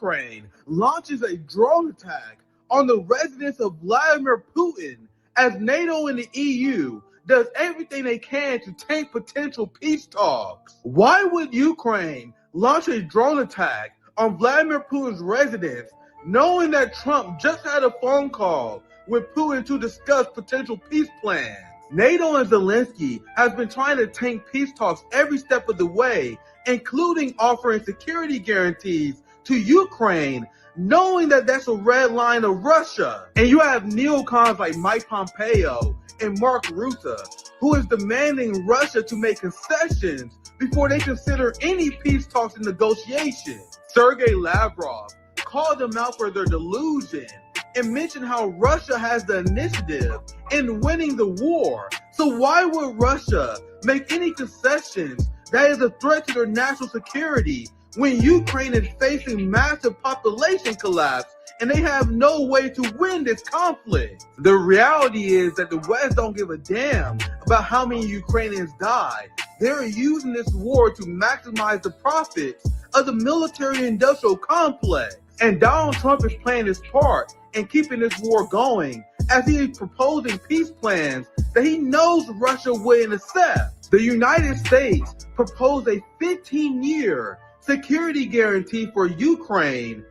Ukraine launches a drone attack on the residence of Vladimir Putin as NATO and the EU does everything they can to tank potential peace talks. Why would Ukraine launch a drone attack on Vladimir Putin's residence, knowing that Trump just had a phone call with Putin to discuss potential peace plans? NATO and Zelensky has been trying to tank peace talks every step of the way, including offering security guarantees to Ukraine, knowing that that's a red line of Russia. And you have neocons like Mike Pompeo and Mark Rutte, who is demanding Russia to make concessions before they consider any peace talks and negotiations. Sergei Lavrov called them out for their delusion and mentioned how Russia has the initiative in winning the war. So why would Russia make any concessions that is a threat to their national security when Ukraine is facing massive population collapse and they have no way to win this conflict? The reality is that the West don't give a damn about how many Ukrainians die. They're using this war to maximize the profits of the military-industrial complex. And Donald Trump is playing his part in keeping this war going as he is proposing peace plans that he knows Russia wouldn't accept. The United States proposed a 15-year security guarantee for Ukraine.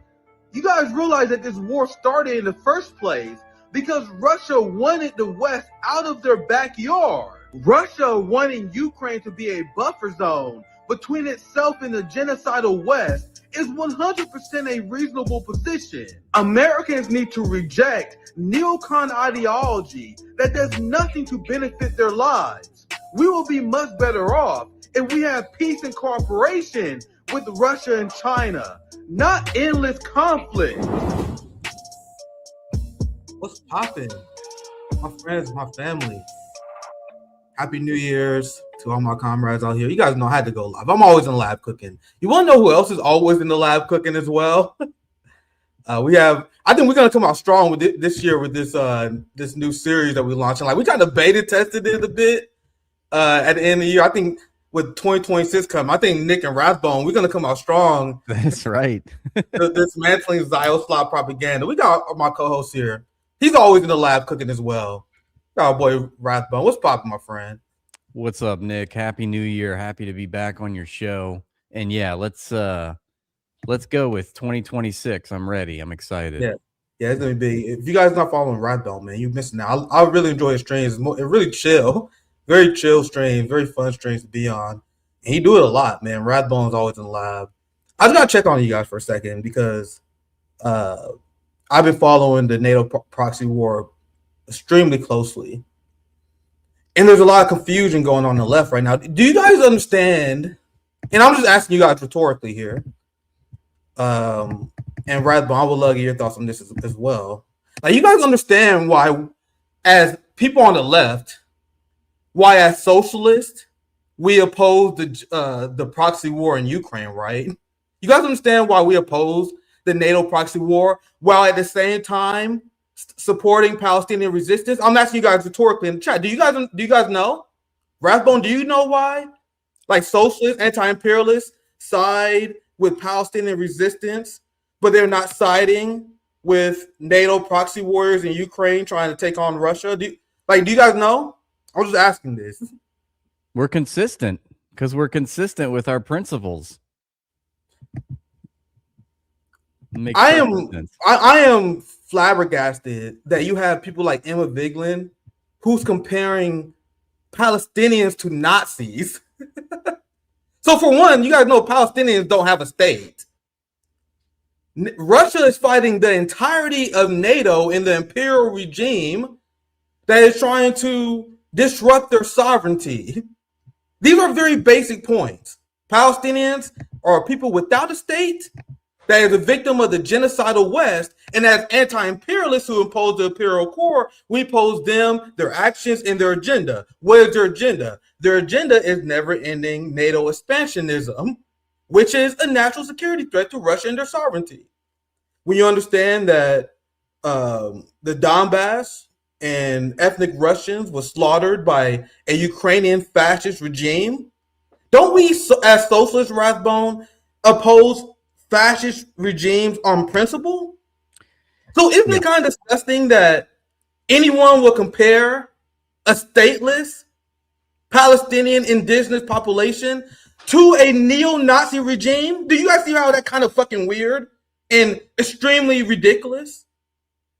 You guys realize that this war started in the first place because Russia wanted the West out of their backyard. Russia wanting Ukraine to be a buffer zone between itself and the genocidal West is 100% a reasonable position. Americans need to reject neocon ideology that does nothing to benefit their lives. We will be much better off if we have peace and cooperation with Russia and China, not endless conflict. What's poppin'? My friends, my family. Happy New Year's to all my comrades out here. You guys know I had to go live. I'm always in the lab cooking. You want to know who else is always in the lab cooking as well? I think we're going to come out strong with this year with this new series that we're launching. Like, we kind of beta tested it a bit at the end of the year. I think with 2026 coming, I think Nick and Rathbone, we're going to come out strong. That's right. Dismantling Zioslop propaganda. We got my co-host here. He's always in the lab cooking as well. Got our boy Rathbone. What's poppin', my friend? What's up, Nick? Happy New Year. Happy to be back on your show. And yeah, let's go with 2026. I'm ready. I'm excited. Yeah, it's gonna be. If you guys not following Rathbone, man, you're missing out. I really enjoy his streams. It's really chill, very chill streams, very fun streams to be on. And he do it a lot, man. Rathbone's always in the lab. I just gotta check on you guys for a second because I've been following the NATO proxy war extremely closely. And there's a lot of confusion going on the left right now. Do you guys understand? And I'm just asking you guys rhetorically here. And Rathbone, I would love to get your thoughts on this as well. Like, you guys understand why, as people on the left, why as socialists, we oppose the proxy war in Ukraine, right? You guys understand why we oppose the NATO proxy war while at the same time supporting Palestinian resistance? I'm asking you guys rhetorically in the chat. Do you guys know? Rathbone, do you know why? Like, socialists, anti-imperialists side with Palestinian resistance, but they're not siding with NATO proxy warriors in Ukraine trying to take on Russia. Do you guys know? I was just asking this. We're consistent because we're consistent with our principles. I am flabbergasted that you have people like Emma Vigeland who's comparing Palestinians to Nazis. So for one, you guys know Palestinians don't have a state. Russia is fighting the entirety of NATO in the imperial regime that is trying to disrupt their sovereignty. These are very basic points. Palestinians are people without a state that is a victim of the genocidal West, and as anti-imperialists who impose the imperial core, we oppose them, their actions, and their agenda. What is their agenda? Their agenda is never-ending NATO expansionism, which is a national security threat to Russia and their sovereignty. When you understand that the Donbass and ethnic Russians was slaughtered by a Ukrainian fascist regime, don't we, as socialist Rathbone, oppose fascist regimes on principle. So isn't it kind of disgusting that anyone will compare a stateless Palestinian indigenous population to a neo-Nazi regime? Do you guys see how that kind of fucking weird and extremely ridiculous?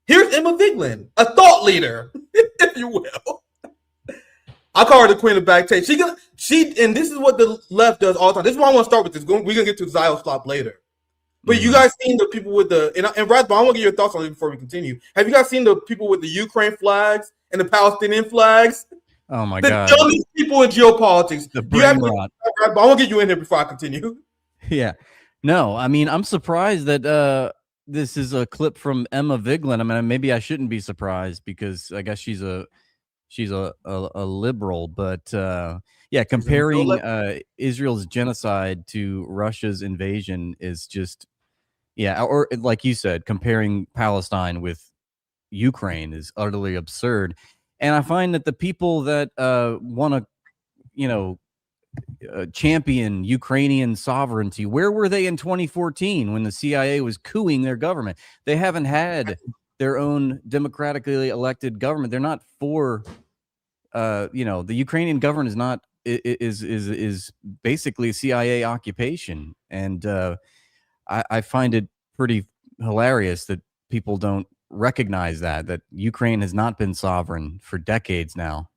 Here's Emma Vigeland, a thought leader, if you will. I call her the queen of back tape. She, and this is what the left does all the time. This is why I want to start with this. We're gonna get to Zioslop later. But you guys seen the people with the and Rathbone, I want to get your thoughts on it before we continue. Have you guys seen the people with the Ukraine flags and the Palestinian flags? Oh my the god! Dumbest people in geopolitics. The brain rot. I want to get you in here before I continue. Yeah, no, I mean I'm surprised that this is a clip from Emma Vigeland. I mean, maybe I shouldn't be surprised because I guess she's a liberal, but yeah, comparing Israel's genocide to Russia's invasion is just or like you said, comparing Palestine with Ukraine is utterly absurd. And I find that the people that want to champion Ukrainian sovereignty, where were they in 2014 when the CIA was coupping their government? They haven't had their own democratically elected government. They're not for the Ukrainian government is basically a CIA occupation. And I find it pretty hilarious that people don't recognize that Ukraine has not been sovereign for decades now.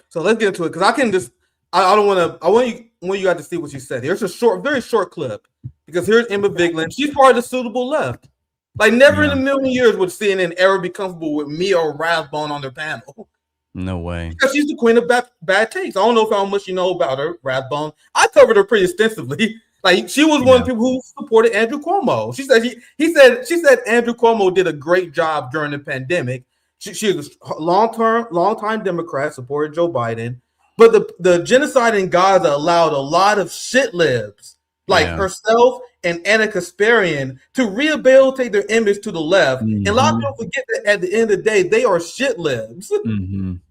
So let's get into it, because I want you guys to see what she said. Here's a very short clip, because here's Emma Vigeland. She's part of the suitable left. Like, never in a million years would CNN ever be comfortable with me or Rathbone on their panel. No way. Because she's the queen of bad taste. I don't know how much you know about her, Rathbone. I covered her pretty extensively. Like, she was one of the people who supported Andrew Cuomo. She said Andrew Cuomo did a great job during the pandemic. She was a long-time Democrat, supported Joe Biden. But the genocide in Gaza allowed a lot of shit libs like herself and Anna Kasparian to rehabilitate their image to the left. And a lot of people forget that at the end of the day, they are shit libs. And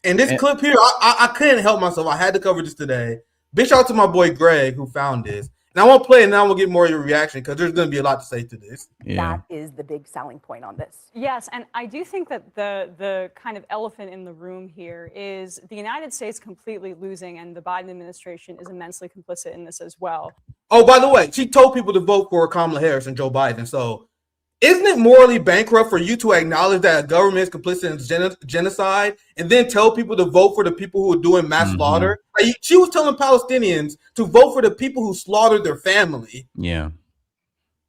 this clip here, I couldn't help myself. I had to cover this today. Big shout out to my boy Greg who found this. And I want to play it, and now we'll get more of your reaction, because there's going to be a lot to say to this. That is the big selling point on this. Yes, and I do think that the kind of elephant in the room here is the United States completely losing, and the Biden administration is immensely complicit in this as well. Oh, by the way, she told people to vote for Kamala Harris and Joe Biden. So isn't it morally bankrupt for you to acknowledge that a government is complicit in genocide and then tell people to vote for the people who are doing mass slaughter? Like, she was telling Palestinians to vote for the people who slaughtered their family. Yeah.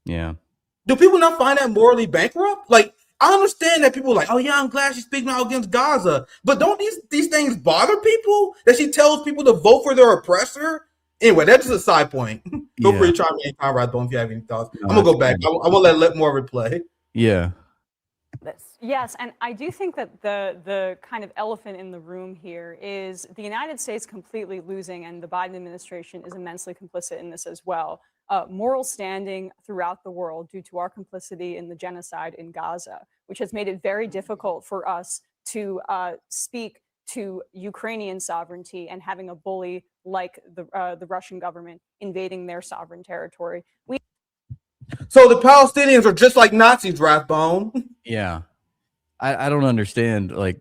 Do people not find that morally bankrupt? Like, I understand that people are like, oh yeah, I'm glad she's speaking out against Gaza. But don't these things bother people? That she tells people to vote for their oppressor? Anyway, that's just a side point. Feel free to chime in, Conrad, if you have any thoughts. I'm going to go back. I want to let more of it play. Yeah. Yes, and I do think that the kind of elephant in the room here is the United States completely losing, and the Biden administration is immensely complicit in this as well. Moral standing throughout the world due to our complicity in the genocide in Gaza, which has made it very difficult for us to speak to Ukrainian sovereignty and having a bully like the Russian government invading their sovereign territory. So the Palestinians are just like Nazis, Rathbone. Yeah. I don't understand, like,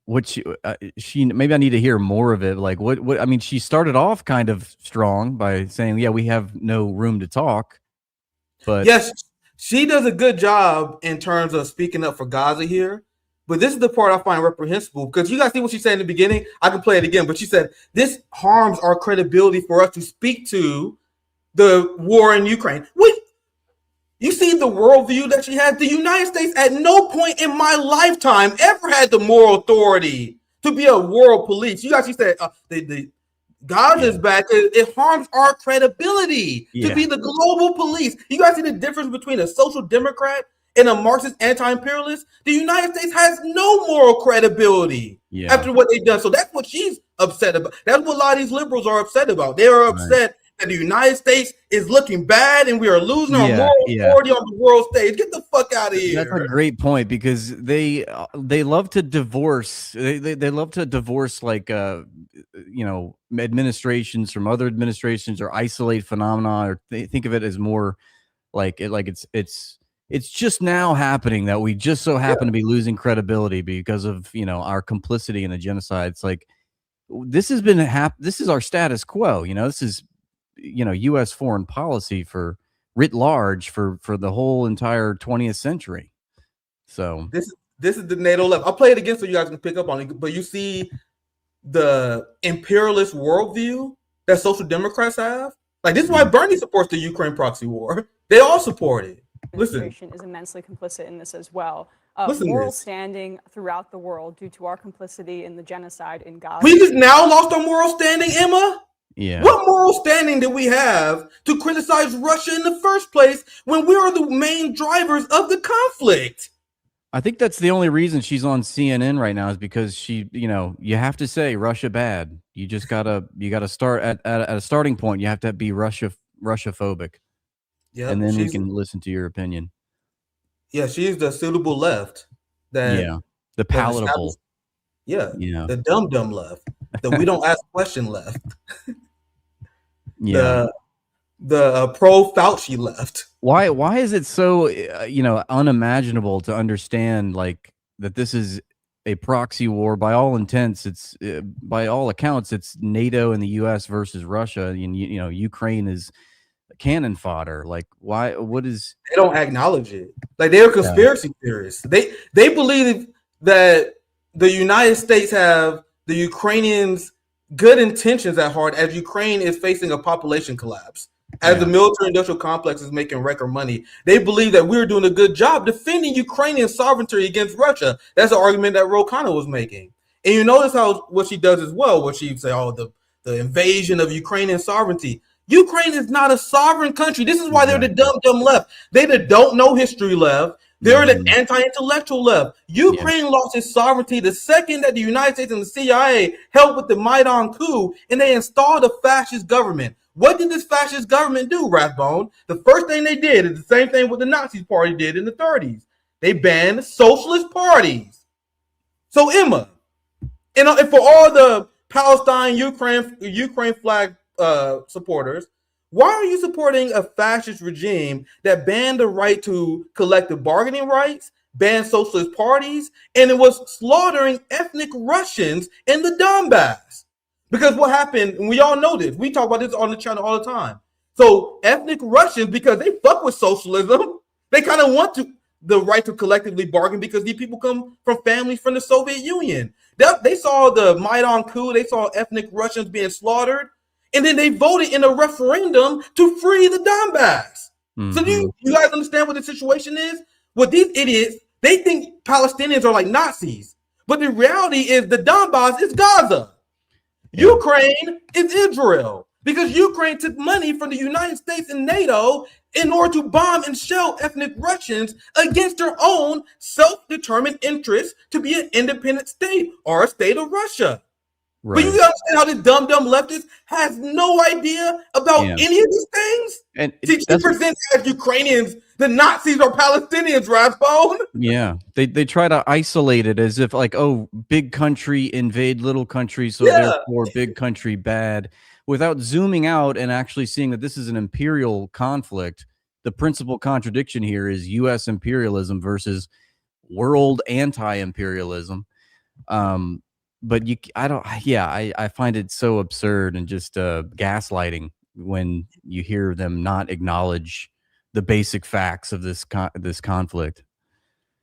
what she maybe I need to hear more of it. Like, what I mean, she started off kind of strong by saying, yeah, we have no room to talk. But yes, she does a good job in terms of speaking up for Gaza here. But this is the part I find reprehensible, because you guys see what she said in the beginning. I can play it again, but she said this harms our credibility for us to speak to the war in Ukraine. You see the worldview that she has? The United States at no point in my lifetime ever had the moral authority to be a world police. You guys, she said the Gaza's back. It harms our credibility to be the global police. You guys see the difference between a social democrat and a Marxist anti-imperialist? The United States has no moral credibility after what they've done. So that's what she's upset about. That's what a lot of these liberals are upset about. They are upset that the United States is looking bad and we are losing our moral authority on the world stage. Get the fuck out of here. That's a great point, because they love to divorce. They love to divorce, like administrations from other administrations or isolate phenomena, or think of it as more like it's just now happening that we just so happen to be losing credibility because of our complicity in the genocide. It's like this has been this is our status quo. This is U.S. foreign policy for writ large for the whole entire 20th century. So this is the NATO left. I'll play it again so you guys can pick up on it. But you see the imperialist worldview that social democrats have. Like, this is why Bernie supports the Ukraine proxy war. They all support it. Administration is immensely complicit in this as well. Moral standing throughout the world due to our complicity in the genocide in Gaza. We just now lost our moral standing, Emma? Yeah. What moral standing did we have to criticize Russia in the first place when we are the main drivers of the conflict? I think that's the only reason she's on CNN right now, is because she, you have to say Russia bad. You just gotta start at a starting point. You have to be Russia-phobic. Yeah, and then we can listen to your opinion. Yeah, she's the suitable left. The palatable. The dumb left. The we don't ask question left. The pro Fauci left. Why is it so unimaginable to understand like that this is a proxy war? By all intents, it's by all accounts, it's NATO and the U.S. versus Russia, and Ukraine is cannon fodder. Like, why? What is? They don't acknowledge it. Like, they're conspiracy theorists. They believe that the United States have the Ukrainians' good intentions at heart, as Ukraine is facing a population collapse. As the military-industrial complex is making record money, they believe that we're doing a good job defending Ukrainian sovereignty against Russia. That's the argument that Ro Khanna was making. And you notice what she does as well, where she say, the invasion of Ukrainian sovereignty. Ukraine is not a sovereign country. This is why they're the dumb left. They don't know history left. They're the anti-intellectual left. Ukraine lost its sovereignty the second that the United States and the CIA helped with the Maidan coup, and they installed a fascist government. What did this fascist government do, Rathbone? The first thing they did is the same thing what the Nazi party did in the 30s. They banned socialist parties. So, Emma, and for all the Palestine, Ukraine flag supporters, why are you supporting a fascist regime that banned the right to collective bargaining rights, banned socialist parties, and it was slaughtering ethnic Russians in the Donbass? Because what happened, and we all know this, we talk about this on the channel all the time. So ethnic Russians, because they fuck with socialism, they kind of want the right to collectively bargain because these people come from families from the Soviet Union. They saw the Maidan coup, they saw ethnic Russians being slaughtered, and then they voted in a referendum to free the Donbass. Mm-hmm. So do you guys understand what the situation is? Well, these idiots, they think Palestinians are like Nazis, but the reality is the Donbass is Gaza. Ukraine is Israel, because Ukraine took money from the United States and NATO in order to bomb and shell ethnic Russians against their own self-determined interests to be an independent state or a state of Russia. Right. But you understand how this dumb leftist has no idea about any of these things? And she presents as Ukrainians, the Nazis or Palestinians, Rathbone. Yeah, they try to isolate it as if like, oh, big country invade little country, so therefore big country bad, without zooming out and actually seeing that this is an imperial conflict. The principal contradiction here is U.S. imperialism versus world anti-imperialism. But I find it so absurd and just gaslighting when you hear them not acknowledge the basic facts of this conflict.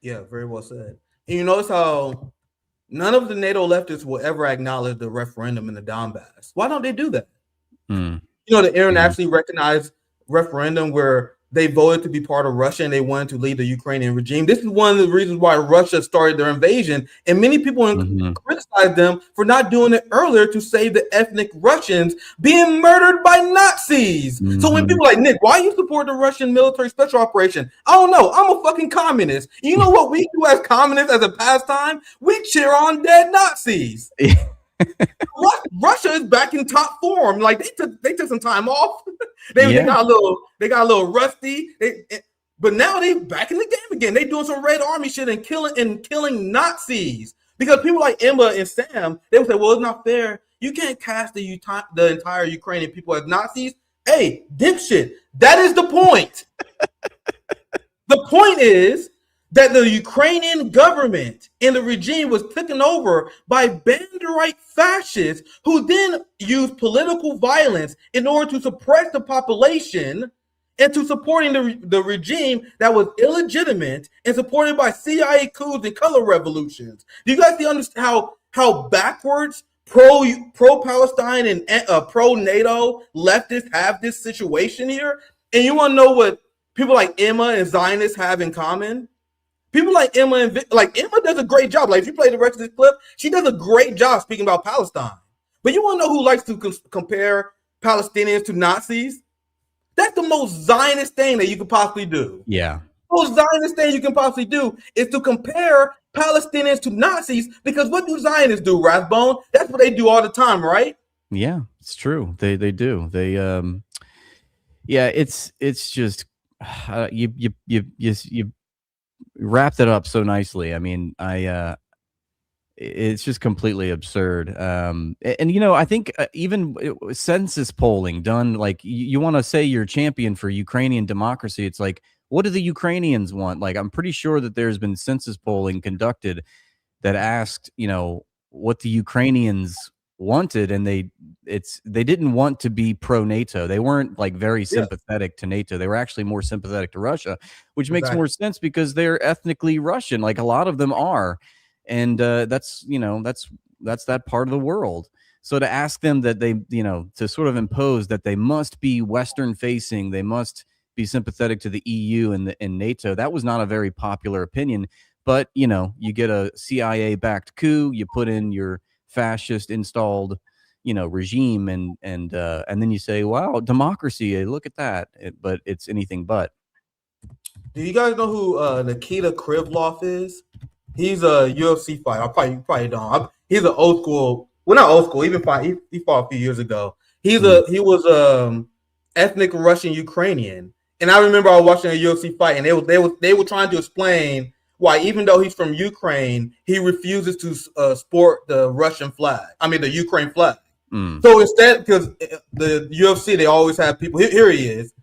Yeah, very well said. And you notice how none of the NATO leftists will ever acknowledge the referendum in the Donbass. Why don't they do that? The internationally recognized referendum where they voted to be part of Russia and they wanted to lead the Ukrainian regime. This is one of the reasons why Russia started their invasion. And many people criticized them for not doing it earlier to save the ethnic Russians being murdered by Nazis. So when people are like, Nick, why you support the Russian military special operation? I don't know. I'm a fucking communist. You know what we do as communists as a pastime? We cheer on dead Nazis. Russia is back in top form. Like they took some time off. They got a little rusty. But now they back in the game again. They doing some Red Army shit and killing Nazis. Because people like Emma and Sam, they would say, well, it's not fair. You can't cast the entire Ukrainian people as Nazis. Hey, dipshit, that is the point. The point is that the Ukrainian government and the regime was taken over by Banderite fascists who then used political violence in order to suppress the population and to supporting the regime that was illegitimate and supported by CIA coups and color revolutions. Do you guys understand how backwards pro-Palestine and pro-NATO leftists have this situation here? And you want to know what people like Emma and Zionists have in common? People like Emma Emma does a great job. Like if you play the rest of this clip, she does a great job speaking about Palestine. But you want to know who likes to compare Palestinians to Nazis? That's the most Zionist thing that you could possibly do. Yeah. The most Zionist thing you can possibly do is to compare Palestinians to Nazis, because what do Zionists do, Rathbone? That's what they do all the time, right? Yeah, it's true. They do. They yeah, it's just you wrapped it up so nicely. I mean, it's just completely absurd. And you know, I think even census polling done, like you want to say you're a champion for Ukrainian democracy. It's like, what do the Ukrainians want? Like, I'm pretty sure that there's been census polling conducted that asked, you know, what the Ukrainians wanted, and they didn't want to be pro-NATO. They weren't like very sympathetic to NATO. They were actually more sympathetic to Russia, which makes more sense because they're ethnically Russian, like a lot of them are. And that's, you know, that's that part of the world. So to ask them that they, you know, to sort of impose that they must be Western facing, they must be sympathetic to the EU and NATO, that was not a very popular opinion. But, you know, you get a CIA-backed coup, you put in your fascist installed, you know, regime, and then you say, wow, democracy, look at that. But it's anything but. Do you guys know who Nikita Krivlov is? He's a UFC fighter. You probably don't. He's an old school. Well, not old school. He fought a few years ago. He was ethnic Russian Ukrainian, and I remember I was watching a UFC fight, and they were trying to explain why, even though he's from Ukraine, he refuses to sport the Russian flag. I mean, the Ukraine flag. So instead, because the UFC, they always have people. Here he is.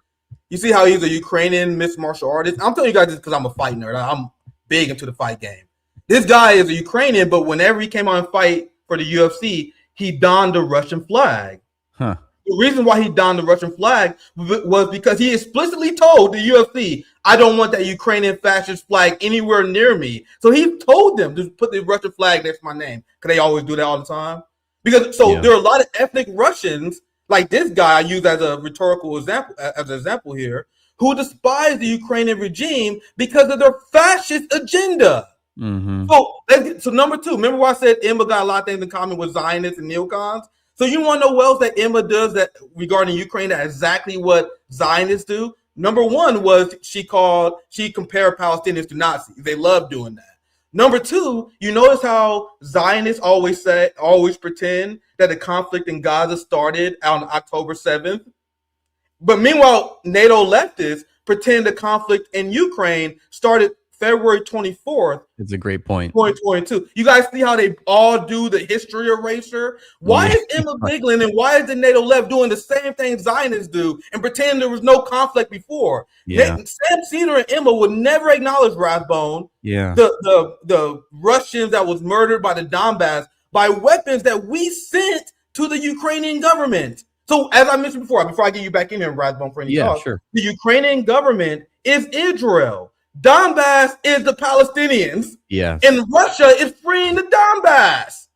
You see how he's a Ukrainian mixed martial artist. I'm telling you guys this because I'm a fight nerd. I'm big into the fight game. This guy is a Ukrainian, but whenever he came on and fight for the UFC, he donned the Russian flag. Huh. The reason why he donned the Russian flag was because he explicitly told the UFC, I don't want that Ukrainian fascist flag anywhere near me. So he told them to put the Russian flag next to my name. Because they always do that all the time. Because there are a lot of ethnic Russians, like this guy I use as a rhetorical example here, who despise the Ukrainian regime because of their fascist agenda. Mm-hmm. So number two, remember why I said Emma got a lot of things in common with Zionists and neocons? So you want to know what else that Emma does that regarding Ukraine, that exactly what Zionists do? Number one was she compared Palestinians to Nazis. They love doing that. Number two, you notice how Zionists always pretend that the conflict in Gaza started on October 7th. But meanwhile, NATO leftists pretend the conflict in Ukraine started February 24th. It's a great point. 2022. You guys see how they all do the history erasure? Why is Emma Biglin and why is the NATO left doing the same thing Zionists do and pretend there was no conflict before? Yeah. Sam Cedar and Emma would never acknowledge Rathbone. Yeah. The Russians that was murdered by the Donbass by weapons that we sent to the Ukrainian government. So as I mentioned before I get you back in here, Rathbone, for any talk, sure. The Ukrainian government is Israel. Donbass is the Palestinians. Yeah. And Russia is freeing the Donbass.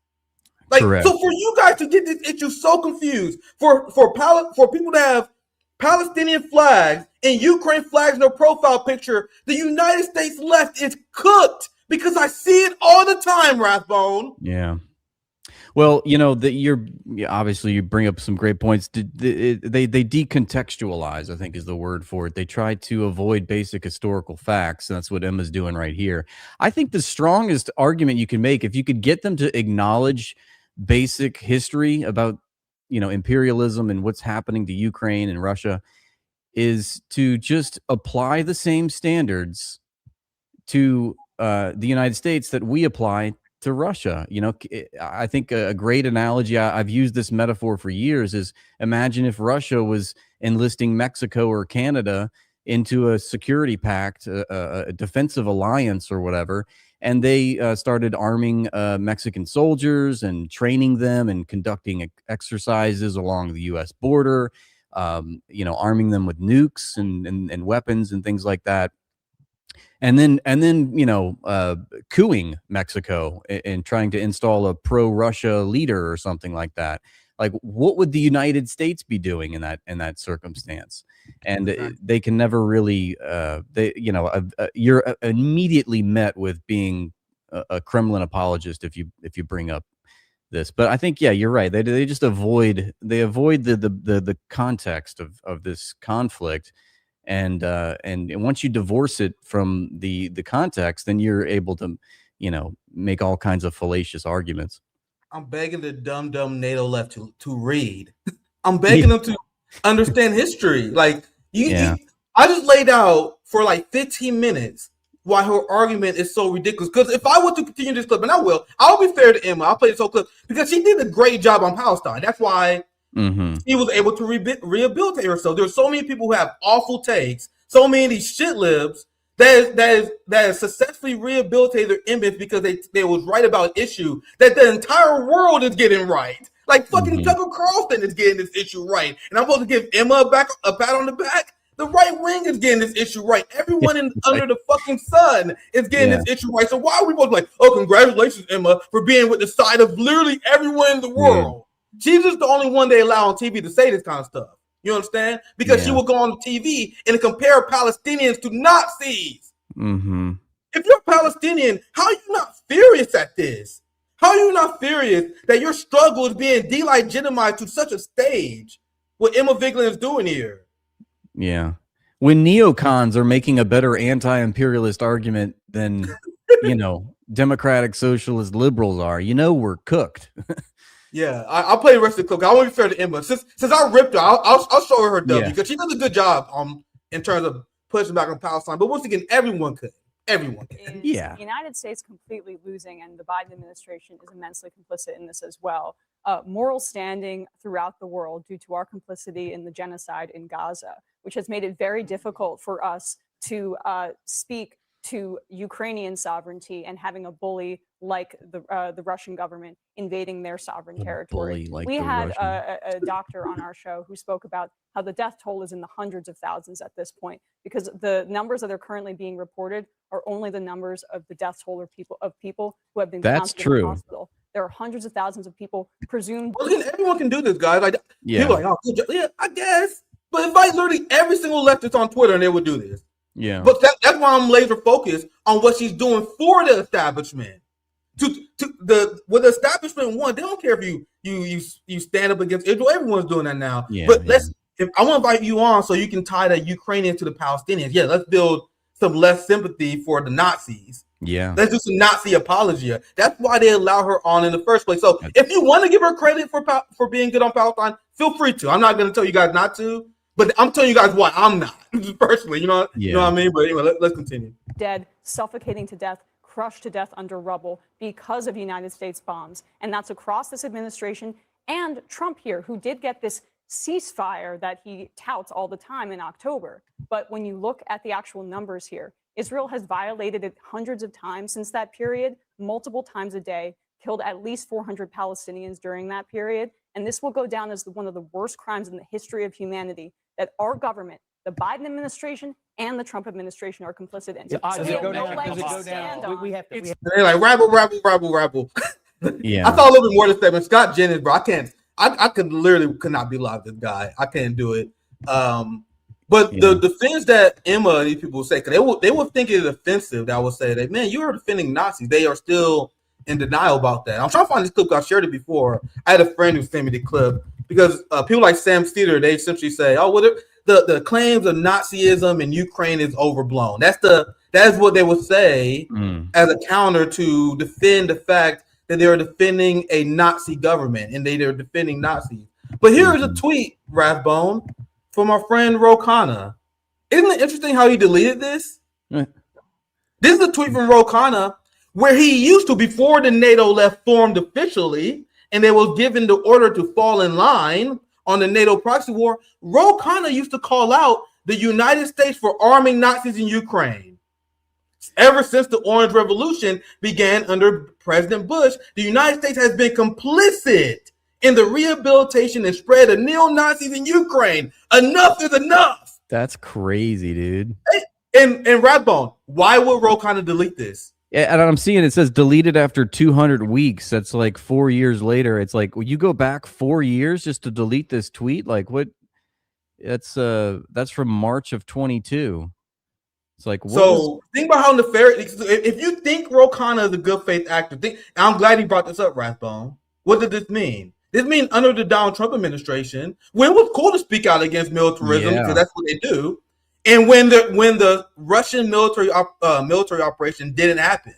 Like, correct. so for you guys to get this issue so confused, for people to have Palestinian flags and Ukraine flags in their profile picture, the United States left is cooked because I see it all the time, Rathbone. Yeah. Well, you know, obviously you bring up some great points. They decontextualize, I think is the word for it. They try to avoid basic historical facts. And that's what Emma's doing right here. I think the strongest argument you can make, if you could get them to acknowledge basic history about, you know, imperialism and what's happening to Ukraine and Russia, is to just apply the same standards to the United States that we apply to Russia. I think a great analogy, I've used this metaphor for years, is imagine if Russia was enlisting Mexico or Canada into a security pact, a defensive alliance or whatever, and they started arming Mexican soldiers and training them and conducting exercises along the U.S. border, arming them with nukes and weapons and things like that. And then cooing Mexico and trying to install a pro-Russia leader or something like that. Like, what would the United States be doing in that circumstance? And they can never really, you're immediately met with being a Kremlin apologist if you bring up this. But I think, yeah, you're right. They just avoid the context of this conflict. And once you divorce it from the context, then you're able to, make all kinds of fallacious arguments. I'm begging the dumb NATO left to read. I'm begging them to understand history. Like I just laid out for like 15 minutes why her argument is so ridiculous. Because if I were to continue this clip, and I'll be fair to Emma. I'll play this whole clip because she did a great job on Palestine. That's why he was able to rehabilitate herself. There's so many people who have awful takes, so many of these shit libs that has successfully rehabilitated their image because they was right about an issue that the entire world is getting right. Like fucking Tucker Carlson is getting this issue right. And I'm supposed to give Emma a pat on the back? The right wing is getting this issue right. Everyone under the fucking sun is getting this issue right. So why are we both like, oh, congratulations, Emma, for being with the side of literally everyone in the world? She's just the only one they allow on TV to say this kind of stuff. You understand? Because she will go on TV and compare Palestinians to Nazis. If you're Palestinian, how are you not furious at this? How are you not furious that your struggle is being delegitimized to such a stage? What Emma Vigeland is doing here. Yeah. When neocons are making a better anti-imperialist argument than, democratic socialist liberals are, we're cooked. Yeah, I'll play the rest of the clip. I want to be fair to Emma. Since I ripped her, I'll show her W because she does a good job in terms of pushing back on Palestine. But once again, everyone could. The United States completely losing, and the Biden administration is immensely complicit in this as well. Moral standing throughout the world due to our complicity in the genocide in Gaza, which has made it very difficult for us to speak to Ukrainian sovereignty and having a bully like the Russian government invading their sovereign territory. We had a doctor on our show who spoke about how the death toll is in the hundreds of thousands at this point, because the numbers that are currently being reported are only the numbers of the death toll of people who have been counted in the hospital. There are hundreds of thousands of people presumed. Well, everyone can do this, guys. Like, people are like, oh, good job. Yeah, I guess. But invite literally every single leftist on Twitter and they would do this. Yeah. But that's why I'm laser focused on what she's doing for the establishment. What the establishment want, they don't care if you stand up against Israel. Everyone's doing that now. Yeah, but I want to invite you on so you can tie the Ukrainians to the Palestinians. Yeah, let's build some less sympathy for the Nazis. Yeah. Let's do some Nazi apologia. That's why they allow her on in the first place. So if you want to give her credit for being good on Palestine, feel free to. I'm not going to tell you guys not to, but I'm telling you guys why I'm not personally. You know what I mean? But anyway, let's continue. Dead, suffocating to death, crushed to death under rubble because of United States bombs. And that's across this administration and Trump here, who did get this ceasefire that he touts all the time in October. But when you look at the actual numbers here, Israel has violated it hundreds of times since that period, multiple times a day, killed at least 400 Palestinians during that period. And this will go down as one of the worst crimes in the history of humanity that our government, the Biden administration, and the Trump administration are complicit in. Does it go down? We have to. They're like, rabble. Yeah. I thought a little bit more of the statement. Scott Jennings, bro, I could not be live this guy. I can't do it. But the things that Emma and these people say, because they would think it offensive that I would say that, man, you are defending Nazis. They are still in denial about that. I'm trying to find this clip because I shared it before. I had a friend who sent me the clip because people like Sam Cedar, they essentially say, oh, well, the claims of Nazism in Ukraine is overblown. That's what they would say as a counter to defend the fact that they're defending a Nazi government and they're defending Nazis. But here is a tweet, Rathbone, from our friend Ro Khanna. Isn't it interesting how he deleted this? This is a tweet from Ro Khanna where he used to before the NATO left formed officially, and they was given the order to fall in line on the NATO proxy war. Ro Khanna used to call out the United States for arming Nazis in Ukraine. Ever since the Orange Revolution began under President Bush, the United States has been complicit in the rehabilitation and spread of neo-Nazis in Ukraine. Enough is enough. That's crazy, dude. And Rathbone, why would Ro Khanna delete this? Yeah, and I'm seeing it says deleted after 200 weeks. That's like 4 years later. It's like, will you go back 4 years just to delete this tweet? Like, what? That's from March of 22. It's like, think about how nefarious. If you think Ro Khanna is a good faith actor, I'm glad he brought this up, Rathbone. What does this mean? This means under the Donald Trump administration, when it was cool to speak out against militarism, because that's what they do, and when the Russian military operation didn't happen,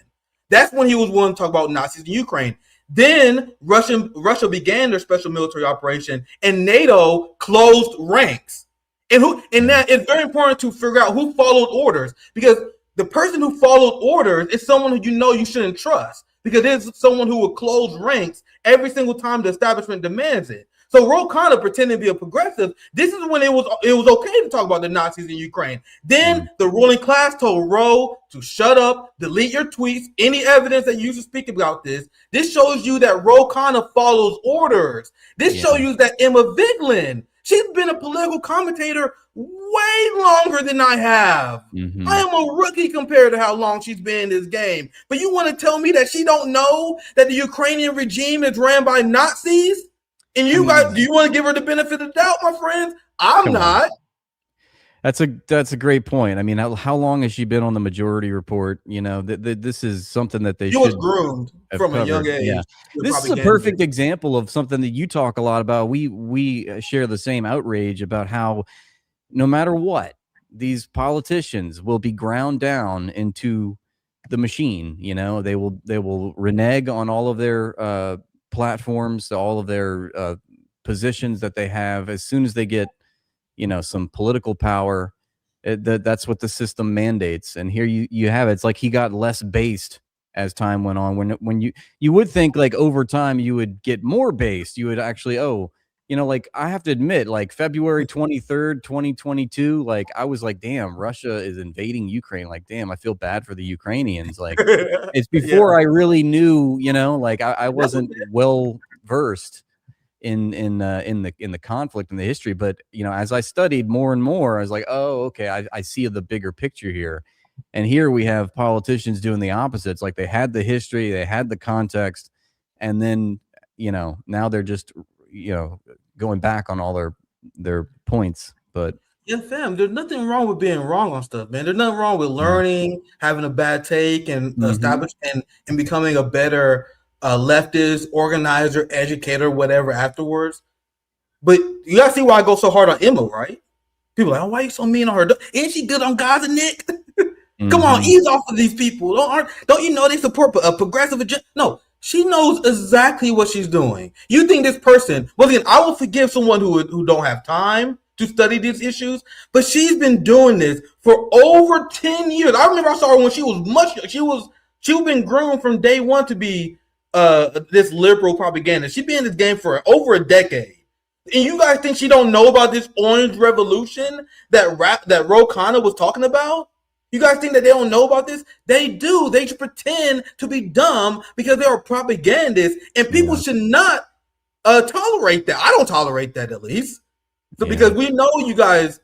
that's when he was willing to talk about Nazis in Ukraine. Then Russia began their special military operation, and NATO closed ranks. And that it's very important to figure out who followed orders, because the person who followed orders is someone who you shouldn't trust, because there's someone who will close ranks every single time the establishment demands it. So Ro Khanna pretending to be a progressive, this is when it was okay to talk about the Nazis in Ukraine. Then the ruling class told Ro to shut up, delete your tweets, any evidence that you should speak about this. This shows you that Ro Khanna follows orders. This shows you that Emma Vigeland, she's been a political commentator way longer than I have. I am a rookie compared to how long she's been in this game. But you want to tell me that she don't know that the Ukrainian regime is ran by Nazis? And do you want to give her the benefit of the doubt, my friends? I'm not. That's a great point. I mean, how long has she been on the Majority Report? You know, this is something that they should was groomed from a young age. Yeah. This is a perfect example of something that you talk a lot about. We share the same outrage about how no matter what, these politicians will be ground down into the machine. You know, they will renege on all of their platforms, all of their positions that they have as soon as they get some political power. That's what the system mandates. And here you have it. It's like he got less based as time went on. When you would think like over time you would get more based. You would actually, like I have to admit, like February 23rd, 2022, like I was like, damn, Russia is invading Ukraine. Like, damn, I feel bad for the Ukrainians. Like it's before I really knew, like I wasn't well versed in the conflict and the history, but as I studied more and more, I was like, oh, okay, I see the bigger picture here. And here we have politicians doing the opposite. It's like they had the history, they had the context, and then now they're just going back on all their points. But yeah, fam, there's nothing wrong with being wrong on stuff, man. There's nothing wrong with learning, having a bad take, and establishing and becoming a better leftist, organizer, educator, whatever afterwards. But you gotta see why I go so hard on Emma, right? People are like, oh, why are you so mean on her? Ain't she good on Gaza, Nick? Come on, ease off of these people. Don't you know they support a progressive agenda? No, she knows exactly what she's doing. You think this person, well, again, I will forgive someone who don't have time to study these issues, but she's been doing this for over 10 years. I remember I saw her when she was she's been groomed from day one to be this liberal propaganda. She's been in this game for over a decade. And you guys think she don't know about this orange revolution that Ro Khanna was talking about? You guys think that they don't know about this? They do. They just pretend to be dumb because they're propagandists, and people should not tolerate that. I don't tolerate that, at least. So because we know you guys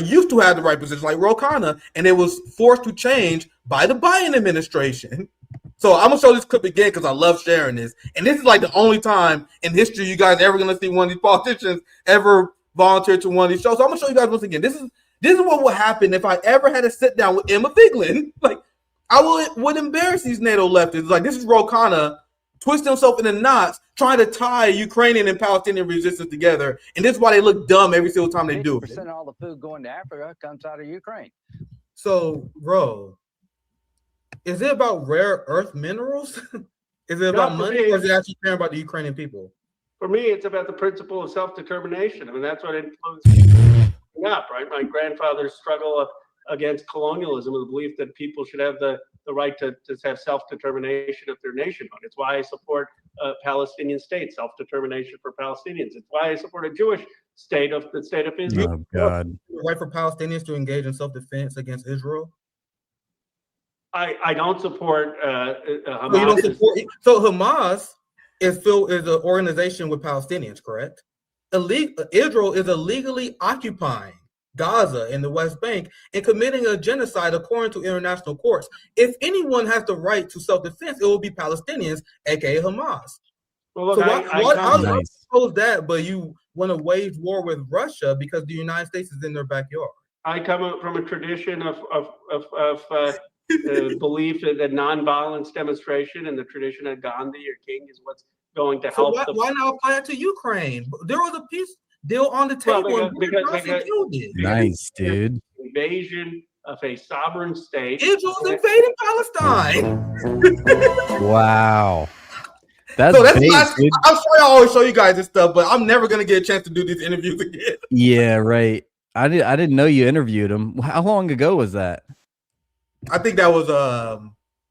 used to have the right position, like Ro Khanna, and it was forced to change by the Biden administration. So I'm gonna show this clip again because I love sharing this, and this is like the only time in history you guys ever gonna see one of these politicians ever volunteer to one of these shows. So I'm gonna show you guys once again. This is what would happen if I ever had to sit down with Emma Vigeland. Like I would embarrass these NATO leftists. Like this is Ro Khanna twisting himself in the knots, trying to tie Ukrainian and Palestinian resistance together, and this is why they look dumb every single time they do it. 80% of all the food going to Africa comes out of Ukraine. So, bro, is it about rare earth minerals? Is it about money, or is it actually caring about the Ukrainian people? For me, it's about the principle of self-determination. I mean, that's what influenced me up, right? My grandfather's struggle against colonialism, with the belief that people should have the the right to have self-determination of their nationhood. It's why I support a Palestinian state, self-determination for Palestinians. It's why I support a Jewish state of the state of Israel. Oh God. Right for Palestinians to engage in self-defense against Israel. I don't support Hamas. So you don't support. So Hamas is an organization with Palestinians, correct? Israel is illegally occupying Gaza in the West Bank and committing a genocide according to international courts. If anyone has the right to self-defense, it will be Palestinians, aka Hamas. Well, look, So how do you Nice. suppose that, but you want to wage war with Russia because the United States is in their backyard? I come from a tradition of belief that nonviolence demonstration and the tradition of Gandhi or King is what's going to So help. why not apply it to Ukraine? There was a peace deal on the Well, table. because killed it. Nice, dude. Invasion of a sovereign state. Israel's invading Palestine. Wow. That's, So that's big, dude. I'm sorry I always show you guys this stuff, but I'm never gonna get a chance to do these interviews again. Yeah, right. I didn't know you interviewed him. How long ago was that? I think that was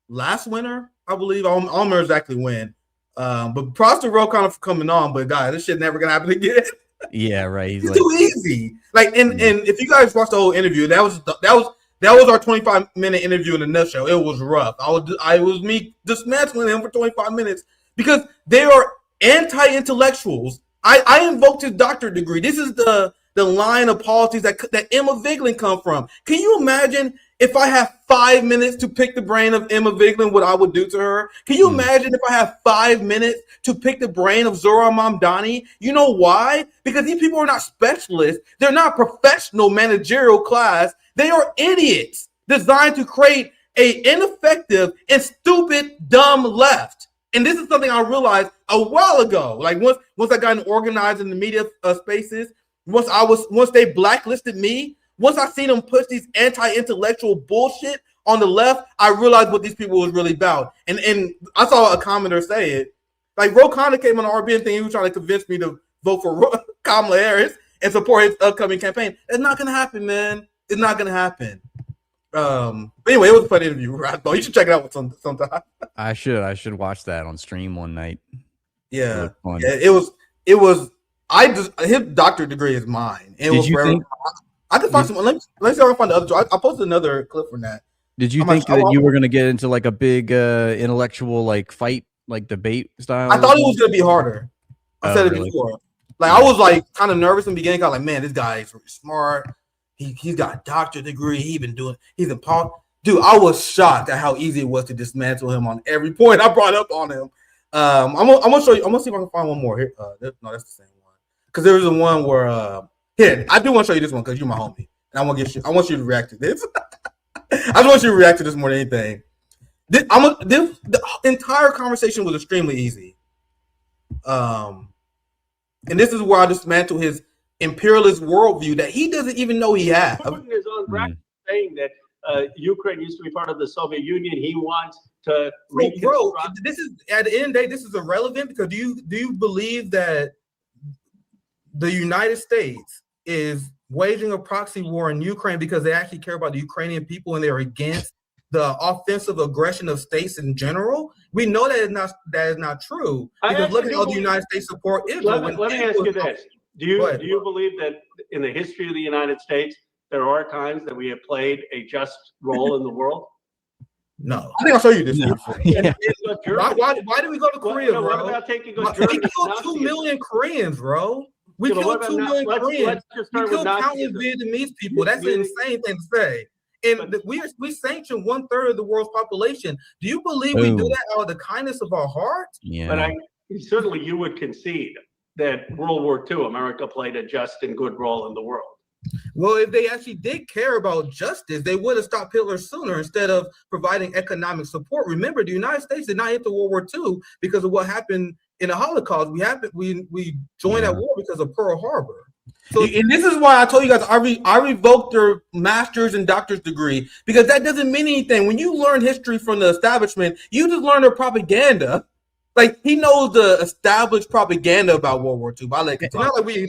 last winter, I believe. I don't remember exactly when. But props to Ro kind of coming on, but guys, this shit never gonna happen again. Yeah, right. He's It's like, too easy. Like, and if you guys watched the whole interview, that was our 25-minute interview in a nutshell. It was rough. I was me dismantling him for 25 minutes because they are anti-intellectuals. I invoked his doctorate degree. This is the line of politics that Emma Vigeland come from. Can you imagine if I have 5 minutes to pick the brain of Emma Vigeland, what I would do to her? Can you imagine if I have 5 minutes to pick the brain of Zohran Mamdani? You know why? Because these people are not specialists. They're not professional managerial class. They are idiots designed to create a ineffective and stupid, dumb left. And this is something I realized a while ago. Like once I got organized in the media spaces, once they blacklisted me, once I seen them push these anti-intellectual bullshit on the left, I realized what these people was really about. And I saw a commenter say it. Like Ro Khanna came on the RBN thing, he was trying to convince me to vote for Kamala Harris and support his upcoming campaign. It's not gonna happen, man. It's not gonna happen. But anyway, it was a fun interview, Rathbone. You should check it out sometime. I should watch that on stream one night. Yeah, it was. His doctorate degree is mine. Did you think? I can find some. Let me see if I can find the other. I posted another clip from that. Did you think that you were going to get into like a big intellectual like fight, like debate style? I thought it was going to be harder. I said it before. Like I was like kind of nervous in the beginning. I was like, man, this guy is really smart. He's got a doctorate degree. He's in Paul. Dude, I was shocked at how easy it was to dismantle him on every point I brought up on him. I'm gonna show you. I'm gonna see if I can find one more here. No, that's the same one. Because there was a one where here, I do want to show you this one because you're my homie, and I want you to react to this. I just want you to react to this more than anything. The entire conversation was extremely easy. And this is where I dismantle his imperialist worldview that he doesn't even know he has. Putin is on record saying that Ukraine used to be part of the Soviet Union. He wants to reconstruct. Bro, this is at the end of the day, this is irrelevant because do you believe that the United States is waging a proxy war in Ukraine because they actually care about the Ukrainian people and they're against the offensive aggression of states in general? We know that is not true because look at how the United States support Israel. Let me ask you this. Do you believe that in the history of the United States, there are times that we have played a just role in the world? No. I think I'll show you this. No. Yeah. Why did we go to Korea, bro? What about taking a German? We killed 2 million Koreans, bro. We killed 2 million Koreans. We killed countless Vietnamese people. That's an insane thing to say. And we sanction 1/3 of the world's population. Do you believe we do that out of the kindness of our heart? Yeah. But certainly you would concede that World War II, America played a just and good role in the world. Well, if they actually did care about justice, they would have stopped Hitler sooner instead of providing economic support. Remember, the United States did not enter World War II because of what happened in the Holocaust. We joined that war because of Pearl Harbor. So, and this is why I told you guys I revoked their master's and doctor's degree because that doesn't mean anything. When you learn history from the establishment, you just learn their propaganda. Like he knows the established propaganda about World War II. But it's not like we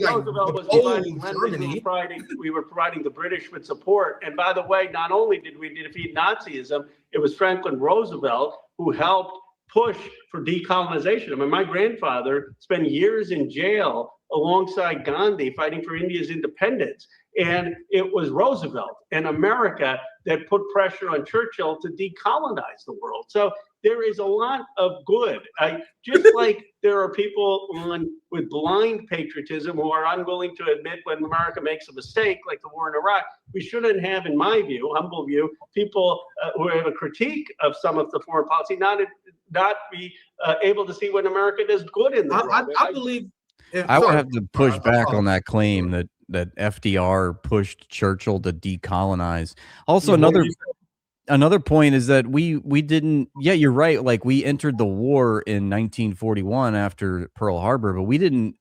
we were providing the British with support. And by the way, not only did we defeat Nazism, It was Franklin Roosevelt who helped push for decolonization. I mean, my grandfather spent years in jail alongside Gandhi fighting for India's independence. And it was Roosevelt and America that put pressure on Churchill to decolonize the world. So there is a lot of good. Just like there are people with blind patriotism who are unwilling to admit when America makes a mistake, like the war in Iraq, we shouldn't have, in my view, humble view, people who have a critique of some of the foreign policy, not be able to see when America does good in the world. I believe. I would have to push back on that claim that FDR pushed Churchill to decolonize. Also, another point is that we didn't. Yeah, you're right. Like, we entered the war in 1941 after Pearl Harbor, but we didn't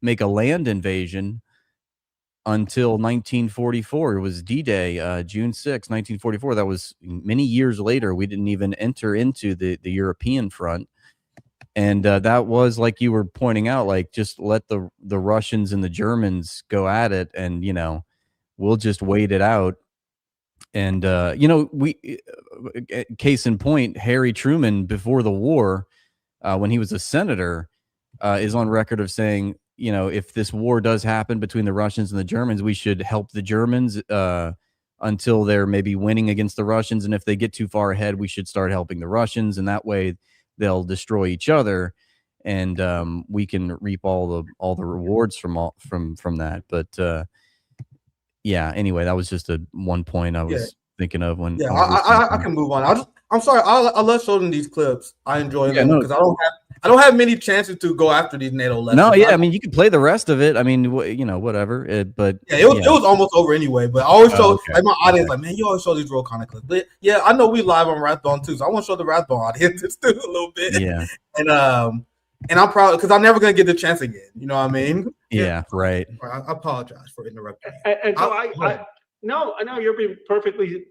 make a land invasion until 1944. It was D-Day, June 6, 1944. That was many years later. We didn't even enter into the European front. And that was, like you were pointing out, like, just let the Russians and the Germans go at it, and, you know, we'll just wait it out. And, you know, case in point, Harry Truman, before the war, when he was a senator, is on record of saying, you know, if this war does happen between the Russians and the Germans, we should help the Germans until they're maybe winning against the Russians. And if they get too far ahead, we should start helping the Russians. And that way they'll destroy each other, and we can reap all the rewards from that. But yeah, anyway, that was just one point I was thinking of when. Yeah, I can move on. I'm sorry. I love showing these clips. I enjoy them because I don't have many chances to go after these NATO lessons. No, yeah, I mean, you can play the rest of it. I mean, you know, whatever. But yeah, it was almost over anyway. But I always show like my audience, like, man, you always show these real kind of clips. But yeah, I know we live on Rathbone too, so I want to show the Rathbone audience too a little bit. Yeah, and I'm proud because I'm never gonna get the chance again. You know what I mean? Yeah, right. I apologize for interrupting. And so no, I know you're being perfectly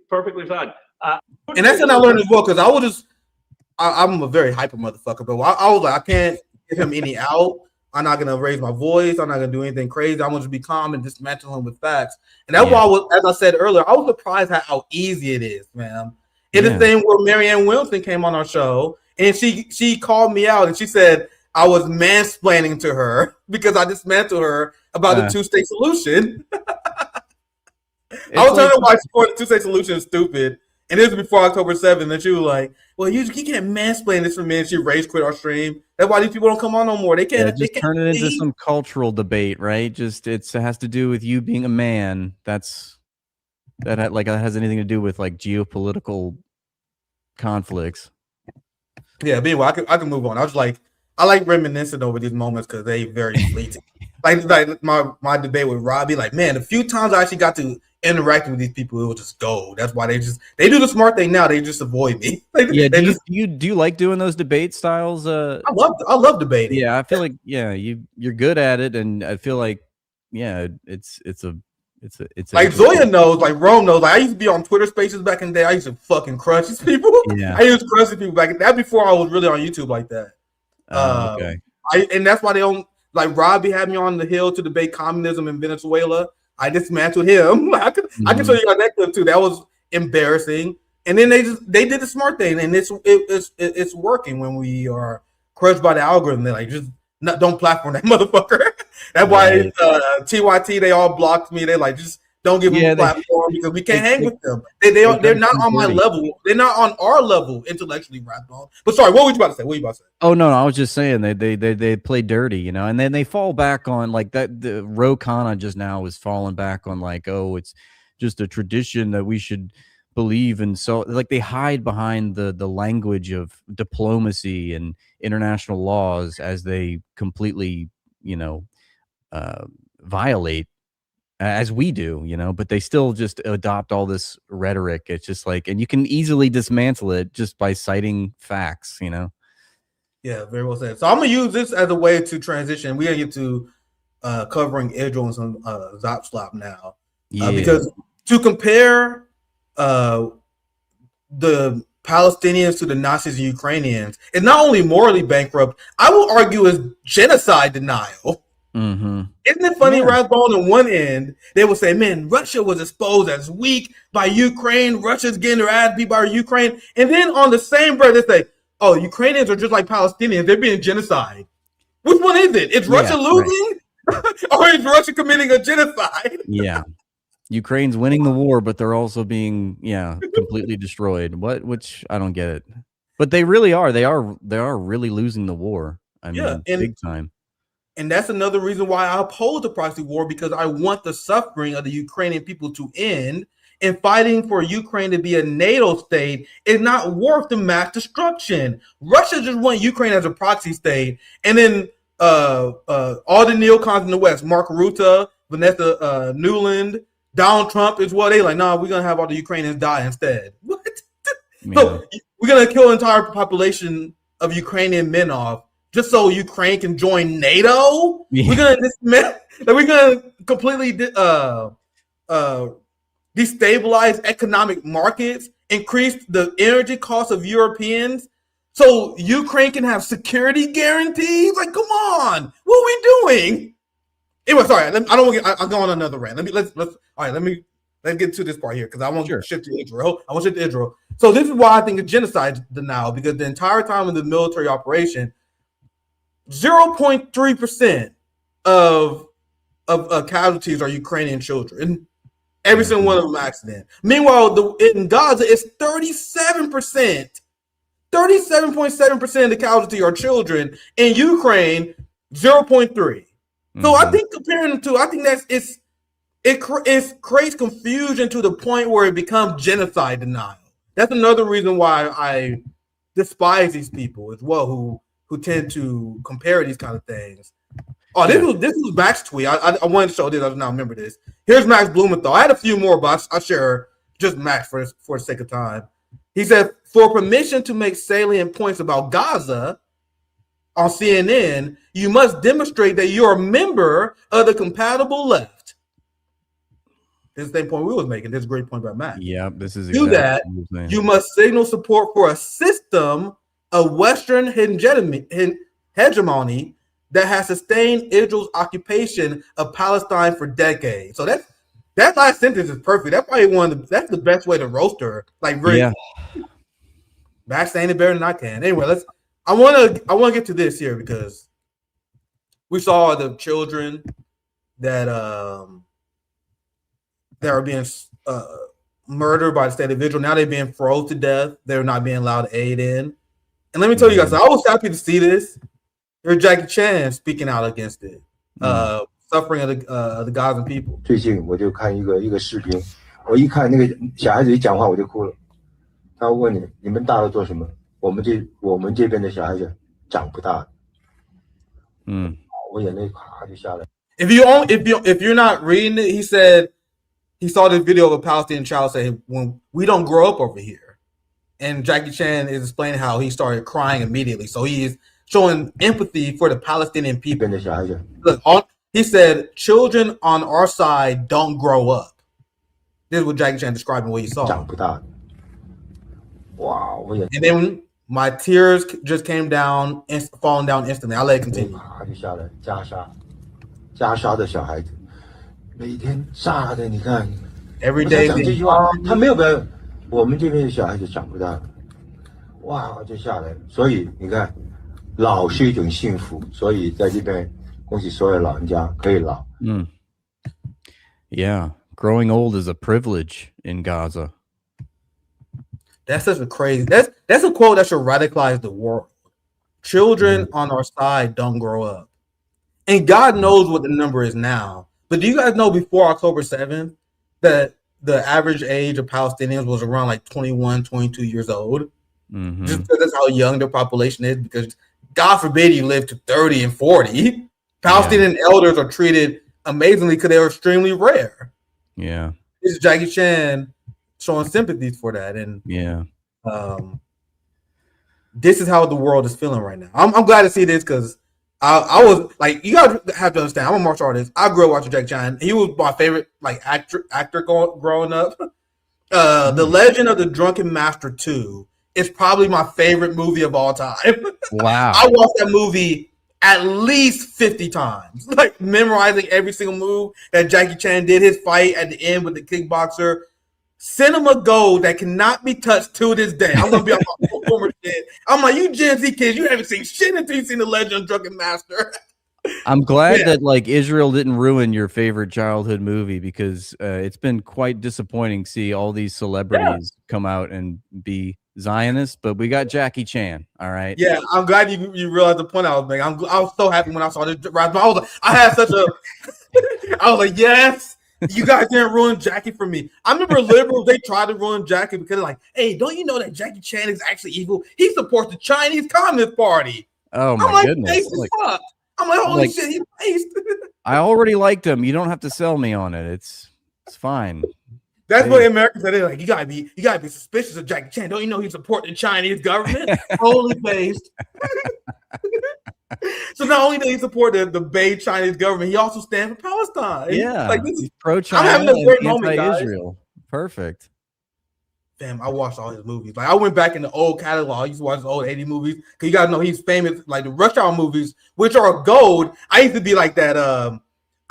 fine. And that's what I learned as well, because I'm a very hyper motherfucker, but I was like, I can't give him any out. I'm not gonna raise my voice. I'm not gonna do anything crazy. I'm gonna just be calm and dismantle him with facts. And that's why as I said earlier, I was surprised at how easy it is, man. It's the thing where Marianne Williamson came on our show and she called me out and she said I was mansplaining to her because I dismantled her about the two-state solution. I was telling her why the two-state solution is stupid. And this was before October 7th, and she was like, well, you can't mansplain this for me. And she rage quit our stream. That's why these people don't come on no more. They can't. Just turn it into some cultural debate, right? Just it has to do with you being a man. That has anything to do with like geopolitical conflicts. Yeah, but anyway, I can move on. I was like, I like reminiscing over these moments because they very fleeting. like my debate with Robbie, like, man, the few times I actually got to interact with these people, it will just go. That's why they do the smart thing now. They just avoid me. Do you like doing those debate styles? I love debating. Yeah, I feel like you're good at it, and I feel like it's like Zoya knows, like Rome knows. Like I used to be on Twitter Spaces back in the day. I used to fucking crush these people. Yeah, I used to crush these people back. That before I was really on YouTube like that. Okay. And that's why they don't like Robbie had me on the Hill to debate communism in Venezuela. I dismantled him. I can show you that clip too. That was embarrassing. And then they did the smart thing, and it's working when we are crushed by the algorithm. They're like, don't platform that motherfucker. That's why TYT they all blocked me. They like just don't give them a platform because we can't hang with them. They're not on my level. They're not on our level intellectually, Rathbone. But sorry, what were you about to say? Oh no, I was just saying they play dirty, you know, and then they fall back on like that. The Ro Khanna just now is falling back on like, oh, it's just a tradition that we should believe in. So like they hide behind the language of diplomacy and international laws as they completely, violate as we do, but they still just adopt all this rhetoric. It's just like, and you can easily dismantle it just by citing facts, Yeah, very well said. So I'm going to use this as a way to transition. We get to covering Israel and some Zop Slop now. Because to compare the Palestinians to the Nazis and Ukrainians is not only morally bankrupt, I will argue is genocide denial. Mm-hmm. Isn't it funny, Yeah. Rathbone, on one end, they would say, man, Russia was exposed as weak by Ukraine. Russia's getting their ass beat by Ukraine. And then on the same breath, they say, oh, Ukrainians are just like Palestinians. They're being genocide. Which one is it? Is Russia losing? Right. Or is Russia committing a genocide? Yeah. Ukraine's winning the war, but they're also being, completely destroyed. Which I don't get it. But they really are. They are really losing the war. I mean, big time. And that's another reason why I oppose the proxy war, because I want the suffering of the Ukrainian people to end. And fighting for Ukraine to be a NATO state is not worth the mass destruction. Russia just want Ukraine as a proxy state. And then all the neocons in the West, Mark Rutte, Vanessa Newland, Donald Trump is what they like, nah, we're going to have all the Ukrainians die instead. What? So we're going to kill the entire population of Ukrainian men off just so Ukraine can join NATO? Yeah. We're going to completely destabilize economic markets, increase the energy costs of Europeans so Ukraine can have security guarantees? Like, come on. What are we doing? Anyway, sorry, I'll go on another rant. Let's get to this part here because I want to shift to Israel. So this is why I think it's genocide denial, because the entire time of the military operation, 0.3% of casualties are Ukrainian children. Every single one of them accident. Meanwhile, in Gaza, it's 37%. 37.7% of the casualties are children. In Ukraine, 0.3%. So I think comparing the two, I think it creates confusion to the point where it becomes genocide denial. That's another reason why I despise these people as well, who tend to compare these kind of things. Oh, this was Max tweet. I wanted to show this. I now remember this. Here's Max Blumenthal. I had a few more, but I share just Max for the sake of time. He said, for permission to make salient points about Gaza on CNN, you must demonstrate that you're a member of the compatible left. This is the same point we was making. This is a great point about Max. Yeah, this is exactly that. You must signal support for a system of Western hegemony that has sustained Israel's occupation of Palestine for decades. So that last sentence is perfect. That's probably that's the best way to roast her. Like, Max saying it better than I can. Anyway, I want to get to this here because we saw the children that are being murdered by the state of Israel. Now they're being frozen to death. They're not being allowed to aid in. And let me tell you guys, I was happy to see this. Here's Jackie Chan speaking out against it, suffering of the Gazan people. 最近我就看一个视频，我一看那个小孩子一讲话我就哭了。他问你们大了做什么？我们这边的小孩子长不大。我眼泪咔就下来。If you're not reading it, he said he saw this video of a Palestinian child say, "When we don't grow up over here," and Jackie Chan is explaining how he started crying immediately. So he is showing empathy for the Palestinian people. Look, he said, children on our side don't grow up. This is what Jackie Chan describing what he saw. Wow. And then my tears just came down and falling down instantly. I'll let it continue. 加沙的小孩子，每天炸的，你看。Every day 讲这句话，他没有表演。我们这边的小孩子长不大，哇，就下来了。所以你看。老是一种幸福，所以在这边恭喜所有老人家可以老。Yeah, growing old is a privilege in Gaza. That's such a crazy. That's a quote that should radicalize the world. Children on our side don't grow up, and God knows what the number is now. But do you guys know before October 7th that the average age of Palestinians was around like 21, 22 years old? Just because that's how young their population is, because God forbid you live to 30 and 40. Palestinian elders are treated amazingly because they're extremely rare. Yeah. This is Jackie Chan showing sympathies for that. And this is how the world is feeling right now. I'm glad to see this because I was like, you guys have to understand, I'm a martial artist. I grew up watching Jackie Chan. He was my favorite like actor growing up. The Legend of the Drunken Master 2. It's probably my favorite movie of all time. Wow. I watch that movie at least 50 times, like memorizing every single move that Jackie Chan did. His fight at the end with the kickboxer, cinema gold that cannot be touched to this day. I'm gonna be on my former shit. I'm like, you Gen Z kids, you haven't seen shit until you seen The Legend of Drunken Master. I'm glad that like Israel didn't ruin your favorite childhood movie, because it's been quite disappointing to see all these celebrities come out and be Zionists, but we got Jackie Chan. All right. Yeah, I'm glad you realized the point I was making. I was so happy when I saw this. I had such a, I was like, yes, you guys didn't ruin Jackie for me. I remember liberals, they tried to ruin Jackie because they're like, hey, don't you know that Jackie Chan is actually evil? He supports the Chinese Communist Party. Oh my I'm like, goodness. Like, fuck. I'm like, holy shit, he's based. I already liked him. You don't have to sell me on it. It's fine. That's what Americans said. They're like, you gotta be suspicious of Jackie Chan. Don't you know he supports the Chinese government? Holy based. So not only did he support the Bay Chinese government, he also stands for Palestine. Yeah, like he's pro-China. I'm having a great and moment, guys. anti-Israel. Perfect. Damn, I watched all his movies. Like I went back in the old catalog. I used to watch his old 80 movies. Cause you gotta know he's famous, like the Rush Hour movies, which are gold. I used to be like that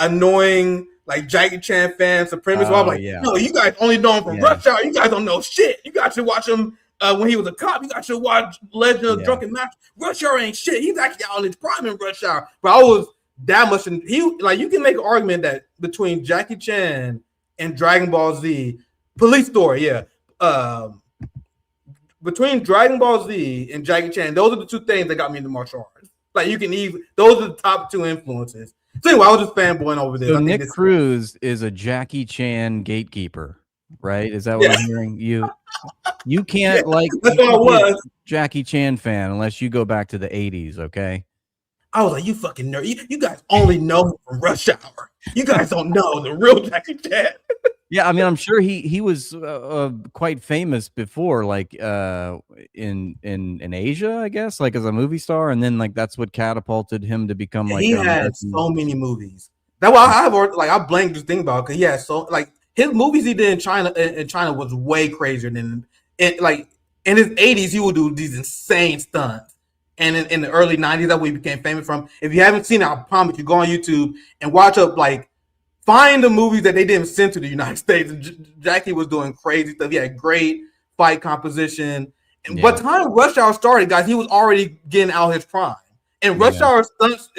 annoying like Jackie Chan fan supremacist. I'm like, no, you guys only know him from Rush Hour. You guys don't know shit. You guys should watch him when he was a cop. You guys should watch Legend of Drunken Master. Rush Hour ain't shit. He's actually out in his prime in Rush Hour. But I was that much, and he like you can make an argument that between Jackie Chan and Dragon Ball Z, Police Story, between Dragon Ball Z and Jackie Chan, those are the two things that got me into martial arts. Like you can even those are the top two influences. So anyway, I was just fanboying over this. So Nick Cruse is a Jackie Chan gatekeeper, right? Is that what I'm hearing? You can't Jackie Chan fan unless you go back to the 80s, okay? I was like, you fucking nerd. You guys only know him from Rush Hour. You guys don't know the real Jackie Chan. Yeah, I mean, I'm sure he was quite famous before, like in Asia, I guess, like as a movie star, and then like that's what catapulted him to become like. He had so many movies. That's why I blanked just thinking about it, because he had so like his movies he did in China was way crazier than like in his 80s he would do these insane stunts, and in the early 90s that's where he became famous from. If you haven't seen it, I promise you go on YouTube and watch up like. Find the movies that they didn't send to the United States. Jackie was doing crazy stuff. He had great fight composition. And by the time Rush Hour started, guys, he was already getting out his prime. And Rush Hour stunts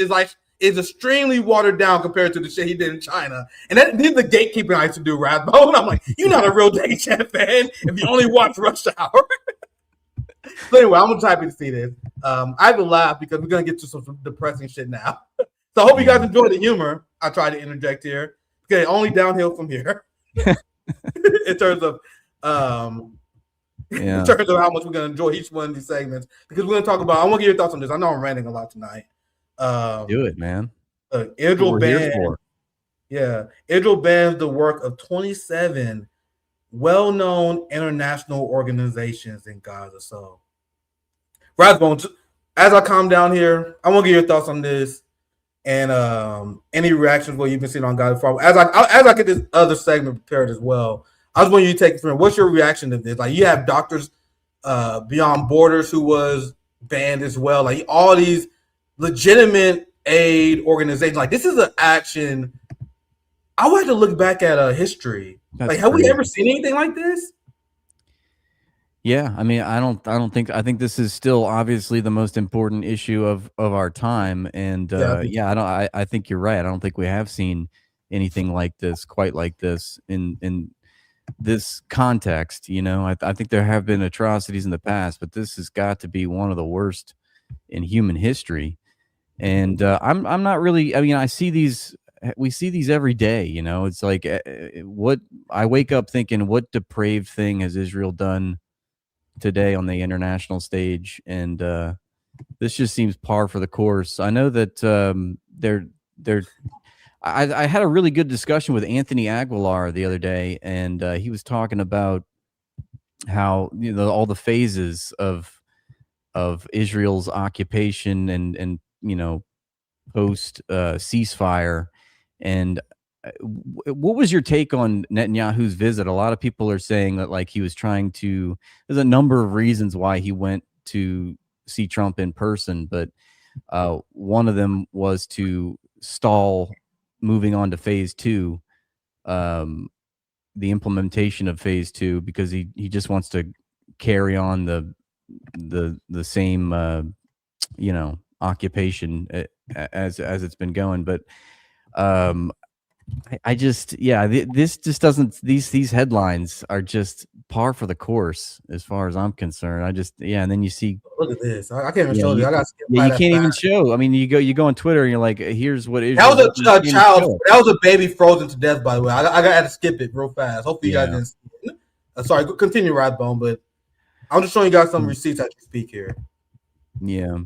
is extremely watered down compared to the shit he did in China. And this is the gatekeeping I used to do, Rathbone. I'm like, you're not a real Jackie Chan fan if you only watch Rush Hour. So anyway, I'm gonna happy to see this. I have to laugh because we're gonna get to some depressing shit now. So I hope you guys enjoy the humor. I try to interject here. Okay, only downhill from here. in terms of in terms of how much we're gonna enjoy each one of these segments, because we're gonna talk about. I want to get your thoughts on this. I know I'm ranting a lot tonight. Do it, man. Israel bans the work of 27 well-known international organizations in Gaza. So, Rathbone, as I calm down here, I want to get your thoughts on this. And any reactions what you've been seeing on Gaza Farm as I get this other segment prepared as well. I was wanting you to take it from. What's your reaction to this? Like you have Doctors Beyond Borders who was banned as well. Like all these legitimate aid organizations. Like this is an action. I would have to look back at history. That's like have we ever seen anything like this? Yeah, I mean, I think this is still obviously the most important issue of our time, and I think you're right. I don't think we have seen anything like this, quite like this in this context. You know, I think there have been atrocities in the past, but this has got to be one of the worst in human history. And I'm not really. I mean, we see these every day. You know, it's like what I wake up thinking, what depraved thing has Israel done today on the international stage? And this just seems par for the course. I know that I had a really good discussion with Anthony Aguilar the other day, and he was talking about how all the phases of Israel's occupation and post ceasefire. And what was your take on Netanyahu's visit? A lot of people are saying that like he was trying to. There's a number of reasons why he went to see Trump in person, but One of them was to stall moving on to phase 2, the implementation of phase 2, because he just wants to carry on the same occupation as it's been going. But I just this just doesn't, these headlines are just par for the course as far as I'm concerned. And then you see, look at this. I can't even show you. I got you can't even show. I mean, you go on Twitter and you're like, here's what Israel. That was a child. That was a baby frozen to death. By the way, I got to skip it real fast. Hopefully you guys didn't see it. Sorry, continue, Rathbone. But I'm just showing you guys some receipts as you speak here. Yeah,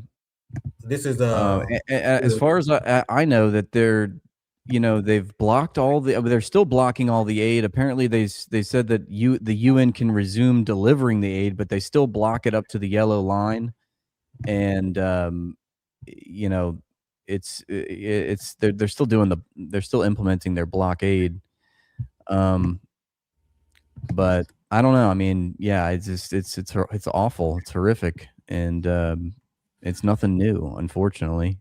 this is as far as I know that they've blocked all the. They're still blocking all the aid. Apparently, they said that the UN can resume delivering the aid, but they still block it up to the yellow line, and it's they're still they're still implementing their blockade. But I don't know. I mean, yeah, it's awful. It's horrific, and it's nothing new, unfortunately.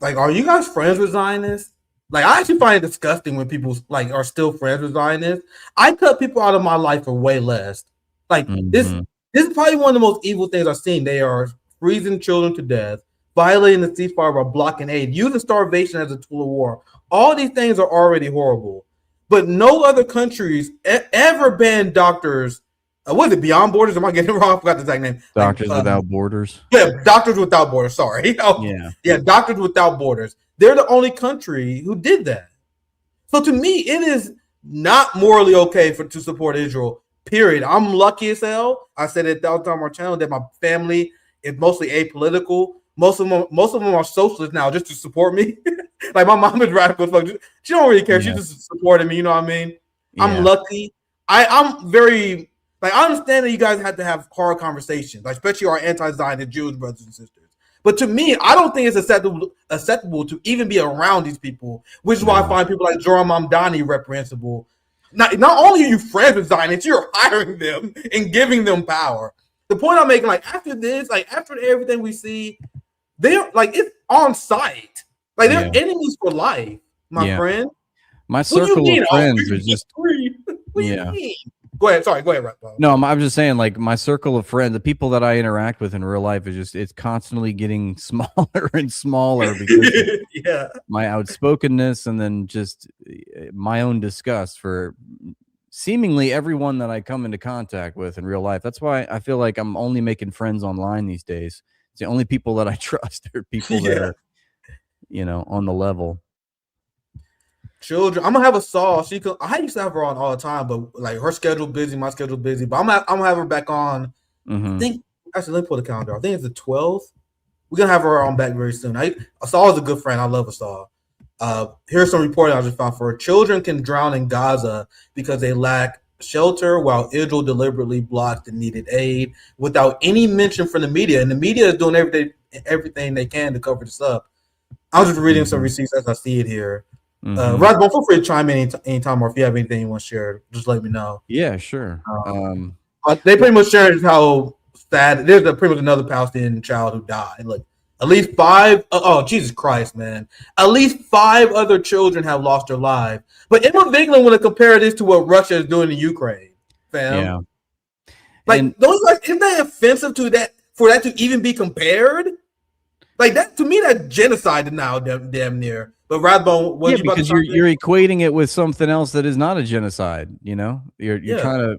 Like, are you guys friends with Zionists? Like, I actually find it disgusting when people are still friends with Zionists. I cut people out of my life for way less. Like, this is probably one of the most evil things I've seen. They are freezing children to death, violating the ceasefire by blocking aid, using starvation as a tool of war. All these things are already horrible. But no other countries ever banned doctors. What is it, Beyond Borders? Am I getting it wrong? I forgot the exact name. Doctors Without Borders. Yeah, Doctors Without Borders. Sorry. Yeah, Doctors Without Borders. They're the only country who did that. So to me, it is not morally okay to support Israel, period. I'm lucky as hell. I said it 1,000 times on our channel that my family is mostly apolitical. Most of them are socialists now just to support me. Like, my mom is radical. She don't really care. She just supported me. You know what I mean? Yeah. I'm lucky. I'm very... Like, I understand that you guys have to have hard conversations, like, especially our anti-Zionist Jewish brothers and sisters. But to me, I don't think it's acceptable to even be around these people, which is why I find people like Joram Mamdani reprehensible. Not only are you friends with Zionists, you're hiring them and giving them power. The point I'm making, like, after this, like, after everything we see, they're, like, it's on site. Like, they're enemies for life, my friend. My circle of friends are just... What do you mean? Go ahead. Sorry. Go ahead, Rathbone. No, I'm just saying, like, my circle of friends, the people that I interact with in real life it's constantly getting smaller and smaller because of my outspokenness and then just my own disgust for seemingly everyone that I come into contact with in real life. That's why I feel like I'm only making friends online these days. It's the only people that I trust are people that are, on the level. Children, I'm gonna have a Saw. I used to have her on all the time, but like her schedule busy, my schedule busy. But I'm gonna have her back on. I think actually, let me pull the calendar. I think it's the 12th. We're gonna have her on back very soon. Saw is a good friend. I love Saw. Here's some reporting I just found for her. Children can drown in Gaza because they lack shelter, while Israel deliberately blocks the needed aid without any mention from the media. And the media is doing everything they can to cover this up. I was just reading some receipts as I see it here. Rathbone, feel free to chime in anytime, or if you have anything you want to share, just let me know. Yeah, sure. They pretty much shared how sad. There's pretty much another Palestinian child who died. Like, at least 5. Oh, Jesus Christ, man! At least 5 other children have lost their lives. But Emma Vigeland want to compare this to what Russia is doing in Ukraine, fam. Yeah. Like, isn't that offensive to that for that to even be compared? Like, that to me, that's genocide now, damn near. But Rathbone, because you're equating it with something else that is not a genocide. You're trying to.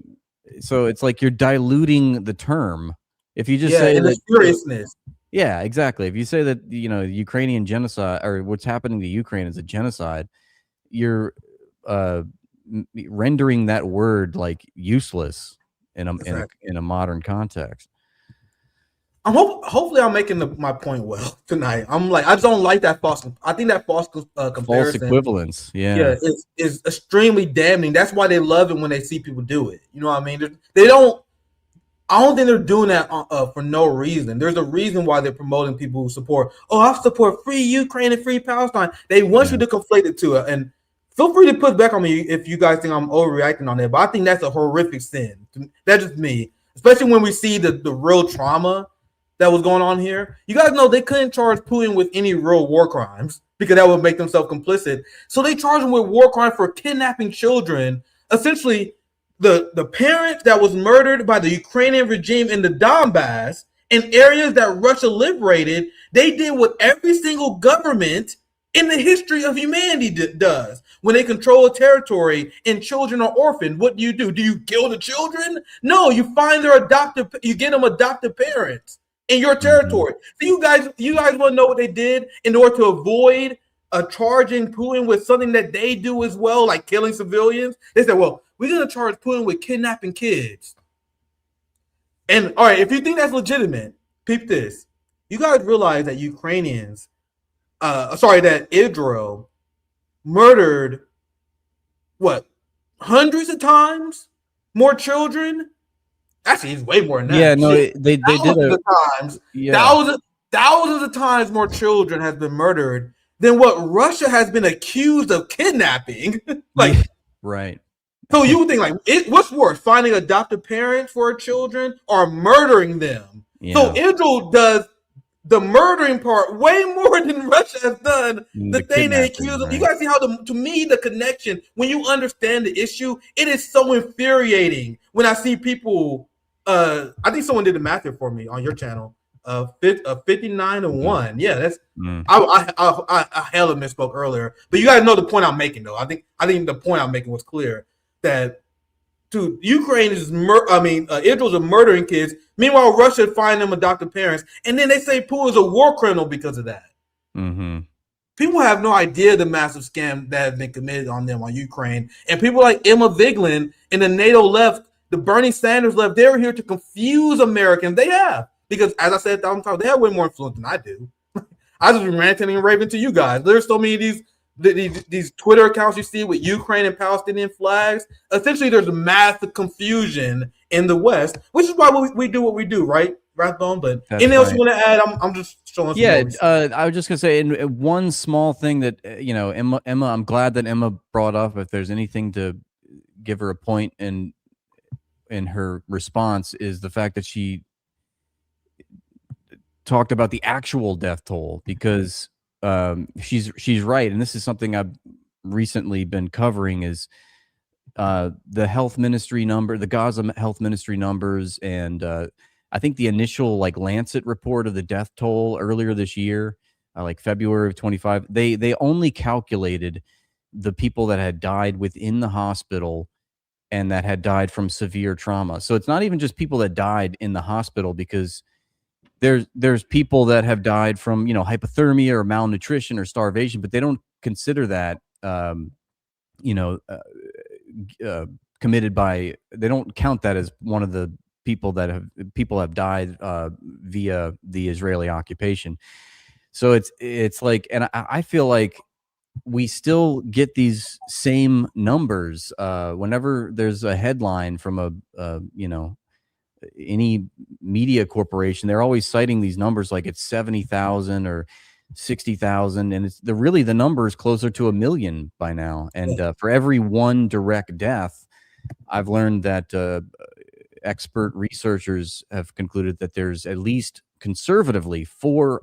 So it's like you're diluting the term. If you just say that seriousness. Yeah, exactly. If you say that Ukrainian genocide or what's happening to Ukraine is a genocide, you're rendering that word like useless in a modern context. Hopefully I'm making my point well tonight. I'm like, I just don't like that false. I think that false comparison, false equivalence, is extremely damning. That's why they love it when they see people do it. You know what I mean? They don't. I don't think they're doing that for no reason. There's a reason why they're promoting people who support. Oh, I support free Ukraine and free Palestine. They want you to conflate the two. And feel free to put back on me if you guys think I'm overreacting on that. But I think that's a horrific sin. That's just me. Especially when we see the real trauma that was going on here, you guys know they couldn't charge Putin with any real war crimes because that would make themselves complicit. So they charged him with war crime for kidnapping children. Essentially, the parents that was murdered by the Ukrainian regime in the Donbass in areas that Russia liberated, they did what every single government in the history of humanity does. When they control a territory and children are orphaned, what do? Do you kill the children? No, you find you get them adoptive parents in your territory. So you guys want to know what they did in order to avoid charging Putin with something that they do as well, like killing civilians? They said, well, we're going to charge Putin with kidnapping kids. And all right, if you think that's legitimate, peep this. You guys realize that that Israel murdered hundreds of times more children? Actually, it's way more than that. Yeah, no, they did thousands of times more children has been murdered than what Russia has been accused of kidnapping. Right. So you would think what's worse, finding adoptive parents for children or murdering them? Yeah. So Israel does the murdering part way more than Russia has done the thing they accuse of. You guys see how to me the connection, when you understand the issue, it is so infuriating when I see people. I think someone did the math here for me on your channel. 59-1. Yeah, that's. I hella misspoke earlier, but you guys know the point I'm making though. I think the point I'm making was clear that. Dude, Ukraine is Israel's murdering kids. Meanwhile, Russia find them adoptive parents, and then they say Putin is a war criminal because of that. Mm-hmm. People have no idea the massive scam that has been committed on them on Ukraine, and people like Emma Vigeland and the NATO left, the Bernie Sanders left. They're here to confuse Americans. They have, because as I said 1,000 times, they have way more influence than I do. I just been ranting and raving to you guys. There's so many of these Twitter accounts you see with Ukraine and Palestinian flags. Essentially, there's a massive confusion in the West, which is why we do what we do, right, Rathbone? But anything else you want to add? I'm just showing. Yeah, I was just gonna say, in one small thing that Emma, I'm glad that Emma brought up. If there's anything to give her a point in her response, is the fact that she talked about the actual death toll, because she's right, and this is something I've recently been covering, is the health ministry number, the Gaza health ministry numbers, and I think the initial Lancet report of the death toll earlier this year, February of 25, they only calculated the people that had died within the hospital and that had died from severe trauma. So it's not even just people that died in the hospital, because there's people that have died from hypothermia or malnutrition or starvation, but they don't consider that committed by, they don't count that as one of the people have died via the Israeli occupation. So it's like, and I feel like we still get these same numbers whenever there's a headline from any media corporation. They're always citing these numbers like it's 70,000 or 60,000, and it's the number is closer to 1 million by now. And for every one direct death, I've learned that expert researchers have concluded that there's at least conservatively 4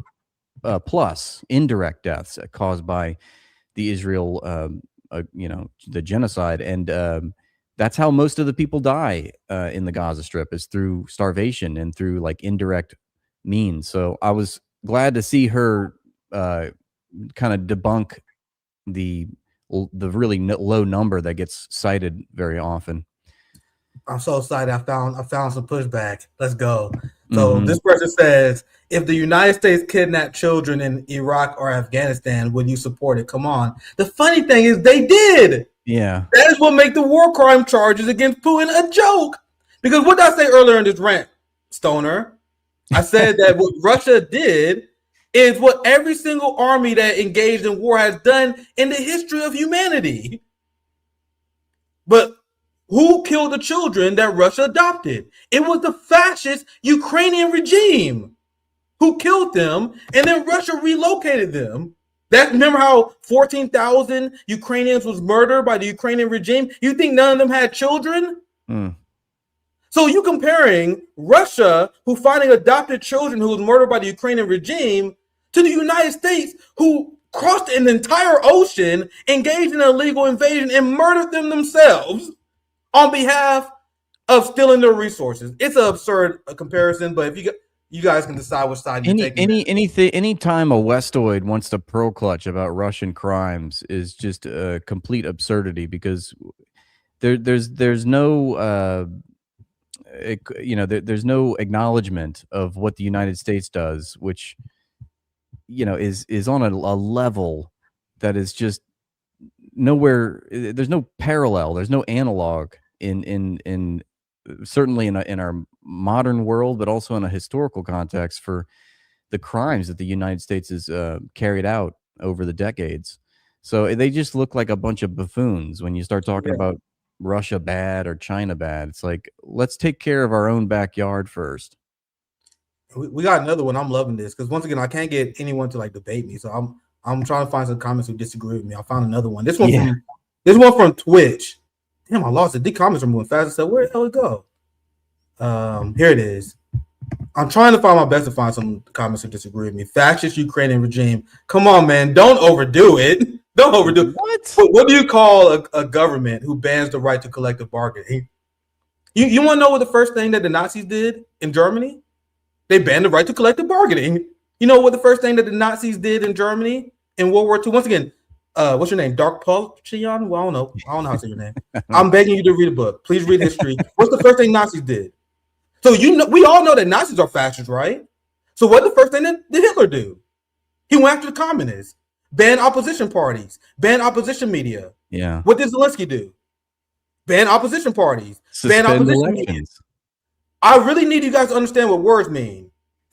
plus indirect deaths caused by the Israel, the genocide. And that's how most of the people die in the Gaza Strip, is through starvation and through indirect means. So I was glad to see her kind of debunk the really low number that gets cited very often. I'm so excited. I found some pushback. Let's go. So this person says, if the United States kidnapped children in Iraq or Afghanistan, would you support it? Come on. The funny thing is they did. Yeah. That is what make the war crime charges against Putin a joke. Because what did I say earlier in this rant, Stoner? I said that what Russia did is what every single army that engaged in war has done in the history of humanity. But who killed the children that Russia adopted? It was the fascist Ukrainian regime who killed them, and then Russia relocated them. Remember how 14,000 Ukrainians was murdered by the Ukrainian regime? You think none of them had children? So you comparing Russia, who finding adopted children who was murdered by the Ukrainian regime, to the United States, who crossed an entire ocean, engaged in an illegal invasion, and murdered them themselves on behalf of stealing their resources. It's an absurd comparison, but if you guys can decide which side you're taking. Any time a Westoid wants to pearl clutch about Russian crimes is just a complete absurdity, because there's no there's no acknowledgement of what the United States does, which is on a level that is just nowhere. There's no parallel. There's no analog in certainly in our modern world, but also in a historical context for the crimes that the United States has carried out over the decades. So they just look like a bunch of buffoons when you start talking about Russia bad or China bad. It's like, let's take care of our own backyard first. We got another one. I'm loving this because once again, I can't get anyone to like debate me. So I'm trying to find some comments who disagree with me. I found another one. This one from Twitch. Damn, I lost it. The comments are moving fast. I said, where the hell it go? Here it is. I'm trying to find my best to find some comments who disagree with me. Fascist Ukrainian regime. Come on, man. Don't overdo it. Don't overdo it. What do you call a government who bans the right to collective bargaining? You want to know what the first thing that the Nazis did in Germany? They banned the right to collective bargaining. You know what the first thing that the Nazis did in Germany in World War II? Once again, what's your name? Dark Pulchion? Well, I don't know how to say your name. I'm begging you to read a book. Please read history. What's the first thing Nazis did? So we all know that Nazis are fascists, right? So what the first thing did Hitler do? He went after the communists, banned opposition parties, banned opposition media. Yeah. What did Zelensky do? Ban opposition parties, ban opposition media. I really need you guys to understand what words mean.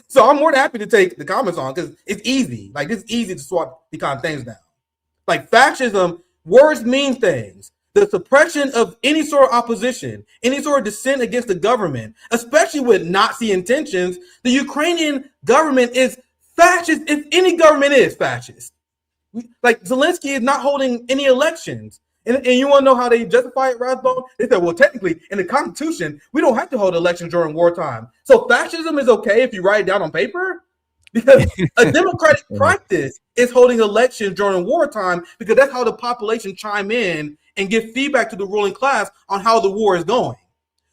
So I'm more than happy to take the comments on because it's easy. Like, it's easy to swap the kind of things down. Like fascism, words mean things. The suppression of any sort of opposition, any sort of dissent against the government, especially with Nazi intentions. The Ukrainian government is fascist if any government is fascist. Like, Zelensky is not holding any elections. And you want to know how they justify it, Rathbone? They said, well, technically, in the Constitution, we don't have to hold elections during wartime. So fascism is okay if you write it down on paper? Because a democratic practice is holding elections during wartime because that's how the population chime in and give feedback to the ruling class on how the war is going.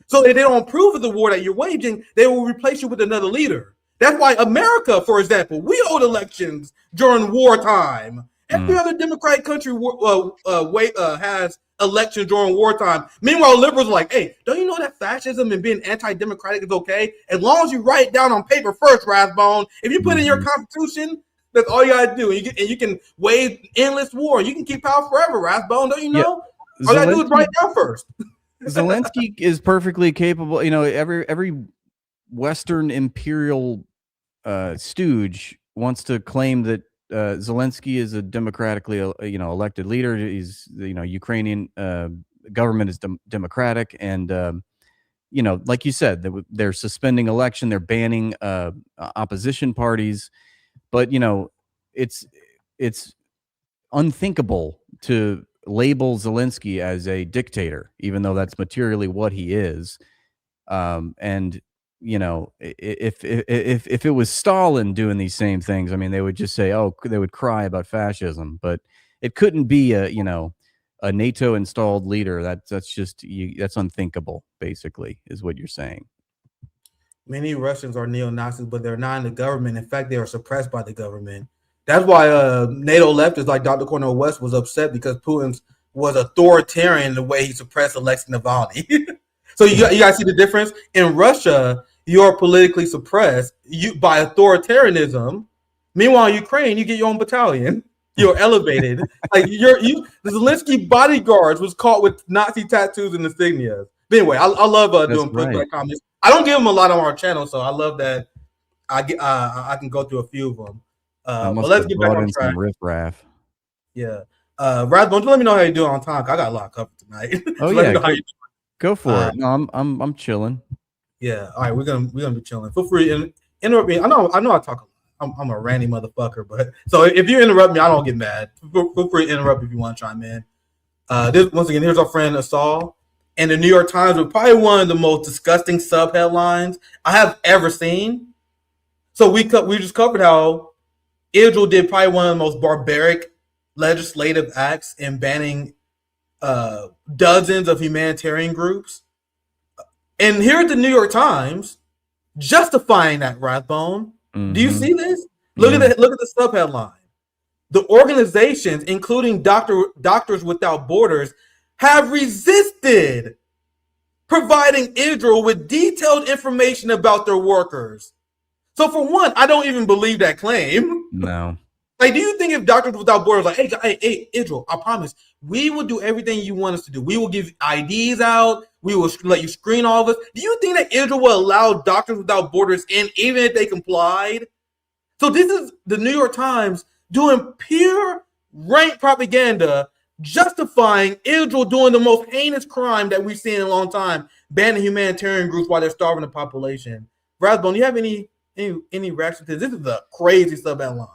So if they don't approve of the war that you're waging, they will replace you with another leader. That's why America, for example, we hold elections during wartime. Every other democratic country has elections during wartime. Meanwhile, liberals are like, hey, don't you know that fascism and being anti-democratic is okay? As long as you write it down on paper first, Rathbone. If you put in your constitution, that's all you got to do. And you can wage endless war. You can keep power forever, Rathbone. Don't you know? All you got to do is write it down first. Zelensky is perfectly capable. Every Western imperial stooge wants to claim that Zelensky is a democratically, elected leader. He's, Ukrainian government is democratic, and like you said, they're suspending election, they're banning opposition parties, but it's unthinkable to label Zelensky as a dictator, even though that's materially what he is, and. If it was Stalin doing these same things, I mean, they would just say, they would cry about fascism, but it couldn't be a NATO installed leader. That's unthinkable, basically, is what you're saying. Many Russians are neo-Nazis, but they're not in the government. In fact, they are suppressed by the government. That's why NATO leftists like Dr. Cornel West was upset because Putin was authoritarian in the way he suppressed Alexei Navalny. So you guys see the difference? In Russia, you're politically suppressed by authoritarianism. Meanwhile, in Ukraine, you get your own battalion. You're elevated. Like the Zelensky bodyguards was caught with Nazi tattoos and insignias. But anyway, I love doing pushback comments. I don't give them a lot on our channel, so I love that I can go through a few of them. But let's get back on track. Some riff-raff. Yeah. Rathbone, let me know how you're doing on time. I got a lot covered tonight. Oh, yeah. Go for it. No, I'm chilling. Yeah. All right, we're gonna be chilling. Feel free to interrupt me. I know I talk. I'm a ranty motherfucker, but so if you interrupt me, I don't get mad. Feel free to interrupt if you want to chime in. Once again, here's our friend Asal. and the New York Times with probably one of the most disgusting sub headlines I have ever seen. So we just covered how Israel did probably one of the most barbaric legislative acts in banning dozens of humanitarian groups. And here at the New York Times, justifying that, Rathbone. Mm-hmm. Do you see this? Look at the subheadline. The organizations, including Doctors Without Borders, have resisted providing Israel with detailed information about their workers. So for one, I don't even believe that claim. No. Like, do you think if Doctors Without Borders like, hey, Israel, I promise, we will do everything you want us to do. We will give IDs out. We will let you screen all of us. Do you think that Israel will allow Doctors Without Borders in even if they complied? So this is the New York Times doing pure rank propaganda, justifying Israel doing the most heinous crime that we've seen in a long time, banning humanitarian groups while they're starving the population. Rathbone, do you have any reaction to this? This is a crazy sub-headline.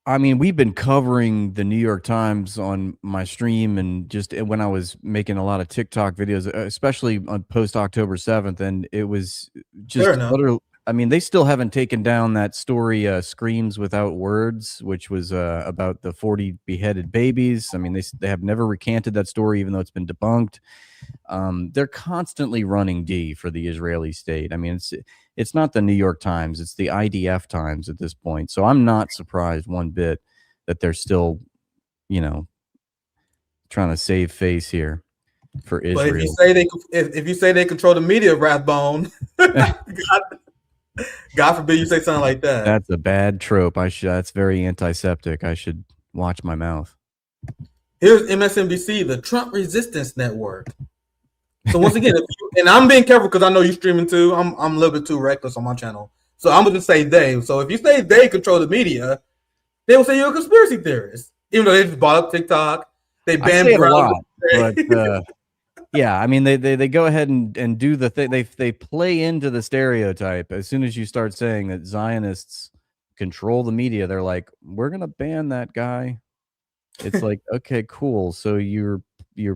I mean, we've been covering the New York Times on my stream and just when I was making a lot of TikTok videos, especially on post October 7th. And it was just literally, I mean, they still haven't taken down that story, Screams Without Words, which was about the 40 beheaded babies. I mean, they have never recanted that story, even though it's been debunked. They're constantly running D for the Israeli state. I mean, it's not the New York Times, it's the IDF Times at this point. So I'm not surprised one bit that they're still, trying to save face here for Israel. But if you say they control the media, Rathbone, God forbid you say something like that. That's a bad trope. That's very antiseptic. I should watch my mouth. Here's MSNBC, the Trump Resistance Network. So once again, and I'm being careful because I know you're streaming too. I'm a little bit too reckless on my channel. So I'm going to say they. So if you say they control the media, they will say you're a conspiracy theorist. Even though they just bought up TikTok. They banned a lot. But yeah, I mean, they go ahead and do the thing. They play into the stereotype. As soon as you start saying that Zionists control the media, they're like, we're going to ban that guy. It's like, okay, cool. So you're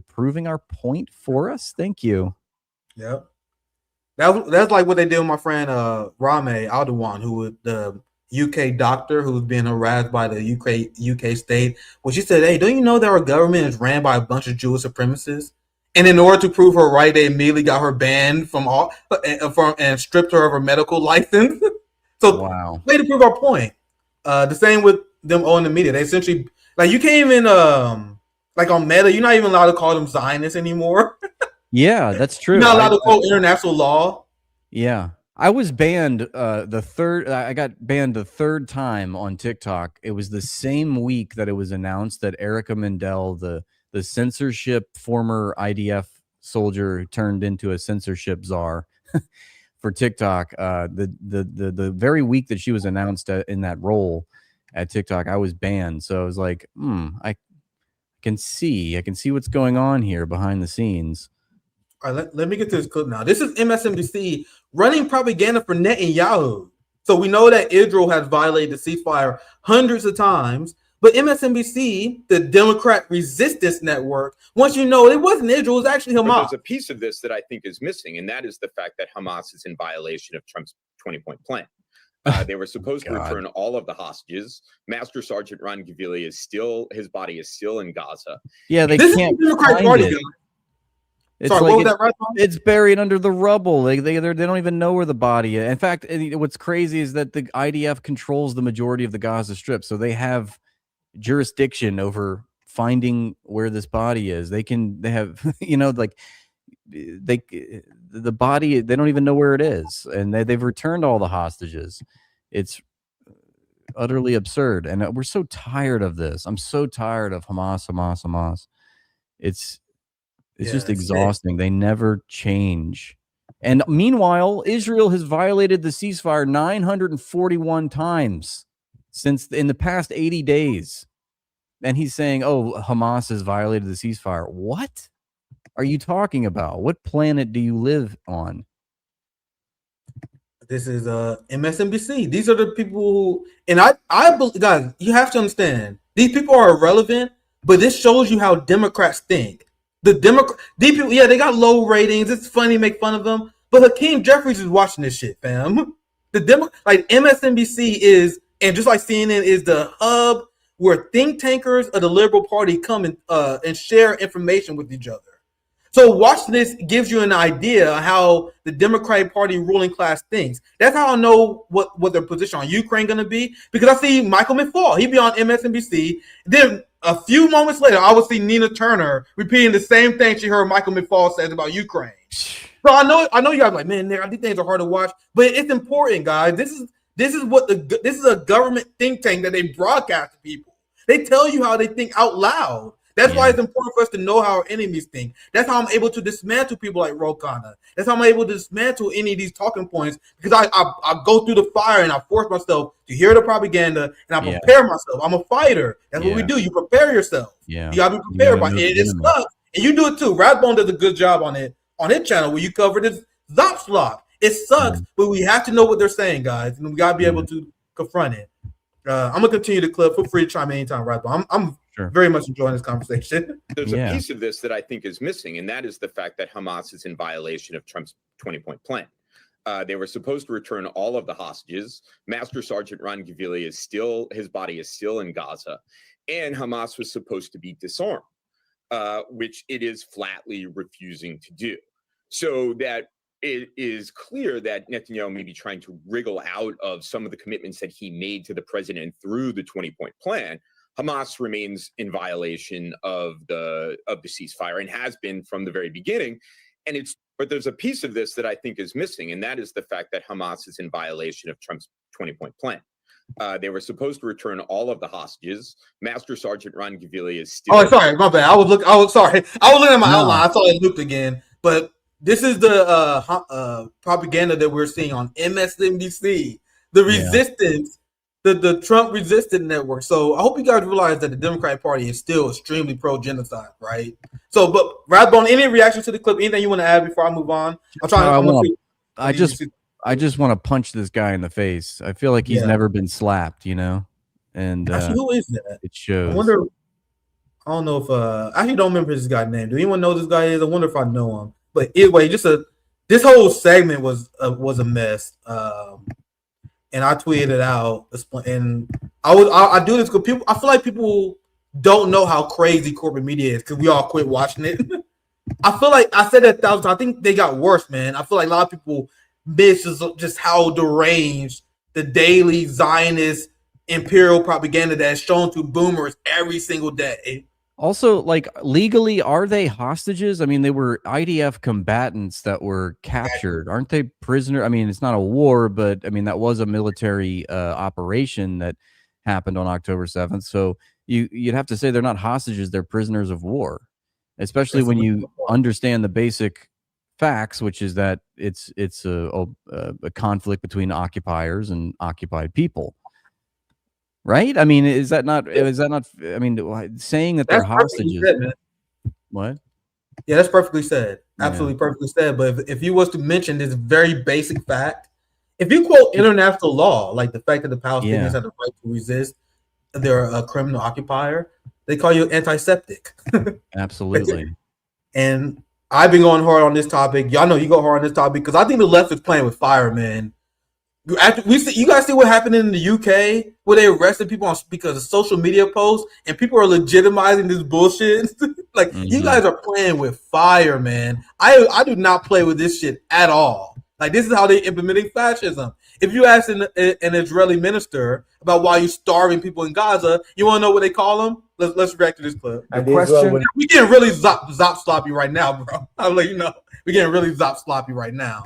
proving our point for us. Thank you. Yep. That's like what they did with my friend Rame Aldewan, who was the UK doctor who was being harassed by the UK state. Well, she said, hey, don't you know that our government is ran by a bunch of Jewish supremacists? And in order to prove her right, they immediately got her banned and stripped her of her medical license. So wow. Way to prove our point. The same with them owning the media. They essentially, like, you can't even like on Meta, you're not even allowed to call them Zionists anymore. Yeah, that's true. You're not allowed to quote international law. Yeah. I was banned I got banned the third time on TikTok. It was the same week that it was announced that Erica Mendel, the censorship former IDF soldier who turned into a censorship czar for TikTok, the very week that she was announced in that role at TikTok, I was banned. So I was like, I can see what's going on here behind the scenes. All right, let me get to this clip now. This is MSNBC running propaganda for Netanyahu. So we know that Israel has violated the ceasefire hundreds of times, but MSNBC, the Democrat Resistance Network, wants you to know it wasn't Israel, it was actually Hamas. But there's a piece of this that I think is missing, and that is the fact that Hamas is in violation of Trump's 20-point plan. They were supposed to return all of the hostages. Master Sergeant Ron Gavili his body is still in Gaza. Yeah, they can't find it. It's sorry, like it's buried under the rubble. They don't even know where the body is. In fact, what's crazy is that the IDF controls the majority of the Gaza Strip, so they have jurisdiction over finding where this body is. They have like the body. They don't even know where it is, and they've returned all the hostages. It's utterly absurd, and we're so tired of this. I'm so tired of Hamas. It's just exhausting. They never change. And meanwhile, Israel has violated the ceasefire 941 times in the past 80 days. And he's saying, oh, Hamas has violated the ceasefire. What are you talking about? What planet do you live on? This is MSNBC. These are the people who, and I believe, guys, you have to understand, these people are irrelevant, but this shows you how Democrats think. The Democrat, people, yeah, they got low ratings. It's funny to make fun of them, but Hakeem Jeffries is watching this shit, fam. Like MSNBC is, and just like CNN is the hub where think tankers of the Liberal Party come and share information with each other. So watching this gives you an idea how the Democratic Party ruling class thinks. That's how I know what their position on Ukraine going to be, because I see Michael McFaul. He'd be on MSNBC. Then a few moments later, I would see Nina Turner repeating the same thing she heard Michael McFaul says about Ukraine. So I know you guys are like, man, these things are hard to watch, but it's important, guys. This is a government think tank that they broadcast to people. They tell you how they think out loud. That's why it's important for us to know how our enemies think. That's how I'm able to dismantle people like Ro Khanna. That's how I'm able to dismantle any of these talking points, because I go through the fire and I force myself to hear the propaganda and I prepare myself. I'm a fighter. That's what we do. You prepare yourself. Yeah. You gotta be prepared by it. It sucks. And you do it too. Rathbone does a good job on it on his channel where you cover this Zop Slop. It sucks, but we have to know what they're saying, guys, and we gotta be able to confront it. I'm gonna continue the clip. Feel free to chime in anytime, Rathbone. I'm very much enjoying this conversation. There's a piece of this that I think is missing, and that is the fact that Hamas is in violation of Trump's 20-point plan. They were supposed to return all of the hostages. Master Sergeant Ron Gavili his body is still in Gaza, and Hamas was supposed to be disarmed, which it is flatly refusing to do. So that it is clear that Netanyahu may be trying to wriggle out of some of the commitments that he made to the president through the 20-point plan. Hamas remains in violation of the ceasefire and has been from the very beginning. But there's a piece of this that I think is missing, and that is the fact that Hamas is in violation of Trump's 20-point plan. They were supposed to return all of the hostages. Master Sergeant Ron Gavili is still. Oh, sorry, my bad. I was looking at my outline. I saw it looped again, but this is the propaganda that we're seeing on MSNBC. The resistance. The Trump resistant network. So I hope you guys realize that the Democratic Party is still extremely pro-genocide, right? So, but Rathbone, any reaction to the clip? Anything you want to add before I move on? I just want to punch this guy in the face. I feel like he's never been slapped, And actually, who is that? It shows. I don't know if I actually don't remember this guy's name. Do anyone know who this guy is? I wonder if I know him. But anyway, this whole segment was a mess. And I tweeted it out, and I do this because people. I feel like people don't know how crazy corporate media is because we all quit watching it. I feel like I said that 1,000 times. I think they got worse, man. I feel like a lot of people miss just how deranged the daily Zionist imperial propaganda that is shown to boomers every single day. Also, like, legally, are they hostages? I mean, they were IDF combatants that were captured. Aren't they prisoners? I mean, it's not a war, but I mean, that was a military operation that happened on October 7th. So you'd have to say they're not hostages. They're prisoners of war, especially when you understand the basic facts, which is that it's a conflict between occupiers and occupied people. Right? I mean, is that not? I mean, saying that they're hostages. Said, what? Yeah, that's perfectly said. Absolutely perfectly said. But if you was to mention this very basic fact, if you quote international law, like the fact that the Palestinians have the right to resist, they're a criminal occupier, they call you antiseptic. Absolutely. And I've been going hard on this topic. Y'all know you go hard on this topic because I think the left is playing with fire, man. You guys see what happened in the UK where they arrested people because of social media posts, and people are legitimizing this bullshit. Like, you guys are playing with fire, man. I do not play with this shit at all. Like, this is how they're implementing fascism. If you ask an Israeli minister about why you're starving people in Gaza, you want to know what they call them? Let's react to this clip. We're getting really zop sloppy right now, bro. I'll let you know. We're getting really zop sloppy right now.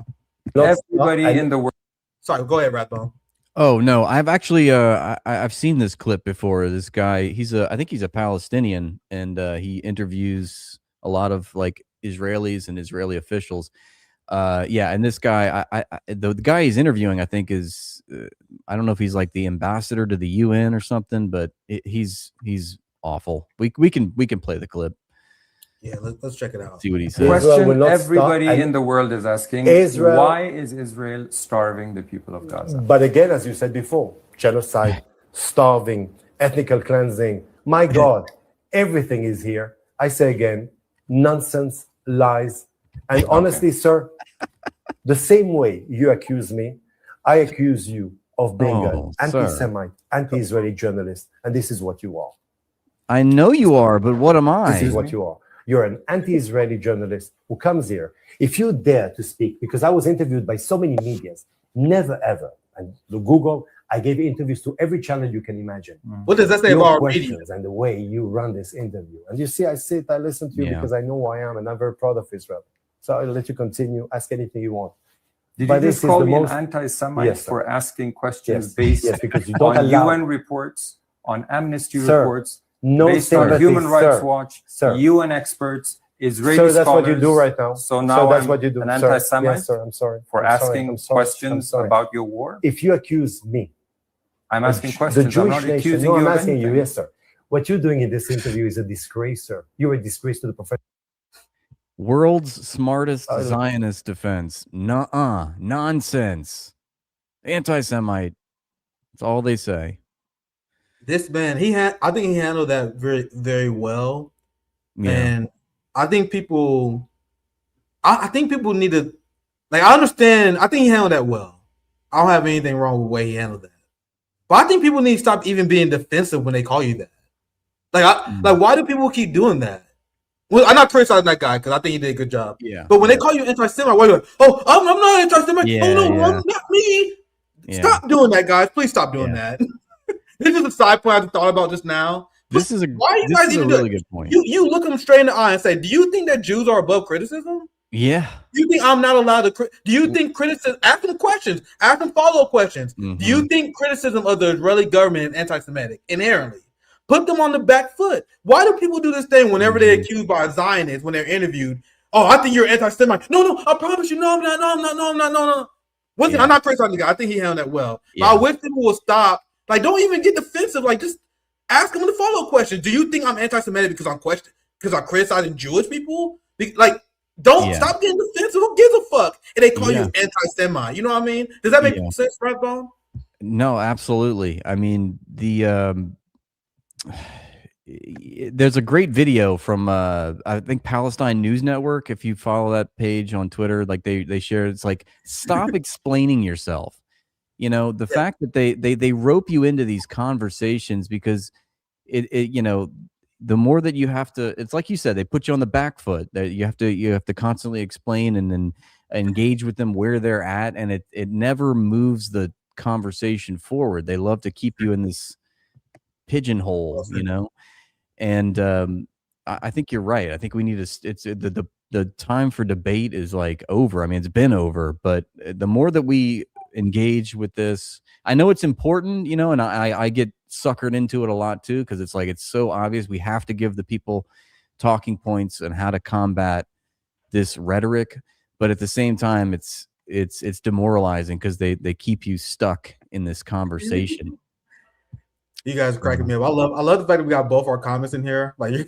Everybody in the world. Sorry, go ahead, Rathbone. Oh no, I've actually I've seen this clip before. This guy, I think he's a Palestinian, and he interviews a lot of like Israelis and Israeli officials. And this guy, the guy he's interviewing, I think is I don't know if he's like the ambassador to the UN or something, but he's awful. We can play the clip. Yeah, let's check it out. See what he says. Question everybody in the world is asking: why is Israel starving the people of Gaza? But again, as you said before, genocide, starving, ethnical cleansing. My God, everything is here. I say again, nonsense, lies. And honestly, sir, the same way you accuse me, I accuse you of being an anti-Semite, anti-Israeli journalist. And this is what you are. I know you are, but what am I? This is what you are. You're an anti-Israeli journalist who comes here. If you dare to speak, because I was interviewed by so many medias, never ever, and the Google, I gave interviews to every channel you can imagine. What does that say about our questions media? and the way you run this interview? And you see, I listen to you because I know who I am, and I'm very proud of Israel. So I'll let you continue. Ask anything you want. Did you just call me an anti-Semite for asking questions based because you don't on allow UN reports, on Amnesty Sir, reports, no based on sympathy, Human Rights sir. Watch, Sir. UN experts, Israeli Sir, that's scholars? what you do right now. So now that's I'm what you do. an Sir. anti-Semite Yes, sir. I'm sorry. for I'm sorry. asking I'm sorry. questions I'm sorry. about your war? If you accuse me, I'm asking the questions. I'm Jewish not nation. accusing No, you I'm of asking you. anything. Yes, sir. What you're doing in this interview is a disgrace, sir. You're a disgrace to the profession. World's smartest Zionist defense. Nuh-uh. Nonsense. Anti-Semite. That's all they say. This man, I think he handled that very, very well. Yeah. And I think people need to, like, I understand. I think he handled that well. I don't have anything wrong with the way he handled that. But I think people need to stop even being defensive when they call you that. Like, why do people keep doing that? Well, I'm not criticizing that guy because I think he did a good job. Yeah. But when they call you anti-Semite, why are you like, oh, I'm not anti-Semite. Yeah, oh, no, yeah. not me. Yeah. Stop doing that, guys. Please stop doing that. This is a side point I thought about just now. This is a Why are you guys even really doing good point. You look them straight in the eye and say, do you think that Jews are above criticism? Yeah. Do you think I'm not allowed to? Do you think criticism? Ask them questions. Ask them follow-up questions. Mm-hmm. Do you think criticism of the Israeli government is anti-Semitic inherently? Put them on the back foot. Why do people do this thing whenever they're accused by Zionists when they're interviewed? Oh, I think you're anti-Semite. No, I promise you, no, I'm not. No. One thing, I'm not criticizing the guy. I think he handled that well. But I wish people would stop. Like, don't even get defensive. Like, just ask them the follow-up question. Do you think I'm anti-Semitic because I'm criticizing Jewish people? Like, don't stop getting defensive. Who gives a fuck? And they call you anti-Semite. You know what I mean? Does that make sense, Rathbone? No, absolutely. I mean, there's a great video from I think Palestine News Network. If you follow that page on Twitter, like they share, it's like, stop explaining yourself. You know, the fact that they rope you into these conversations because it you know, the more that you have to, it's like you said, they put you on the back foot. That you have to constantly explain and then engage with them where they're at, and it never moves the conversation forward. They love to keep you in this pigeonhole, you know. And I think you're right. I think we need to. It's the time for debate is like over. I mean, it's been over. But the more that we engage with this, I know it's important, you know, and I get suckered into it a lot too because it's like it's so obvious. We have to give the people talking points and how to combat this rhetoric, but at the same time, it's demoralizing because they keep you stuck in this conversation. You guys are cracking me up. I love the fact that we got both our comments in here. Like,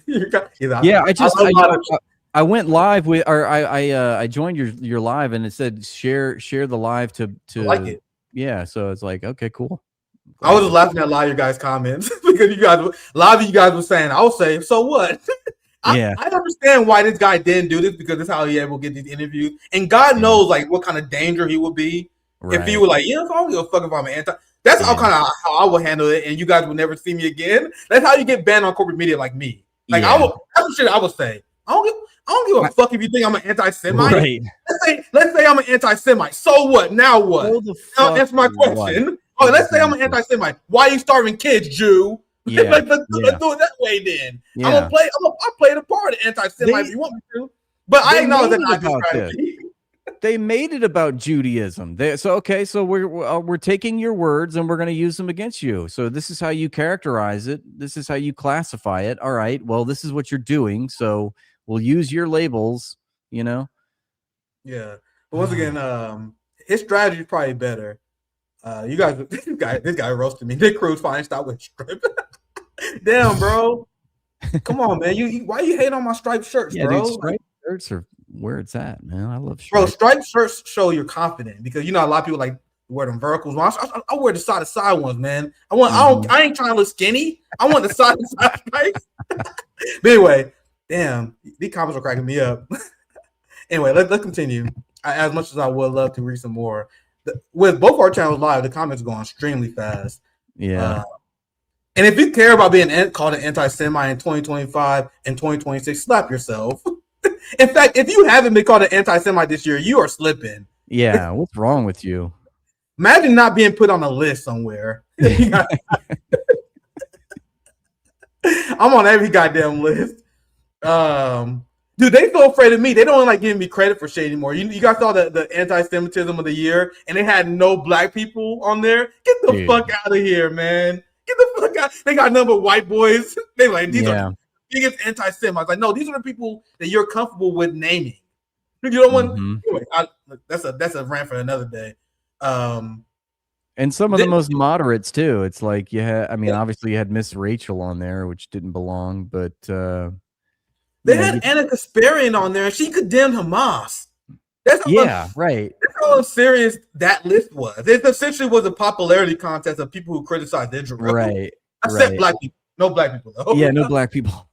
I went live with, or I joined your live, and it said share the live to I like it. Yeah, so it's like, okay, cool. I was just laughing at a lot of your guys' comments because a lot of you guys were saying, I'll say, so what? I understand why this guy didn't do this because that's how he able to get these interviews. And God knows like what kind of danger he would be if he was like, I don't give a fuck if I'm an anti. That's how I would handle it, and you guys will never see me again. That's how you get banned on corporate media like me. Like that's the shit I would say. I don't give a fuck if you think I'm an anti-Semite. Right. Let's say I'm an anti-Semite. So what? Now what? Now answer my question. Oh, let's say I'm an anti-Semite. Why are you starving kids, Jew? Yeah. let's do it that way then. Yeah. I'll play the part of anti-Semite if you want me to. But I acknowledge that not good strategy. They made it about Judaism. So we're taking your words and we're going to use them against you. So this is how you characterize it. This is how you classify it. All right. Well, this is what you're doing. So we'll use your labels. You know. Yeah. But once again, his strategy is probably better. You guys, this guy roasted me. Nick Cruse finally stopped with strip. Damn, bro. Come on, man. Why you hate on my striped shirts, bro? Dude, striped shirts are where it's at, man. I love striped. Bro, striped shirts show you're confident because you know a lot of people like wear them verticals. I wear the side ones, man. I ain't trying to look skinny. I want the side stripes. But anyway, Damn, these comments are cracking me up. Anyway, let's continue. As much as I would love to read some more, with both our channels live, the comments go extremely fast. Yeah. And if you care about being called an anti-Semite in 2025 and 2026, slap yourself. In fact, if you haven't been called an anti-Semite this year, you are slipping. Yeah, what's wrong with you? Imagine not being put on a list somewhere. I'm on every goddamn list. Dude, they so afraid of me. They don't like giving me credit for shit anymore. You guys saw the anti-Semitism of the year, and they had no black people on there. Get the fuck out of here, man. Get the fuck out. They got number white boys. They like these are the biggest anti-Semites. Like, no, these are the people that you're comfortable with naming. You don't want. Anyway, that's a rant for another day. And some of the most moderates too. It's like you had. I mean, obviously you had Miss Rachel on there, which didn't belong, but. They had Anna Kasparian on there, and she condemned Hamas. That's right. That's how serious that list was. It essentially was a popularity contest of people who criticized Israel. Right. Except black people. No black people, though. Yeah, no black people.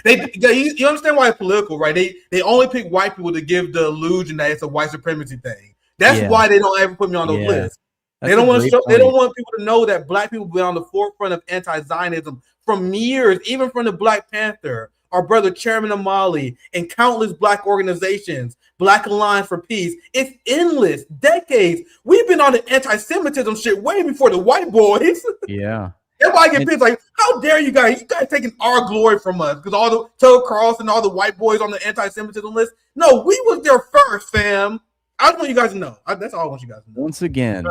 You understand why it's political, right? They only pick white people to give the illusion that it's a white supremacy thing. That's why they don't ever put me on those lists. They don't want to show. They don't want people to know that black people have been on the forefront of anti-Zionism from years, even from the Black Panther. Our brother Chairman Amali, and countless black organizations, Black Alliance for Peace. It's endless, decades. We've been on the anti-Semitism shit way before the white boys. Yeah. Everybody get pissed like, how dare you guys? You guys taking our glory from us because all the Tucker Carlson, all the white boys on the anti-Semitism list. No, we was there first, fam. I just want you guys to know. That's all I want you guys to know. Once again,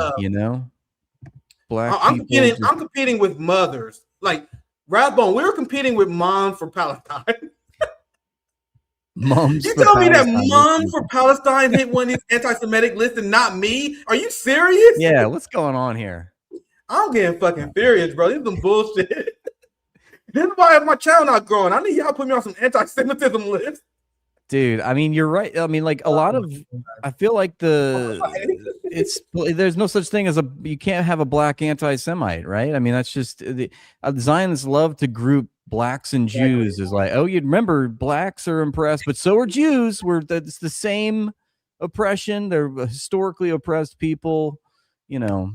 black. I'm competing with mothers like. Rathbone, we were competing with Mom for Palestine. You tell me that Mom for Palestine hit one of these anti-Semitic lists and not me? Are you serious? Yeah, what's going on here? I'm getting fucking furious, bro. This is some bullshit. This is why my channel not growing. I need y'all to put me on some anti-Semitism list. Dude, I mean, you're right. I mean, like a lot of, I feel like there's no such thing as you can't have a black anti-Semite, right? I mean, that's just the Zionists love to group blacks and Jews as like, oh, you'd remember blacks are impressed, but so are Jews. It's the same oppression. They're historically oppressed people, you know.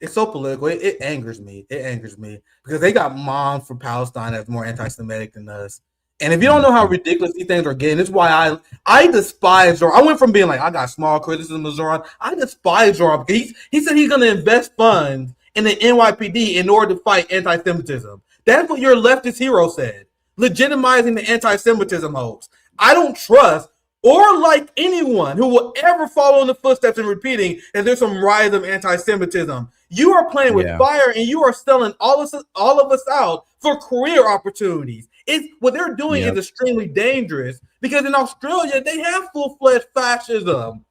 It's so political. It angers me. It angers me because they got Mom for Palestine that's more anti-Semitic than us. And if you don't know how ridiculous these things are getting, it's why I despise Zoran. I went from being like, I got small criticism of Zoran. I despise Zoran because he said he's going to invest funds in the NYPD in order to fight anti-Semitism. That's what your leftist hero said, legitimizing the anti-Semitism hoax. I don't trust or like anyone who will ever follow in the footsteps and repeating that there's some rise of anti-Semitism. You are playing with fire and you are selling all of us out for career opportunities. What they're doing is extremely dangerous because in Australia they have full-fledged fascism.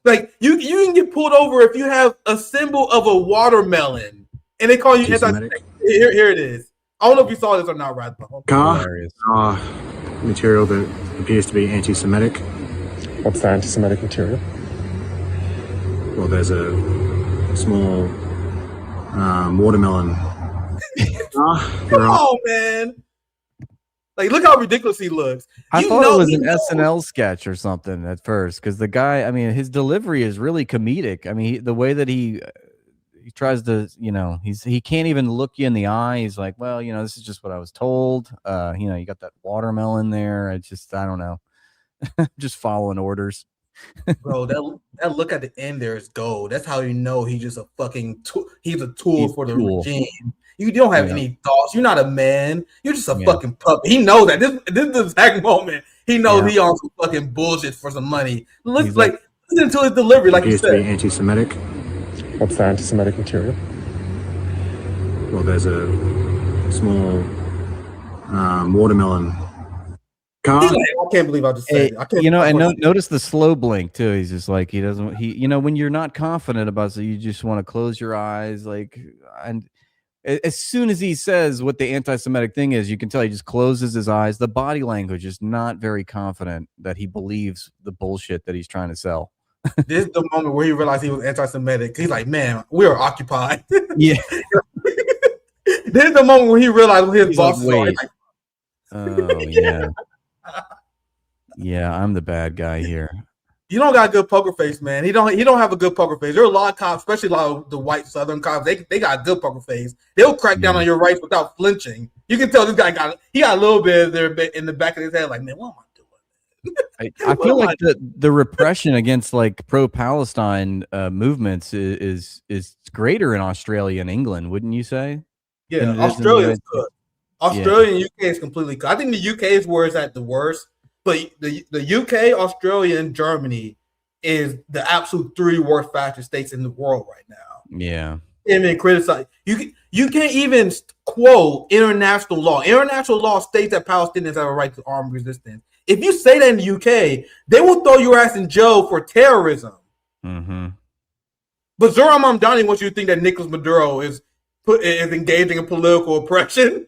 Like you can get pulled over if you have a symbol of a watermelon and they call you anti-Semitic. Here it is. I don't know if you saw this or not, Rathbone. Material that appears to be anti-Semitic. What's the anti-Semitic material? Well, there's a small watermelon. Come on, man. Like, look how ridiculous he looks. I thought it was an SNL sketch or something at first because the guy, I mean, his delivery is really comedic. I mean, the way that he tries to, you know, he can't even look you in the eye. He's like, well, you know, this is just what I was told. You know, you got that watermelon there. I don't know. Just following orders. Bro, that look at the end there is gold. That's how you know he's just a fucking he's a tool for the regime. You don't have any thoughts. You're not a man. You're just a fucking puppet. He knows that. This is the exact moment. He knows he on some fucking bullshit for some money. Listen to his delivery, like you said. Anti-Semitic. What's the anti-Semitic material? Well, there's a small watermelon. I can't believe I just said it. You know, and notice the slow blink too. He's just like you know, when you're not confident about it, you just want to close your eyes, like, and as soon as he says what the anti-Semitic thing is, you can tell he just closes his eyes. The body language is not very confident that he believes the bullshit that he's trying to sell. This is the moment where he realized he was anti-Semitic. He's like, man, we are occupied. Yeah. This is the moment when he realized his boss saw. Oh yeah. Yeah, I'm the bad guy here. You don't got a good poker face, man. He don't have a good poker face. There are a lot of cops, especially a lot of the white Southern cops. They got a good poker face. They'll crack down on your rights without flinching. You can tell this guy got a little bit of there in the back of his head, like, man, what am I doing? I feel like the repression against like pro-Palestine movements is greater in Australia and England, wouldn't you say? Yeah, Australia is good. Australia and UK is completely good. I think the UK is where it's at the worst. But the UK, Australia, and Germany is the absolute 3 worst fascist states in the world right now. Yeah. And criticize you can't even quote international law. International law states that Palestinians have a right to armed resistance. If you say that in the UK, they will throw your ass in jail for terrorism. Mm-hmm. But Zoran Mamdani wants you to think that Nicolas Maduro is engaging in political oppression.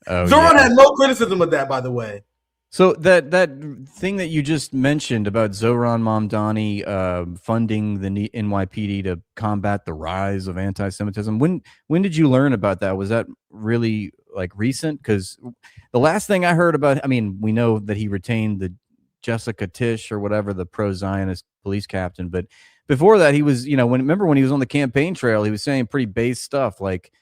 Zoran had no criticism of that, by the way. So that thing that you just mentioned about Zoran Mamdani funding the NYPD to combat the rise of anti-Semitism, when did you learn about that? Was that really like recent? Because the last thing I heard about, I mean, we know that he retained the Jessica Tisch or whatever, the pro-Zionist police captain, but before that, he was, remember when he was on the campaign trail, he was saying pretty base stuff like,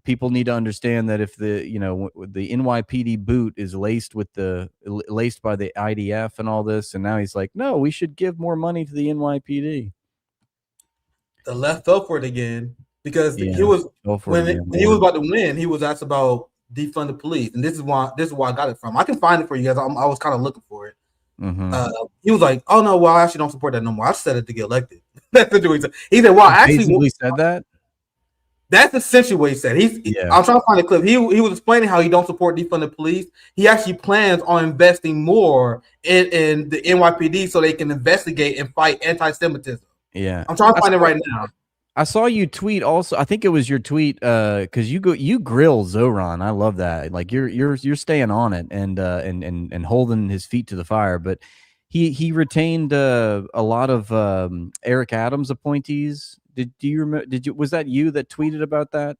people need to understand that if the NYPD boot is laced by the IDF and all this, and now he's like, no, we should give more money to the NYPD. The left fell for it again because he was when he was about to win, he was asked about defund the police, and this is why I got it from. I can find it for you guys. I was kind of looking for it. Mm-hmm. He was like, "Oh no, well, I actually don't support that no more. I said it to get elected." That's what he said. He said, "Well, I actually said that." That's essentially what he said. I'm trying to find a clip. He was explaining how he don't support defund the police. He actually plans on investing more in the NYPD so they can investigate and fight anti-Semitism. Yeah, I'm trying to find it right now. I saw you tweet also. I think it was your tweet because you grill Zoran. I love that. Like you're staying on it and holding his feet to the fire. But he retained a lot of Eric Adams appointees. Do you remember? Was that you that tweeted about that?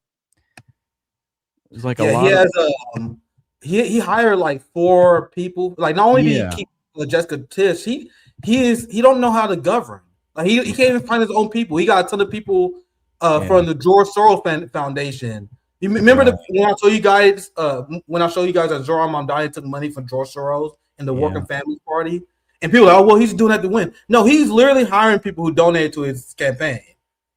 It was like a lot. He hired like 4 people. Like not only did he keep Jessica Tisch, he don't know how to govern. Like he can't even find his own people. He got a ton of people from the George Soros Foundation. You remember when I told you guys that Zoran Mamdani took money from George Soros and the Working Families Party, and people are like, oh well, he's doing that to win. No, he's literally hiring people who donated to his campaign.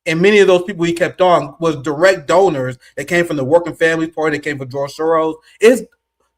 And many of those people he kept on was direct donors that came from the Working Families Party, that came from George Soros. It's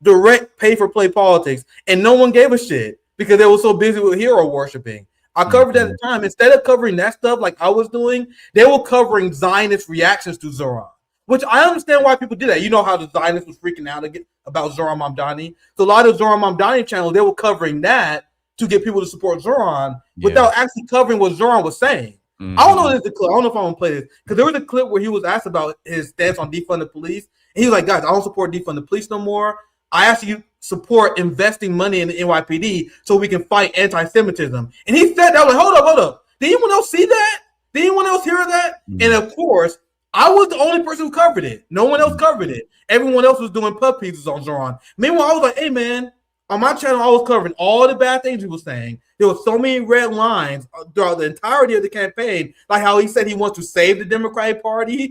direct pay-for-play politics, and no one gave a shit because they were so busy with hero worshiping. I covered that at the time. Instead of covering that stuff like I was doing, they were covering Zionist reactions to Zoran, which I understand why people did that. You know how the Zionists was freaking out about Zoran Mamdani. So a lot of Zoran Mamdani channels, they were covering that to get people to support Zoran without actually covering what Zoran was saying. I don't know if there's a clip. I don't know if I'm gonna play this because there was a clip where he was asked about his stance on defund the police, and he was like, "Guys, I don't support defund the police no more. I actually support investing money in the NYPD so we can fight anti-Semitism." And he said that. I was like, hold up. Did anyone else see that? Did anyone else hear that? And of course, I was the only person who covered it. No one else covered it. Everyone else was doing puff pieces on Zoran. Meanwhile, I was like, "Hey, man." On my channel, I was covering all the bad things he was saying. There were so many red lines throughout the entirety of the campaign, like how he said he wants to save the Democratic Party. You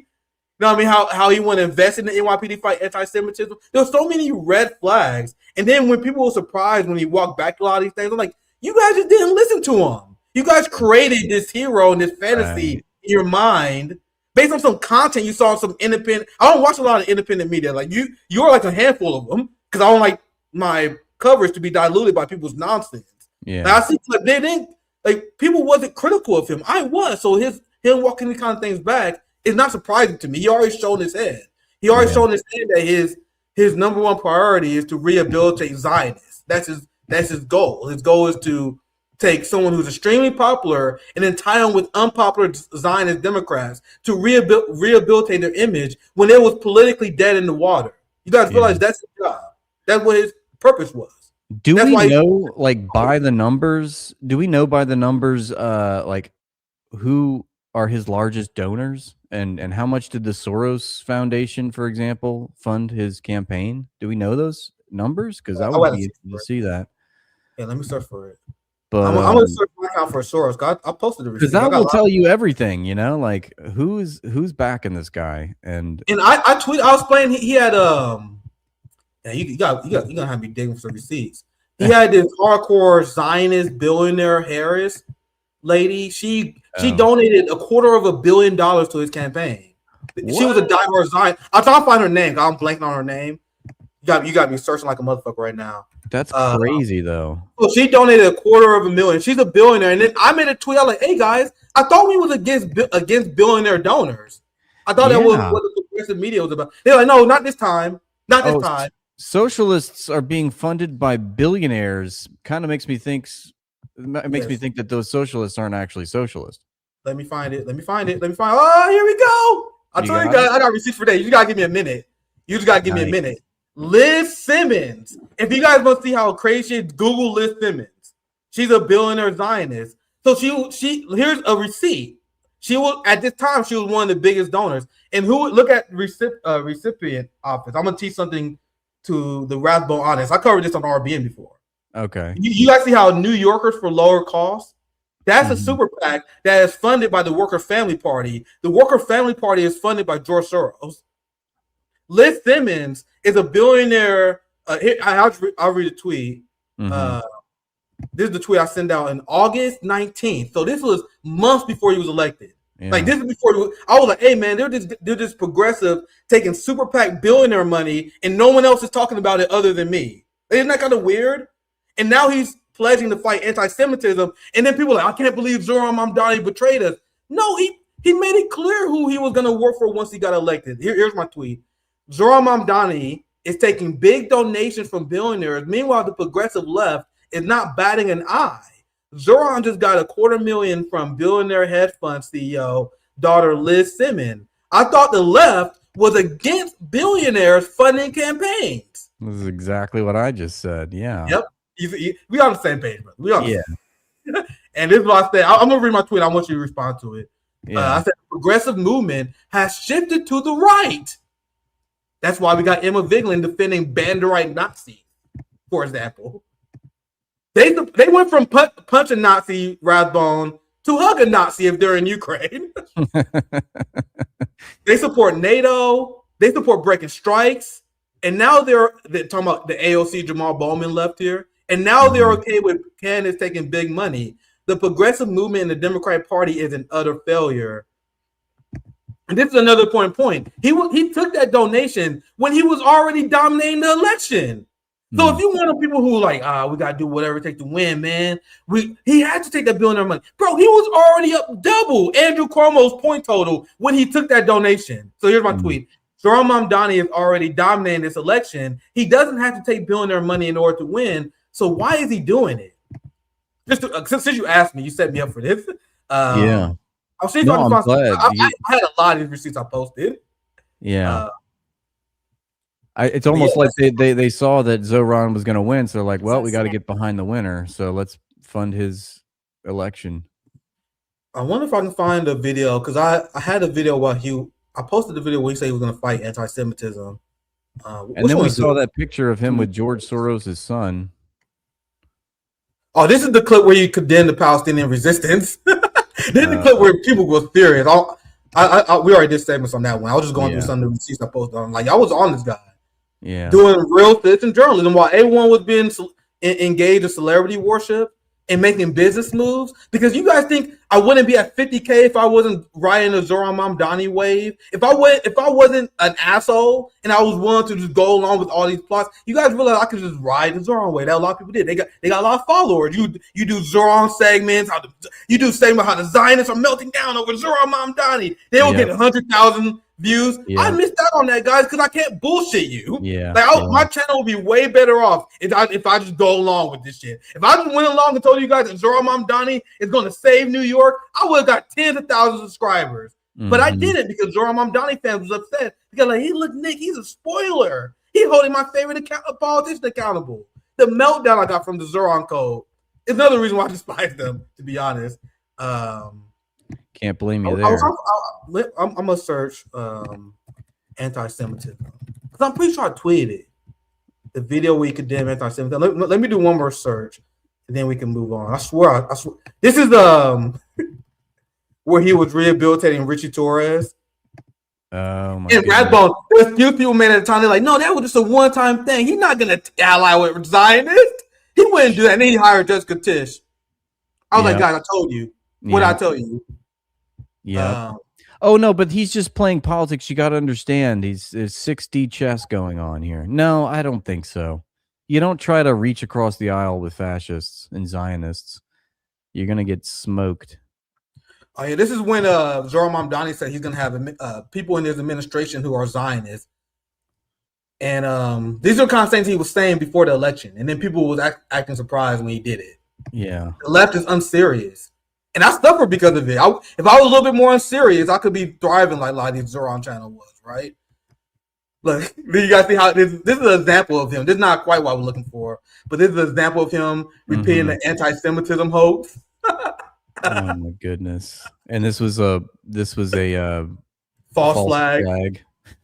know what I mean? How he want to invest in the NYPD fight anti-Semitism. There were so many red flags. And then when people were surprised when he walked back a lot of these things, I'm like, you guys just didn't listen to him. You guys created this hero and this fantasy in your mind based on some content you saw on some independent. I don't watch a lot of independent media. Like you're like a handful of them because I don't like my coverage to be diluted by people's nonsense. Yeah, and I see like they didn't like people wasn't critical of him. I was, so him walking these kind of things back is not surprising to me. He already shown his head. He already shown his head that his number one priority is to rehabilitate Zionists. That's his goal. His goal is to take someone who's extremely popular and then tie them with unpopular Zionist Democrats to rehabilitate their image when it was politically dead in the water. You guys realize that's his job. That's what his purpose was. Do we know, like, by the numbers? Do we know by the numbers, like, who are his largest donors, and how much did the Soros Foundation, for example, fund his campaign? Do we know those numbers? Because I I would would be interested to see that. Yeah, let me search for it. But I'm gonna search my account for Soros. I posted the because receipt. that will tell you everything, you know, like who's backing this guy. And I tweet. I was playing. He had Yeah, you gonna have me digging for some receipts. He had this hardcore Zionist billionaire Harris lady. She donated $250 million to his campaign. What? She was a diehard Zionist. I'm trying to find her name. I'm blanking on her name. You got me searching like a motherfucker right now. That's crazy though. So she donated $250,000. She's a billionaire, and then I made a tweet. I was like, "Hey guys, I thought we was against billionaire donors. I thought that was what the progressive media was about." They're like, "No, not this time. Not this time." Socialists are being funded by billionaires. Kind of makes me think. It makes me think that those socialists aren't actually socialists. Let me find it. Oh, here we go. I told you guys, I got receipts for that. You gotta give me a minute. Liz Simmons. If you guys want to see how crazy she is, Google Liz Simmons. She's a billionaire Zionist. So she here's a receipt. She was at this time she was one of the biggest donors. And who look at recipient office? I'm gonna teach something to the Rathbone audience. I covered this on RBN before. Okay. You guys see how New Yorkers for lower costs? That's a super PAC that is funded by the Worker Family Party. The Worker Family Party is funded by George Soros. Liz Simmons is a billionaire. I'll read a tweet. This is the tweet I sent out on August 19th. So this was months before he was elected. Yeah. Like this is before I was like, "Hey man, they're just progressive taking super PAC billionaire money, and no one else is talking about it other than me." Isn't that kind of weird? And now he's pledging to fight anti-Semitism, and then people are like, "I can't believe Zoran Mamdani betrayed us." No, he made it clear who he was going to work for once he got elected. Here's my tweet. Zoran Mamdani is taking big donations from billionaires. Meanwhile, the progressive left is not batting an eye. Zoran just got $250,000 from billionaire hedge fund CEO daughter Liz Simmons. I thought the left was against billionaires funding campaigns. This is exactly what I just said. Yeah. Yep. We on the same page, bro. And this is what I said. I'm gonna read my tweet. I want you to respond to it. I said the progressive movement has shifted to the right. That's why we got Emma Vigeland defending Banderite Nazis, for example. They went from punch a Nazi, Rathbone, to hug a Nazi if they're in Ukraine. They support NATO. They support breaking strikes. And now they're talking about the AOC Jamal Bowman left here. And now they're okay with candidates taking big money. The progressive movement in the Democratic Party is an utter failure. And this is another point. He took that donation when he was already dominating the election. So if you want people who like, we gotta do whatever it takes to win, man. He had to take that billionaire money. Bro, he was already up double Andrew Cuomo's point total when he took that donation. So here's my tweet. Zoran Mamdani is already dominating this election. He doesn't have to take billionaire money in order to win. So why is he doing it? Since you asked me, you set me up for this. Yeah. I'll see if I can find. I had a lot of these receipts I posted. Yeah. It's almost like they saw that Zoran was going to win, so they're like, well, we got to get behind the winner, so let's fund his election. I wonder if I can find a video because I had a video while I posted the video where he said he was going to fight anti-Semitism. And then we saw that picture of him with George Soros' son. Oh, this is the clip where you condemn the Palestinian resistance. This is the clip where people were furious. We already did segments on that one. I was just going through some of the receipts I posted on. Like I was on this guy. Yeah, doing real citizen journalism while everyone was being engaged in celebrity worship and making business moves. Because you guys think I wouldn't be at 50K if I wasn't riding the Zoran Mamdani wave. If I wasn't an asshole and I was willing to just go along with all these plots, you guys realize I could just ride the Zoran wave. That a lot of people did. They got a lot of followers. You do Zoran segments. You do segments how the Zionists are melting down over Zoran Mamdani. They will get 100,000 views. I missed out on that, guys, because I can't bullshit you. My channel would be way better off if I just go along with this shit. If I just went along and told you guys that Zoran Mamdani is going to save New York, I would have got tens of thousands of subscribers. But I didn't because Zoran Mamdani fans was upset because like, hey, look, Nick, he's a spoiler. He's holding my favorite politician accountable. The meltdown I got from the Zoran code is another reason why I despise them, to be honest. Can't blame you there. I'm gonna search anti-Semitism because I'm pretty sure I tweeted it. the video we condemn anti-Semitism. Let me do one more search, and then we can move on. I swear. This is where he was rehabilitating Richie Torres. Oh my! And Rathbone, there's a few people made at the time. They're like, no, that was just a one-time thing. He's not gonna ally with Zionists. He wouldn't do that. And then he hired Jessica Tisch. I was like, guys, I told you. What I tell you? Yeah. Oh no, but he's just playing politics. You got to understand, there's 6D chess going on here. No, I don't think so. You don't try to reach across the aisle with fascists and Zionists. You're gonna get smoked. Oh yeah, this is when Zohran Mamdani said he's gonna have people in his administration who are Zionists, and these are the kind of things he was saying before the election, and then people was acting surprised when he did it. Yeah, the left is unserious, and I suffered because of it. If I was a little bit more unserious, I could be thriving like a lot of these Zohran channel was, right? Look, you guys see how this is an example of him. This is not quite what we're looking for, but this is an example of him repeating the anti-Semitism hoax. Oh my goodness! And this was a false flag.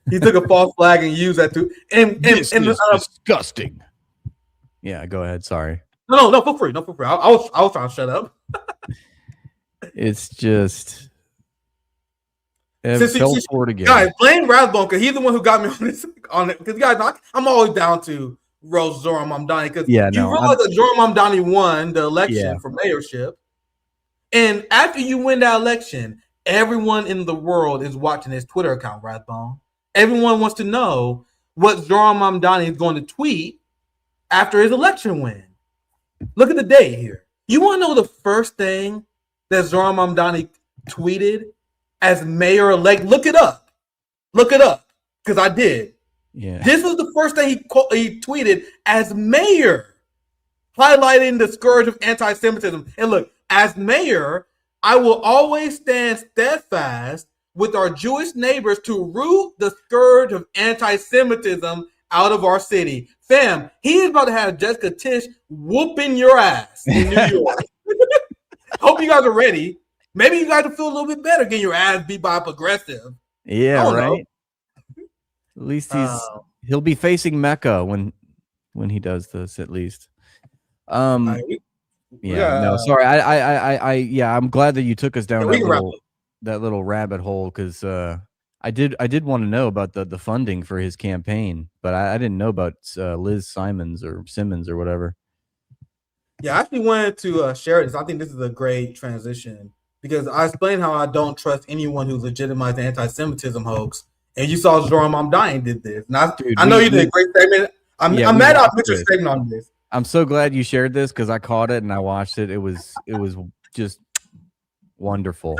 He took a false flag and used that to. And this is disgusting. Yeah, go ahead. Sorry. No, feel free. No, feel free. I was trying to shut up. It's just. Guys, blame Rathbone because he's the one who got me on this. On it, because guys, I'm always down to roast Zohran Mamdani because you realize that Zohran Mamdani won the election for mayorship. And after you win that election, everyone in the world is watching his Twitter account, Rathbone. Everyone wants to know what Zohran Mamdani is going to tweet after his election win. Look at the date here. You want to know the first thing that Zohran Mamdani tweeted as mayor-elect? Look it up. Because I did. Yeah. This was the first thing he tweeted as mayor, highlighting the scourge of anti-Semitism. And look, as mayor, I will always stand steadfast with our Jewish neighbors to root the scourge of anti-Semitism out of our city. Fam, he is about to have Jessica Tisch whooping your ass in New York. Hope you guys are ready. Maybe you guys will feel a little bit better getting your ass beat by a progressive. Yeah, right. At least he'll be facing Mecca when he does this. At least. Yeah, no, sorry. I'm glad that you took us down that little rabbit hole because I did want to know about the funding for his campaign, but I didn't know about Liz Simmons or whatever. Yeah, I actually wanted to share this. I think this is a great transition because I explained how I don't trust anyone who legitimized the anti-Semitism hoax, and you saw Zohran Mamdani did this. And I know you did a great statement. I'm mad I put your statement on this. I'm so glad you shared this because I caught it and I watched it. It was just wonderful.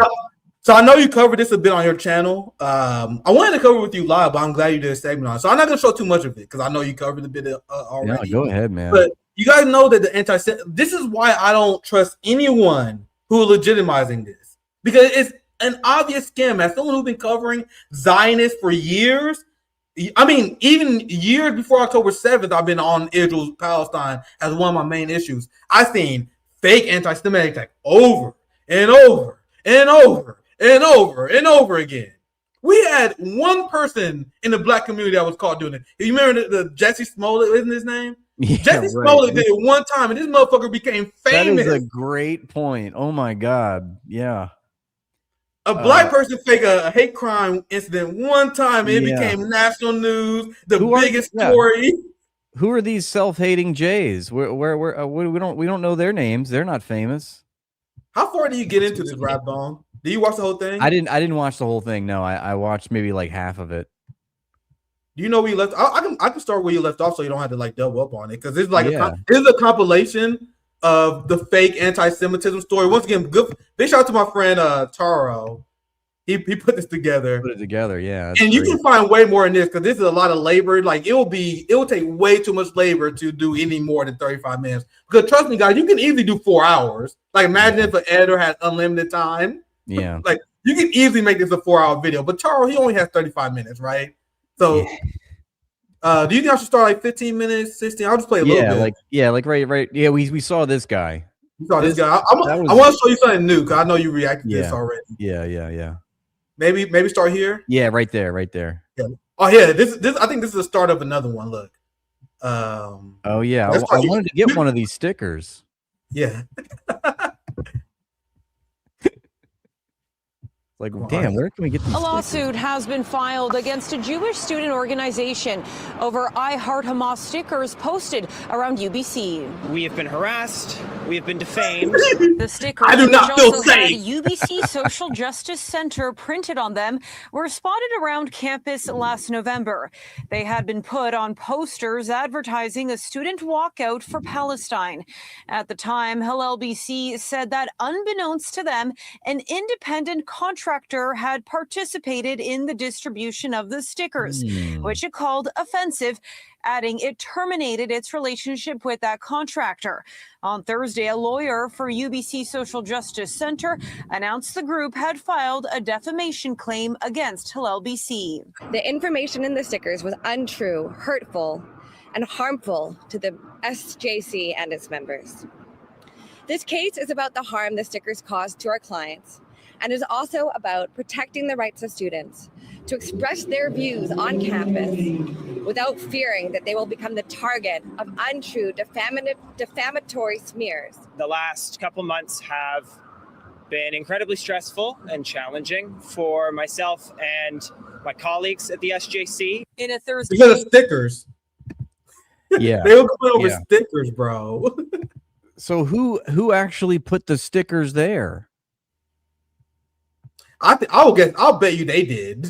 So I know you covered this a bit on your channel. I wanted to cover it with you live, but I'm glad you did a segment on it. So I'm not going to show too much of it because I know you covered a bit already. No, go ahead, man. But you guys know that this is why I don't trust anyone who is legitimizing this because it's an obvious scam. As someone who's been covering Zionists for years, I mean, even years before October 7th, I've been on Israel Palestine as one of my main issues. I've seen fake anti-Semitic attack over and over and over and over and over again. We had one person in the black community that was caught doing it. You remember the Jesse Smollett, isn't his name? Yeah, Jesse Smollett did it one time, and this motherfucker became famous. That is a great point. Oh my God. Yeah. A black person faked a hate crime incident one time, and it became national news, the biggest story. Who are these self-hating Jays? We don't know their names. They're not famous. How far do you get into this, Rathbone? Did you watch the whole thing? I didn't watch the whole thing. No, I watched maybe like half of it. Do you know where you left? I can start where you left off, so you don't have to like double up on it because it's like it's a compilation of the fake anti-Semitism story. Once again, big shout out to my friend Taro. He put this together. Put it together, yeah. And you can find way more in this because this is a lot of labor. Like it will take way too much labor to do any more than 35 minutes. Because trust me, guys, you can easily do 4 hours. Like imagine if an editor had unlimited time. Yeah. Like you can easily make this a 4-hour video. But Taro, he only has 35 minutes, right? So do you think I should start like 15 minutes, 16? I'll just play a little bit. Right. Yeah, we saw this guy. You saw this guy. I want to show you something new because I know you reacted to this already. Yeah. Maybe start here. Yeah, right there. Yeah. Oh yeah, this I think this is the start of another one. Look, Oh yeah, I wanted to get one of these stickers. Yeah. Like, damn, where can we get these A stickers? lawsuit has been filed against a Jewish student organization over I Heart Hamas stickers posted around UBC. We have been harassed. We have been defamed. The stickers, I do not which feel also had safe. UBC Social Justice Center printed on them, were spotted around campus last November. They had been put on posters advertising a student walkout for Palestine. At the time, Hillel BC said that unbeknownst to them, an independent contractor had participated in the distribution of the stickers, which it called offensive, adding it terminated its relationship with that contractor. On Thursday, a lawyer for UBC Social Justice Center announced the group had filed a defamation claim against Hillel BC. The information in the stickers was untrue, hurtful, and harmful to the SJC and its members. This case is about the harm the stickers caused to our clients, and is also about protecting the rights of students to express their views on campus without fearing that they will become the target of untrue defamatory smears. The last couple months have been incredibly stressful and challenging for myself and my colleagues at the SJC. In a Thursday, because of stickers. Yeah. They were coming over stickers, bro. So who actually put the stickers there? I'll bet you they did.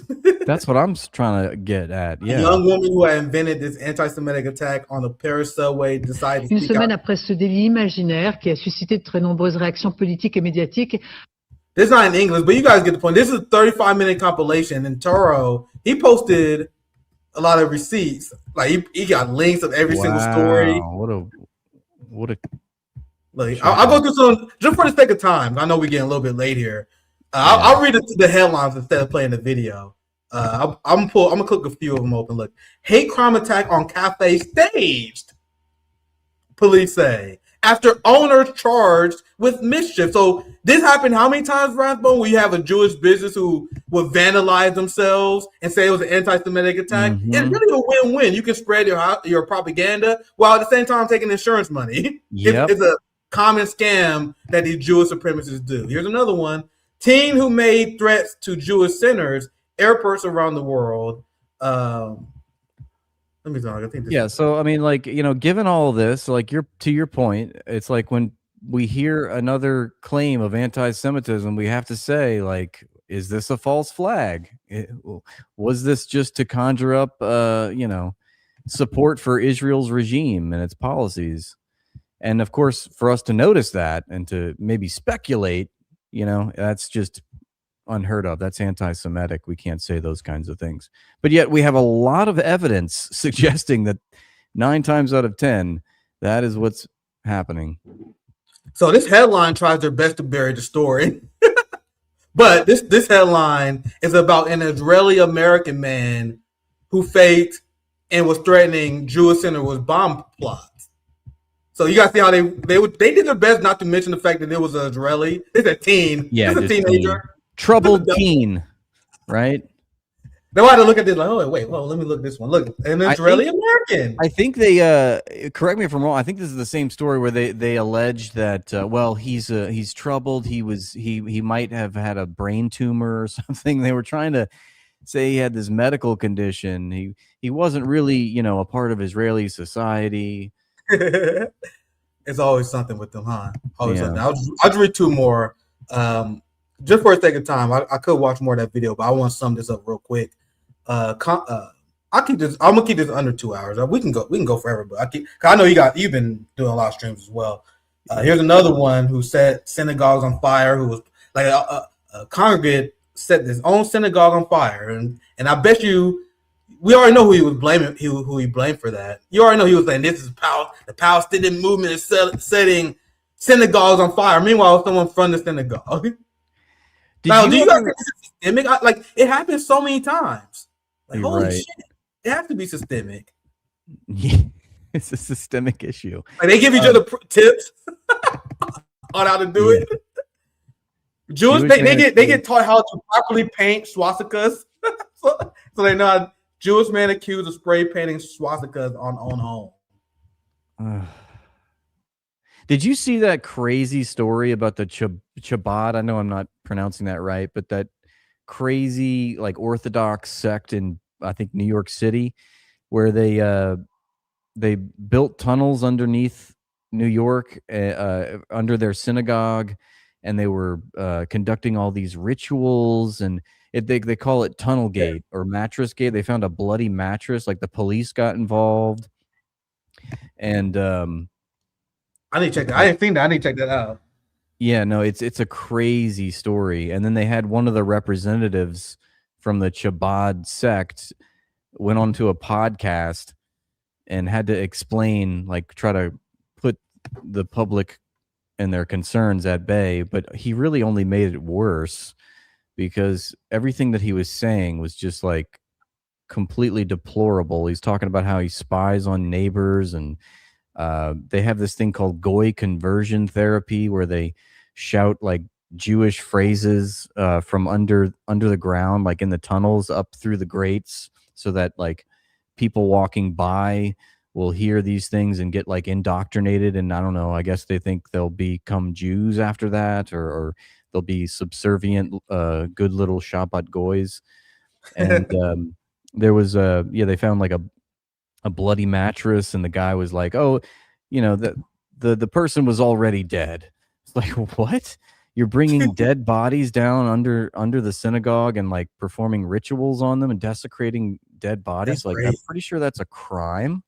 That's what I'm trying to get at. Yeah. A young woman who had invented this anti-Semitic attack on the Paris subway decided to Une semaine après ce délit imaginaire qui a suscité de très nombreuses réactions politiques et médiatiques. This is not in English, but you guys get the point. This is a 35-minute compilation, and Turo, he posted a lot of receipts. Like he got links of every single story. What a Like, I'll go through some just for the sake of time. I know we're getting a little bit late here. I'll read the headlines instead of playing the video. I'm gonna click a few of them open. Look, hate crime attack on cafe staged. Police say after owners charged with mischief. So this happened how many times, Rathbone? Where you have a Jewish business who would vandalize themselves and say it was an anti-Semitic attack. Mm-hmm. It's really a win-win. You can spread your propaganda while at the same time taking insurance money. Yep. It's a common scam that these Jewish supremacists do. Here's another one. Teen who made threats to Jewish centers, airports around the world. Let me talk. I think this So I mean, like, given all of this, like to your point, it's like when we hear another claim of anti-Semitism, we have to say, like, is this a false flag? Was this just to conjure up, support for Israel's regime and its policies? And of course, for us to notice that and to maybe speculate, that's just unheard of. That's anti-Semitic. We can't say those kinds of things. But yet we have a lot of evidence suggesting that 9 times out of 10, that is what's happening. So this headline tries their best to bury the story. But this headline is about an Israeli-American man who faked and was threatening Jewish center with bomb plots. So you guys see how they did their best not to mention the fact that it was an Israeli. It's a teen. Yeah, it's a teenager. Troubled teen, right? They had to look at this like, oh wait, well, let me look at this one. Look, an Israeli American. I think they correct me if I'm wrong. I think this is the same story where they allege that he's troubled. He might have had a brain tumor or something. They were trying to say he had this medical condition. He wasn't really a part of Israeli society. It's always something with them, huh? Always something. I'll just read 2 more. Just for the sake of time, I could watch more of that video, but I want to sum this up real quick. I'm gonna keep this under 2 hours. We can go forever, but I know you've been doing a lot of streams as well. Here's another one who set synagogues on fire. Who was like a congregant set his own synagogue on fire, and I bet you. We already know who he was blaming. Who he blamed for that. You already know he was saying this is the Palestinian movement is setting synagogues on fire. Meanwhile, someone from the synagogue. Do you guys think it's systemic? Like it happens so many times. Like holy shit, it has to be systemic. It's a systemic issue. Like they give each other tips on how to do it. Jewish they get taught how to properly paint swastikas, so they know how. Jewish man accused of spray painting swastikas on home. Did you see that crazy story about the Chabad? I know I'm not pronouncing that right, but that crazy like Orthodox sect in I think New York City, where they built tunnels underneath New York under their synagogue, and they were conducting all these rituals, and they call it Tunnel Gate or Mattress Gate. They found a bloody mattress, like the police got involved, and I need to check that. I didn't think that. I need to check that out. Yeah, no, it's a crazy story. And then they had one of the representatives from the Chabad sect went onto a podcast and had to explain, like, try to put the public and their concerns at bay, but he really only made it worse because everything that he was saying was just like completely deplorable. He's talking about how he spies on neighbors, and they have this thing called Goy conversion therapy where they shout like Jewish phrases from under the ground, like in the tunnels up through the grates, so that like people walking by will hear these things and get like indoctrinated. And I don't know, I guess they think they'll become Jews after that, or they'll be subservient, good little Shabbat goys. And there was they found like a bloody mattress, and the guy was like, oh, you know, the person was already dead. It's like, what? You're bringing dead bodies down under the synagogue and like performing rituals on them and desecrating dead bodies? Like, I'm pretty sure that's a crime.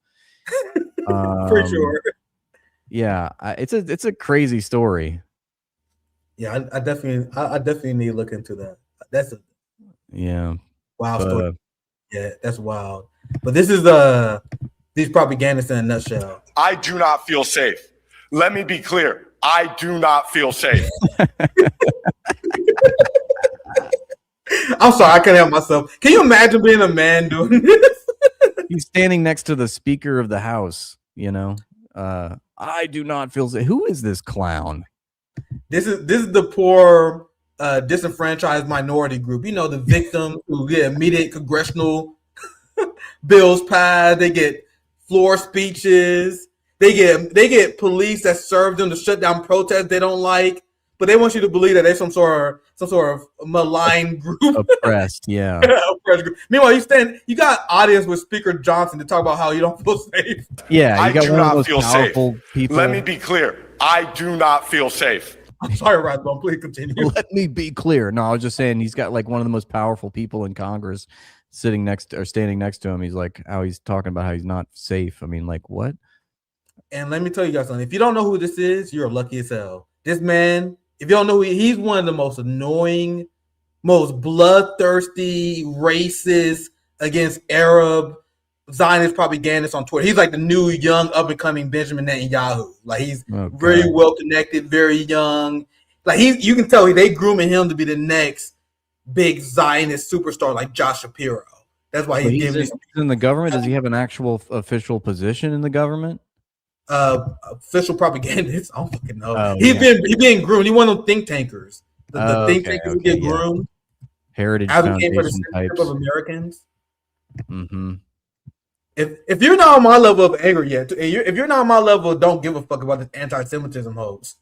For sure. Yeah, it's a crazy story. Yeah, I definitely need to look into that. That's a wild story. Yeah, that's wild. But this is these propagandists in a nutshell. I do not feel safe. Let me be clear. I do not feel safe. I'm sorry, I can't help myself. Can you imagine being a man doing this? He's standing next to the Speaker of the House, you know. I do not feel safe. Who is this clown? This is the poor, disenfranchised minority group. You know, the victims who get immediate congressional bills passed. They get floor speeches. They get police that serve them to shut down protests they don't like. But they want you to believe that they're some sort of malign group. Oppressed, yeah. Oppressed group. Meanwhile, you got audience with Speaker Johnson to talk about how you don't feel safe. Yeah, I you got do one of not those feel safe. powerful people. Let me be clear. I do not feel safe. I'm sorry, Rathbone. Please continue. Let me be clear. No, I was just saying he's got like one of the most powerful people in Congress standing next to him. He's like, how he's talking about how he's not safe. I mean, like, what? And let me tell you guys something. If you don't know who this is, you're lucky as hell. This man, if you don't know, he's one of the most annoying, most bloodthirsty, racist against Arab Zionist propagandists on Twitter. He's like the new young up and coming Benjamin Netanyahu. Like he's very well connected, very young. Like you can tell they grooming him to be the next big Zionist superstar like Josh Shapiro. That's why he's in the government. Does he have an actual official position in the government? Official propagandist. I don't fucking know. He's being groomed. He one of them think tankers. The think tankers who get groomed. Heritage Advocate Foundation for the censorship types of Americans. Mm-hmm. If you're not on my level of anger yet, if you're not on my level, don't give a fuck about this anti-Semitism hoax.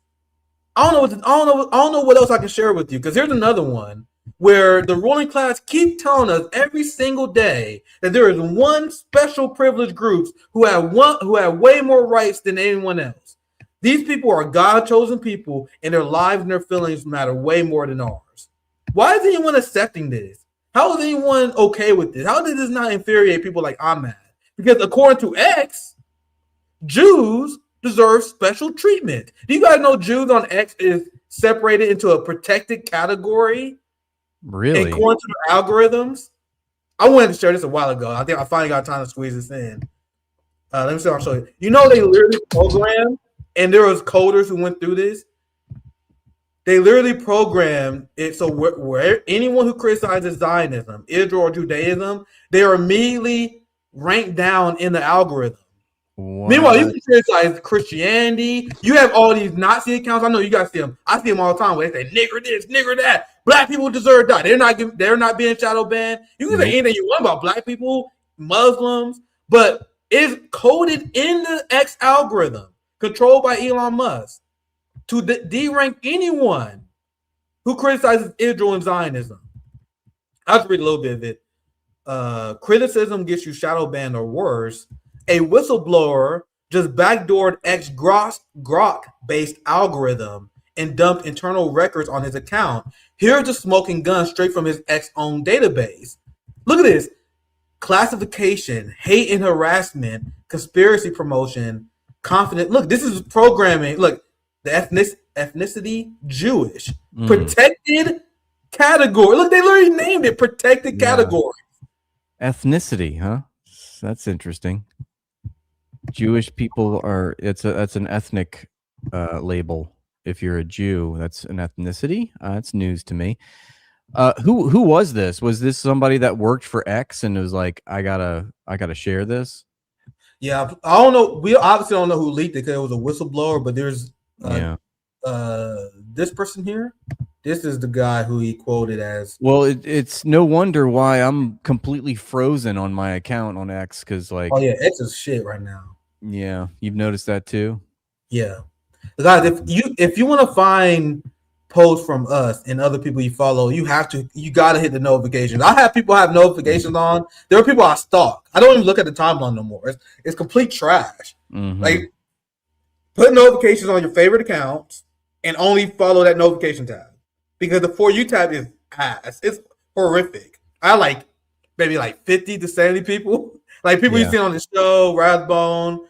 I don't know what else I can share with you, because here's another one where the ruling class keep telling us every single day that there is one special privileged groups who have way more rights than anyone else. These people are God-chosen people, and their lives and their feelings matter way more than ours. Why is anyone accepting this? How is anyone okay with this? How does this not infuriate people like Ahmad? Because according to X, Jews deserve special treatment. Do you guys know Jews on X is separated into a protected category? Really? According to the algorithms? I wanted to share this a while ago. I think I finally got time to squeeze this in. Let me see if I'll show you. You know they literally programmed, and there was coders who went through this. They literally programmed it so where anyone who criticizes Zionism, Israel, or Judaism, they are immediately ranked down in the algorithm. What? Meanwhile, you can criticize Christianity. You have all these Nazi accounts. I know you guys see them. I see them all the time where they say nigger this, nigger that. Black people deserve to die. They're not being shadow banned. You can say anything you want about black people, Muslims, but is coded in the X algorithm controlled by Elon Musk to de-rank anyone who criticizes Israel and Zionism. I'll just read a little bit of it. Criticism gets you shadow banned or worse. A whistleblower just backdoored X Grok-based algorithm and dumped internal records on his account. Here's the smoking gun straight from his X own database. Look at this. Classification, hate and harassment, conspiracy promotion, confident. Look, this is programming. Look, the ethnicity, Jewish. Protected category. Look, they literally named it protected category. Ethnicity, huh? That's interesting. Jewish people are, that's an ethnic label. If you're a Jew, that's an ethnicity. That's news to me. Who was this? Was this somebody that worked for X and it was like, I gotta share this? Yeah, I don't know. We obviously don't know who leaked it because it was a whistleblower, but there's this person here. This is the guy who he quoted as. Well, it's no wonder why I'm completely frozen on my account on X because, like, oh yeah, X is shit right now. Yeah, you've noticed that too. Yeah, guys, if you want to find posts from us and other people you follow, you gotta hit the notifications. I have people have notifications on. There are people I stalk. I don't even look at the timeline no more. It's complete trash. Like, put notifications on your favorite accounts and only follow that notification tab. Because the For You tab is ass. It's horrific. I like maybe like 50 to 70 people. Like people you see on the show, Rathbone,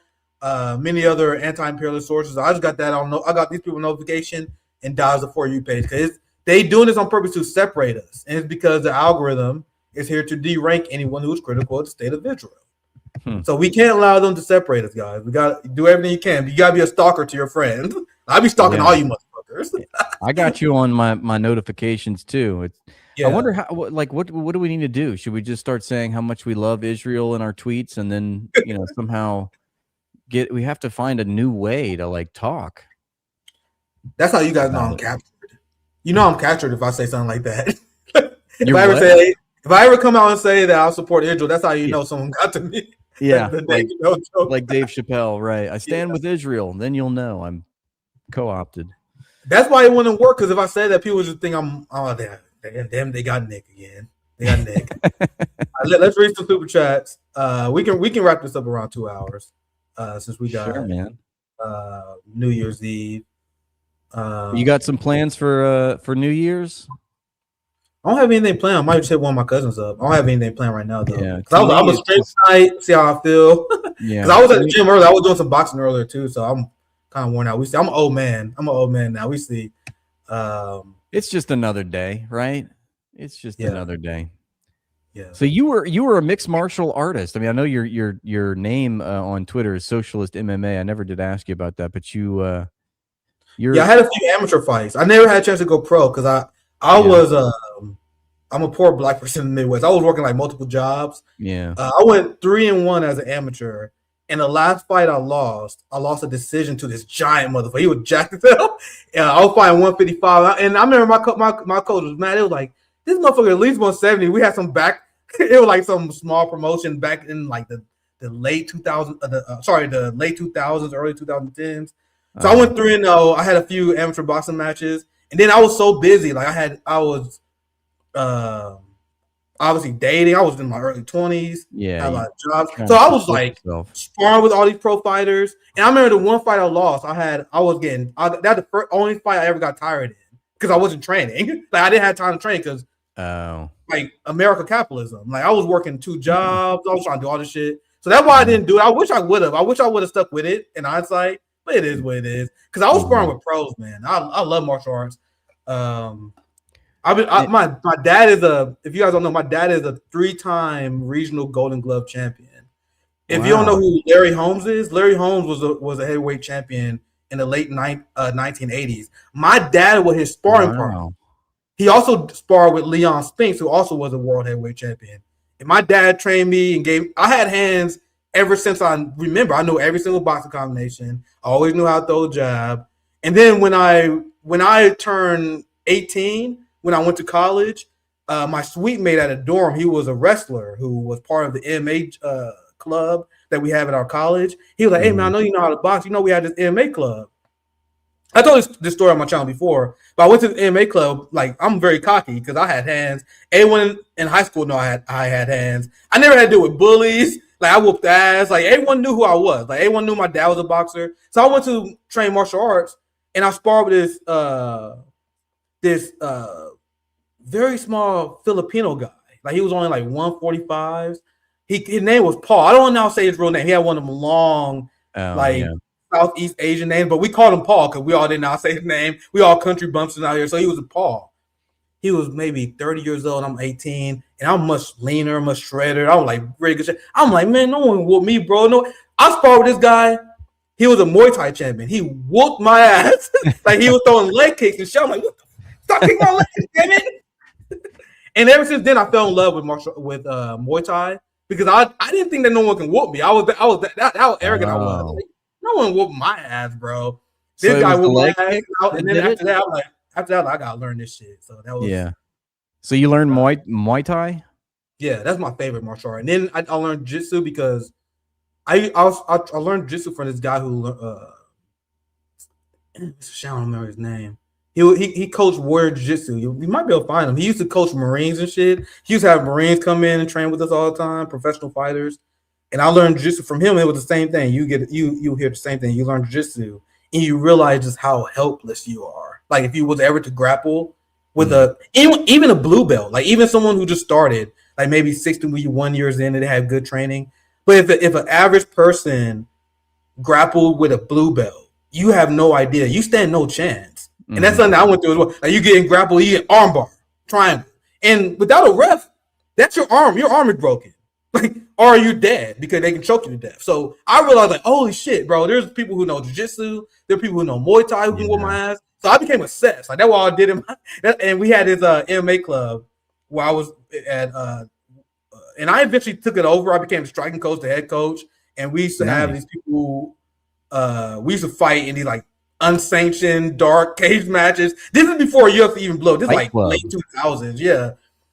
many other anti-imperialist sources. I just got that on. I got these people notification and dials the For You page because they doing this on purpose to separate us, and it's because the algorithm is here to de-rank anyone who's critical of the state of Israel. So we can't allow them to separate us, guys. We got to do everything you can. You got to be a stalker to your friend. I'll be stalking all you motherfuckers. I got you on my notifications too. I wonder how. What do we need to do? Should we just start saying how much we love Israel in our tweets, and then somehow we have to find a new way to like talk. That's how you guys know I'm captured. You know I'm captured if I say something like that. If I ever come out and say that I'll support Israel, that's how you know someone got to me. Yeah, like Dave Chappelle, right? I stand with Israel, then you'll know I'm co-opted. That's why it wouldn't work, because if I say that, people just think I'm damn, they got Nick again. They got Nick. Let's read some super chats. We can wrap this up around 2 hours. Since we got New Year's Eve. You got some plans for New Year's? I don't have anything planned. I might just hit one of my cousins up. I don't have anything planned right now, though. Yeah, I'm a straight tonight, see how I feel. Because I was at the gym earlier. I was doing some boxing earlier, too, so I'm kind of worn out. I'm an old man. I'm an old man now. We see. It's just another day, right? It's just another day. Yeah. So you were a mixed martial artist. I mean, I know your name on Twitter is Socialist MMA. I never did ask you about that, but I had a few amateur fights. I never had a chance to go pro because I was I'm a poor black person in the Midwest. I was working like multiple jobs. Yeah. I went 3-1 as an amateur. And the last fight I lost a decision to this giant motherfucker. He was jacked as hell. I was fighting 155. And I remember my coach was mad. It was like, this motherfucker at least 170. We had some back. It was like some small promotion back in like the late 2000s, the late 2000s, early 2010s. So I went 3-0. I had a few amateur boxing matches. And then I was so busy. Like I was obviously dating. I was in my early 20s. Yeah. Had a lot of jobs. So I was like sparring with all these pro fighters. And I remember the one fight I lost, that's the only fight I ever got tired in because I wasn't training. Like I didn't have time to train because like America capitalism. Like I was working 2 jobs. I was trying to do all this shit. So that's why I didn't do it. I wish I would have. I wish I would have stuck with it in hindsight. But it is what it is. Because I was sparring with pros, man. I love martial arts. My dad is if you guys don't know, my dad is a 3-time regional Golden Glove champion. If you don't know who Larry Holmes is, Larry Holmes was a heavyweight champion in the late 1980s. My dad was his sparring partner. He also sparred with Leon Spinks, who also was a world heavyweight champion. And my dad trained me and I had hands ever since I remember. I knew every single boxing combination. I always knew how to throw a jab. And then when I turned 18, when I went to college, my suite mate at a dorm, he was a wrestler who was part of the MMA club that we have at our college. He was like, "Hey man, I know you know how to box. You know we had this MMA club." I told this story on my channel before, but I went to the MMA club. Like, I'm very cocky because I had hands. Everyone in high school knew I had hands. I never had to deal with bullies. Like, I whooped ass. Like, everyone knew who I was. Like, everyone knew my dad was a boxer. So I went to train martial arts, and I sparred with this very small Filipino guy. Like, he was only like 145. His name was Paul. I don't know how to say his real name. He had one of them long, Southeast Asian names, but we called him Paul because we all didn't know how to say his name. We all country bumpsters out here, so he was a Paul. He was maybe 30 years old. I'm 18, and I'm much leaner, much shredder. I was like really good shit. I'm like, man, no one whooped me, bro. No, I sparred with this guy. He was a Muay Thai champion. He whooped my ass. Like, he was throwing leg kicks and shit. I'm like, what the, stop kicking my legs, damn it. And ever since then, I fell in love with Muay Thai because I didn't think that no one can whoop me. I was how arrogant I was. Like, no one whooped my ass, bro. This guy whooped my ass, and then after that, I'm like, I gotta learn this shit. So that was So you learned Muay Thai? Yeah, that's my favorite martial art. And then I learned Jiu-Jitsu because I learned Jiu-Jitsu from this guy who I don't remember his name. He coached Warrior Jiu-Jitsu. You might be able to find him. He used to coach Marines and shit. He used to have Marines come in and train with us all the time, professional fighters. And I learned Jiu-Jitsu from him. It was the same thing. You hear the same thing. You learn Jiu-Jitsu and you realize just how helpless you are. Like, if you was ever to grapple with even a blue belt, like even someone who just started, like maybe 61 years in and they have good training. But if an average person grappled with a blue belt, you have no idea. You stand no chance. And that's something I went through as well. Like, you getting grappled, you get armbar, triangle. And without a ref, that's your arm. Your arm is broken. Like, or you're dead because they can choke you to death. So I realized, like, holy shit, bro, there's people who know jiu-jitsu. There are people who know Muay Thai who can whoop my ass. So I became obsessed. Like, that's what I did. And we had this MMA club where I was at, and I eventually took it over. I became the striking coach, the head coach. And we used to have these people, we used to fight in these, like, unsanctioned dark cage matches. This is before UFC even blew. This is like late 2000s, yeah.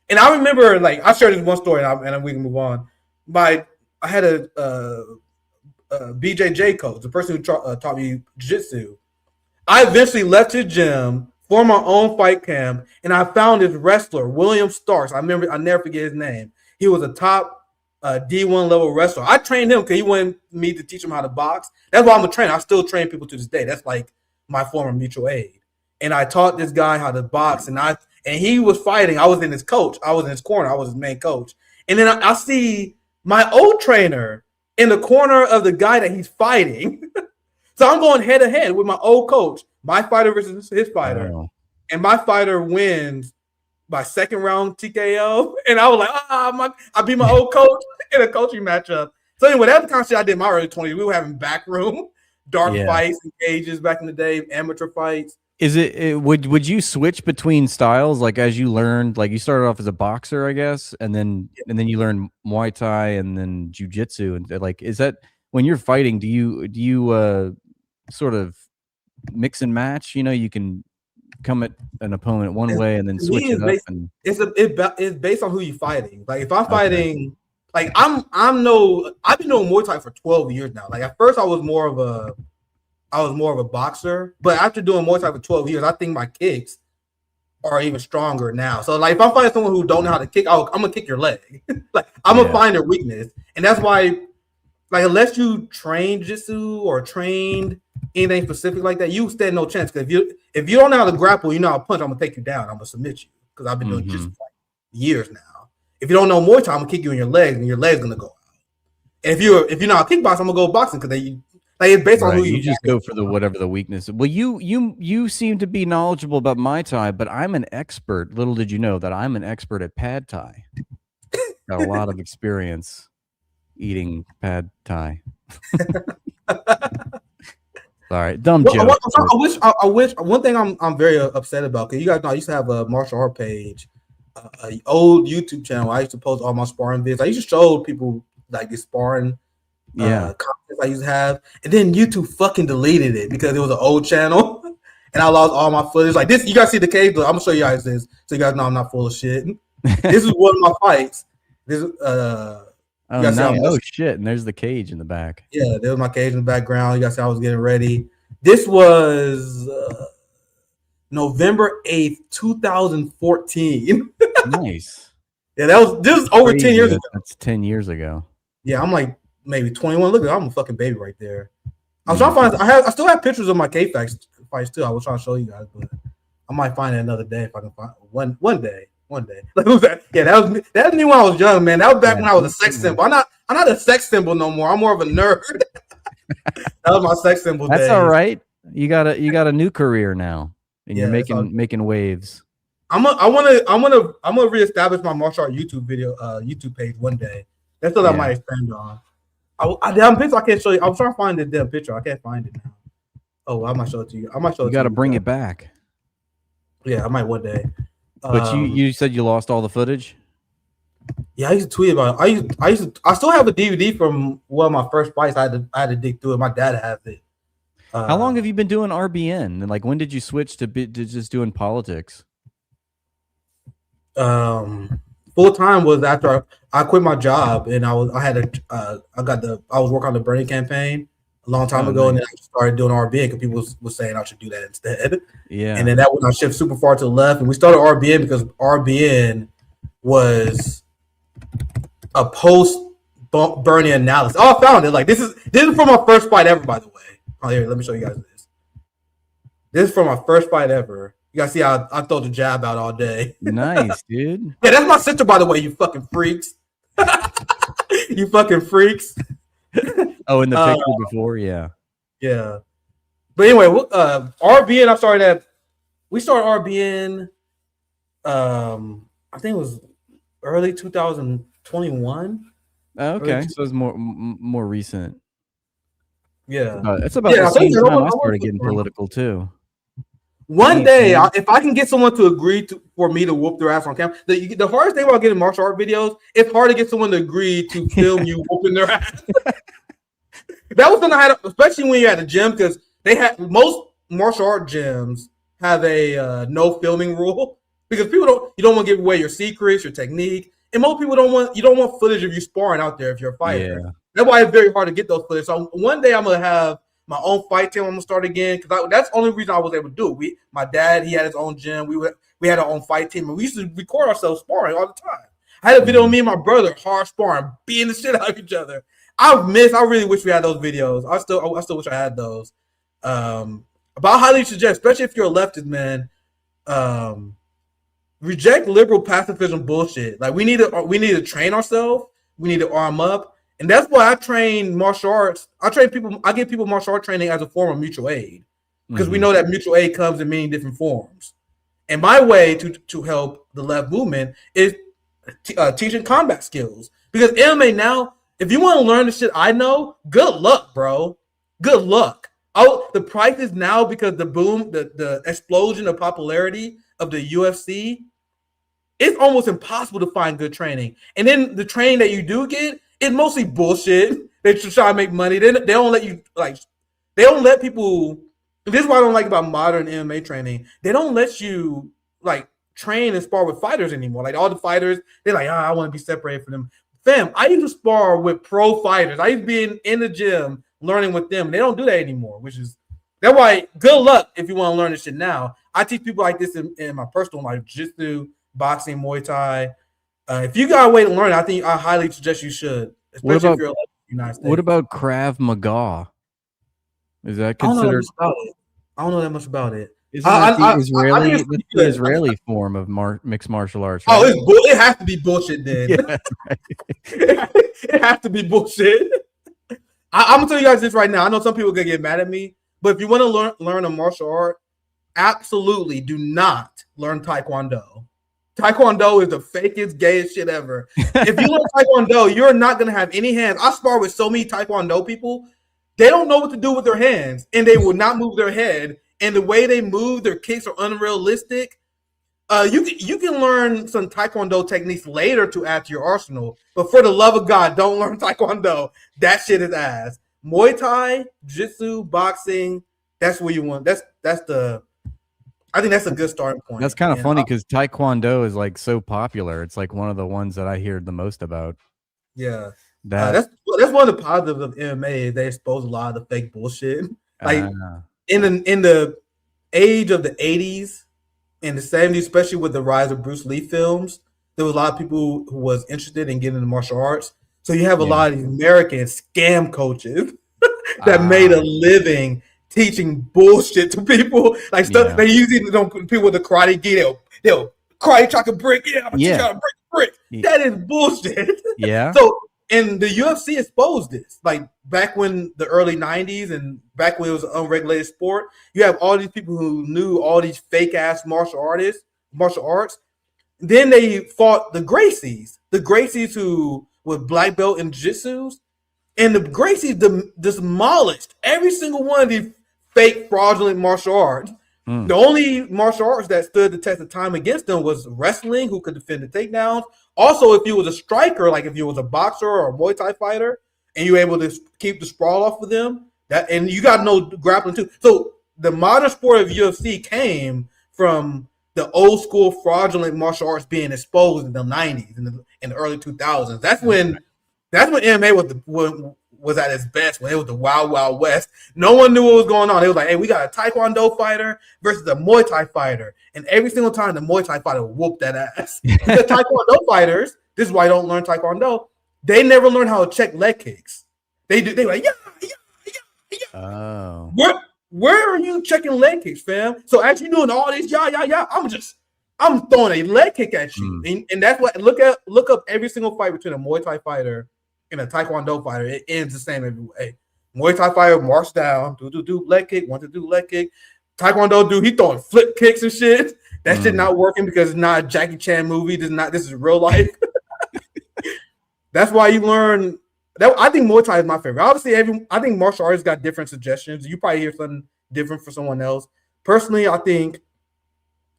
And I remember, like, I shared this one story, and we can move on. I had a BJJ coach, the person who taught me jiu-jitsu. I eventually left his gym, formed my own fight camp, and I found this wrestler, William Starks. I never forget his name. He was a top D1 level wrestler. I trained him because he wanted me to teach him how to box. That's why I'm a trainer. I still train people to this day. That's like my form of mutual aid. And I taught this guy how to box, and he was fighting. I was in his coach. I was in his corner. I was his main coach. And then I see my old trainer in the corner of the guy that he's fighting. So I'm going head to head with my old coach, my fighter versus his fighter. Oh. And my fighter wins by second round TKO. And I was like, I beat my old coach in a coaching matchup. So anyway, that's the kind of shit I did in my early 20s. We were having backroom, dark fights and cages back in the day, amateur fights. Is would you switch between styles, like, as you learned? Like, you started off as a boxer, I guess, and then you learn Muay Thai and then jiu-jitsu, and like, is that when you're fighting, do you sort of mix and match? You know, you can come at an opponent one way and then switch it up. It's based on who you're fighting. Like, if I'm fighting, like, I've been doing Muay Thai for 12 years now. Like, at first I was more of a boxer, but after doing Muay Thai for 12 years, I think my kicks are even stronger now. So, like, if I'm fighting someone who don't know how to kick, I'm gonna kick your leg. Like, I'm gonna find their weakness, and that's why, like, unless you train jiu-jitsu or trained anything specific like that, you stand no chance. Because if you don't know how to grapple, you know how to punch, I'm gonna take you down. I'm gonna submit you because I've been doing jiu-jitsu for years now. If you don't know Muay Thai, I'm gonna kick you in your legs, and your leg's gonna go out. And if you're not a kickboxer, I'm gonna go boxing because like, it's based on who you just go for whatever the weakness is. Well, you seem to be knowledgeable about Muay Thai, but I'm an expert. Little did you know that I'm an expert at Pad Thai. Got a lot of experience eating Pad Thai. Sorry, dumb joke. I wish one thing I'm very upset about, because you guys know I used to have a martial art page, an old YouTube channel. I used to post all my sparring vids. I used to show people, like, this sparring content I used to have, and then YouTube fucking deleted it because it was an old channel, and I lost all my footage. Like this, you guys see the cage. I'm gonna show you guys this, so you guys know I'm not full of shit. This is one of my fights. This Oh, guys see nice. how Oh much- shit! And there's the cage in the back. Yeah, there was my cage in the background. You guys see I was getting ready. This was November 8th, 2014. Nice. Yeah, this was over 10 years ago. That's 10 years ago. Yeah, I'm like maybe 21. Look at I'm a fucking baby right there. I was trying to find. I still have pictures of my K-Fax fights too. I was trying to show you guys, but I might find it another day if I can find one day. Like, who's that? Yeah, that was me when I was young, man. That was back when I was a sex symbol. I'm not a sex symbol no more. I'm more of a nerd. That was my sex symbol. That's days. all right. You got a new career now, and Yeah, you're making waves. I'm gonna reestablish my martial art YouTube page one day. That's what I might expand on. Damn picture I can't show you. I'm trying to find the damn picture. I can't find it now. Oh, I might show it to you. You got to bring it back. Yeah, I might one day. But you said you lost all the footage. Yeah, I used to tweet about it. I still have a DVD from one of my first fights. I had to dig through it. My dad has it. How long have you been doing RBN? And like, when did you switch to just doing politics? Full time was after I quit my job and I was working on the Bernie campaign a long time ago, and then I started doing RBN because people was saying I should do that instead. Yeah, and then that when I shifted super far to the left, and we started RBN because RBN was a post Bernie analysis. Oh, I found it. Like this is from my first fight ever, by the way. Oh, here, let me show you guys this. This is from my first fight ever. You guys see how I throw the jab out all day. Nice, dude. Yeah, that's my sister, by the way, you fucking freaks. You fucking freaks. Oh, in the picture before, yeah. Yeah. But anyway, RBN, we started RBN, I think it was early 2021. Oh, okay, so it's more recent. Yeah. It's about the same time I started getting political, too. One day, if I can get someone to agree for me to whoop their ass on camera, the hardest thing about getting martial art videos, it's hard to get someone to agree to film you whooping their ass. That was something I had, especially when you're at a gym, because most martial art gyms have a no filming rule because you don't want to give away your secrets, your technique, and most people don't want footage of you sparring out there if you're a fighter. Yeah. That's why it's very hard to get those footage. So one day I'm gonna have my own fight team. I'm gonna start again because that's the only reason I was able to do it. My dad, he had his own gym. We had our own fight team, and we used to record ourselves sparring all the time. I had a video of me and my brother hard sparring, beating the shit out of each other. I really wish we had those videos. I still wish I had those. But I highly suggest, especially if you're a leftist, man, reject liberal pacifism bullshit. Like we need to train ourselves. We need to arm up. And that's why I train martial arts. I give people martial art training as a form of mutual aid. Because we know that mutual aid comes in many different forms. And my way to help the left movement is teaching combat skills. Because MMA now, if you want to learn the shit I know, good luck, bro. Good luck. The price is now because the explosion of popularity of the UFC, it's almost impossible to find good training. And then the training that you do get, it's mostly bullshit. They try to make money. They don't let you they don't let people. This is what I don't like about modern MMA training. They don't let you train and spar with fighters anymore. Like all the fighters, they're like, I want to be separated from them. Fam, I used to spar with pro fighters. I used to be in the gym learning with them. They don't do that anymore, that's why good luck if you want to learn this shit now. I teach people like this in my personal life, jiu-jitsu, boxing, Muay Thai. If you got a way to learn, I highly suggest you should. Especially if you're in the United States. What about Krav Maga? Is that I considered? don't know that much about it. Isn't that the Israeli form of mixed martial arts? Right? It has to be bullshit then. Yeah, right. It has to be bullshit. I'm gonna tell you guys this right now. I know some people are gonna get mad at me, but if you want to learn a martial art, absolutely do not learn Taekwondo. Taekwondo is the fakest, gayest shit ever. If you learn Taekwondo, you're not gonna have any hands. I spar with so many Taekwondo people. They don't know what to do with their hands, and they will not move their head. And the way they move, their kicks are unrealistic. You can learn some Taekwondo techniques later to add to your arsenal. But for the love of God, don't learn Taekwondo. That shit is ass. Muay Thai, Jiu-Jitsu, boxing, that's what you want. I think that's a good starting point. That's kind of funny because Taekwondo is so popular. It's one of the ones that I hear the most about. Yeah. That's one of the positives of MMA is they expose a lot of the fake bullshit. Like in the age of the 80s and the 70s, especially with the rise of Bruce Lee films, there was a lot of people who was interested in getting into martial arts. So you have a lot of these American scam coaches that made a living teaching bullshit to people. Like stuff they usually don't people with the karate gi, they'll karate chop a brick. Yeah, I'm gonna teach you how to break a brick. That is bullshit. Yeah. So and the UFC exposed this. Like back when the early 90s and back when it was an unregulated sport, you have all these people who knew all these fake ass martial arts. Then they fought the Gracies who were black belt in jiu-jitsu. And the Gracies demolished every single one of these fake fraudulent martial arts. The only martial arts that stood the test of time against them was wrestling, who could defend the takedowns. Also, if you was a striker, like if you was a boxer or a Muay Thai fighter, and you were able to keep the sprawl off of them, and you got to know grappling too. So the modern sport of UFC came from the old school fraudulent martial arts being exposed in the 90s and in the early 2000s. That's when MMA was at its best, when it was the Wild Wild West. No one knew what was going on. It was like, hey, we got a Taekwondo fighter versus a Muay Thai fighter. And every single time the Muay Thai fighter would whoop that ass. The Taekwondo fighters, this is why you don't learn Taekwondo, they never learn how to check leg kicks. They like, Oh. Where are you checking leg kicks, fam? So as you're doing all this, I'm throwing a leg kick at you. And that's what look up every single fight between a Muay Thai fighter and a Taekwondo fighter. It ends the same every way. Muay Thai fighter march down, do leg kick, 1 to do leg kick. Taekwondo dude, he throwing flip kicks and shit. That shit not working because it's not a Jackie Chan movie. This is real life. That's why you learn. I think Muay Thai is my favorite. Obviously, I think martial arts got different suggestions. You probably hear something different for someone else. Personally, I think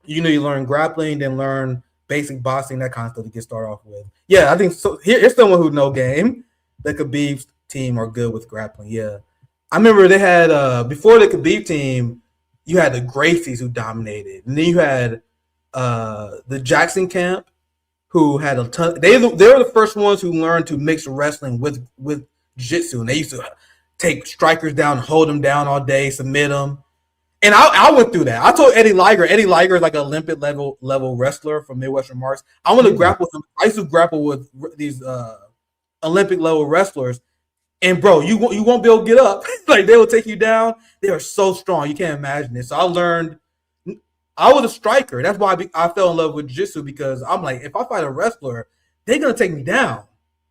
you learn grappling, then learn basic boxing, that kind of stuff to get started off with. Yeah, I think so. Here's someone who know game. The Khabib team are good with grappling. Yeah, I remember they had before the Khabib team, you had the Gracies who dominated, and then you had the Jackson camp who had a ton. They were the first ones who learned to mix wrestling with jiu-jitsu, and they used to take strikers down, hold them down all day, submit them. And I went through that. I told Eddie Liger. Eddie Liger is like an Olympic level wrestler from Midwestern Marks. I want to grapple with him. I used to grapple with these Olympic level wrestlers. And bro, you won't be able to get up. Like they will take you down. They are so strong. You can't imagine it. So I learned. I was a striker. That's why I fell in love with jiu-jitsu, because I'm like, if I fight a wrestler, they're gonna take me down.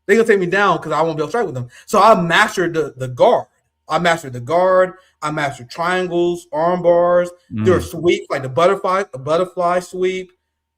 They're gonna take me down because I won't be able to strike with them. So I mastered the guard. I mastered triangles, arm bars. There are sweeps like the butterfly sweep.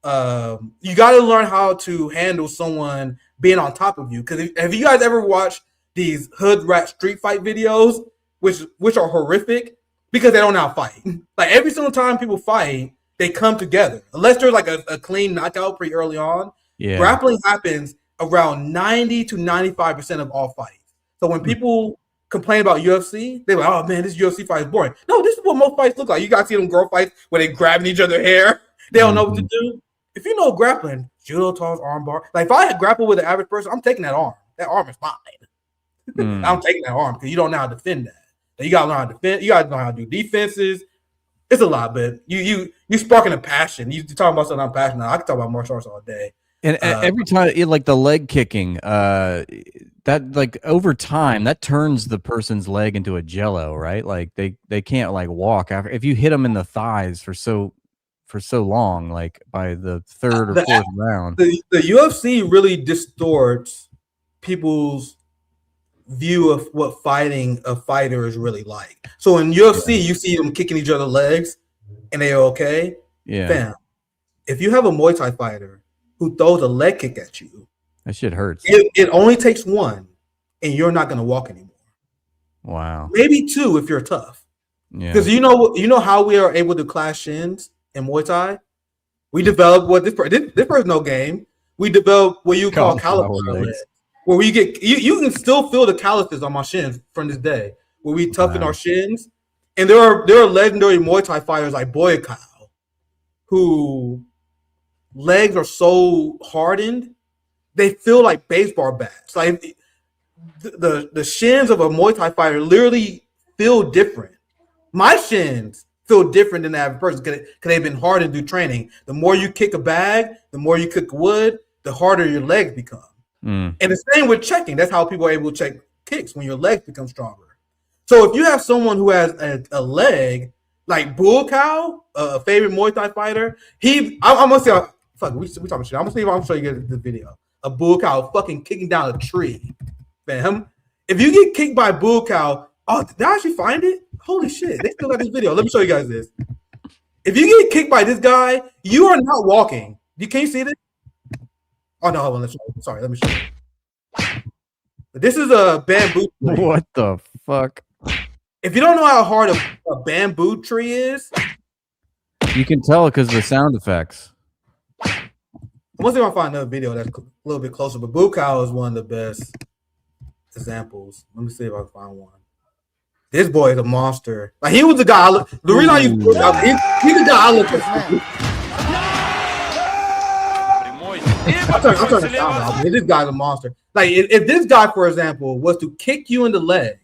You got to learn how to handle someone being on top of you. Because have you guys ever watched these hood rat street fight videos, which are horrific because they don't know how to fight? Like every single time people fight, they come together. Unless there's like a clean knockout pretty early on. Yeah. Grappling happens around 90 to 95% of all fights. So when people complain about UFC, they're like, oh man, this UFC fight is boring. No, this is what most fights look like. You guys see them girl fights where they grabbing each other's hair. They don't know what to do. If you know grappling, judo, toss, arm bar. Like if I had grappled with an average person, I'm taking that arm. That arm is mine. I'm taking that arm because you don't know how to defend that. You gotta learn how to defend. You gotta know how to do defenses. It's a lot, but you sparking a passion. You talking about something I'm passionate about. I can talk about martial arts all day. And every time, like the leg kicking, that like over time that turns the person's leg into a jello, right? Like they can't like walk after if you hit them in the thighs for so long, like by the third or fourth round. The UFC really distorts people's view of what fighting a fighter is really like. So in UFC, you see them kicking each other's legs, and they're okay. Yeah. Fam, if you have a Muay Thai fighter who throws a leg kick at you, that shit hurts. It only takes one, and you're not going to walk anymore. Wow. Maybe two if you're tough. Yeah. Because you know how we are able to clash shins in Muay Thai? We developed what this person no game. We developed what you call calluses, where we get you can still feel the calluses on my shins from this day, where we toughen our shins. And there are legendary Muay Thai fighters like Boyakau, who legs are so hardened, they feel like baseball bats. Like the shins of a Muay Thai fighter literally feel different. My shins feel different than the average person because they've been hardened through training. The more you kick a bag, the more you cook wood, the harder your legs become. And the same with checking. That's how people are able to check kicks when your legs become stronger. So if you have someone who has a leg like Bull Cow, a favorite Muay Thai fighter, I'm gonna say, fuck, we talking shit. I'm gonna show you guys the video. A Bull Cow fucking kicking down a tree, fam. If you get kicked by a Bull Cow, did I actually find it? Holy shit, they still got this video. Let me show you guys this. If you get kicked by this guy, you are not walking. Can you see this? Oh no, hold on. Sorry, let me show you. This is a bamboo tree. What the fuck? If you don't know how hard a bamboo tree is, you can tell because of the sound effects. I'm gonna see if I can find another video that's a little bit closer. But Bull Cow is one of the best examples. Let me see if I can find one. This boy is a monster. Like he was the guy. The reason I use he's the guy I look at. I'm turning the sound off. This guy's a monster. Like if this guy, for example, was to kick you in the leg,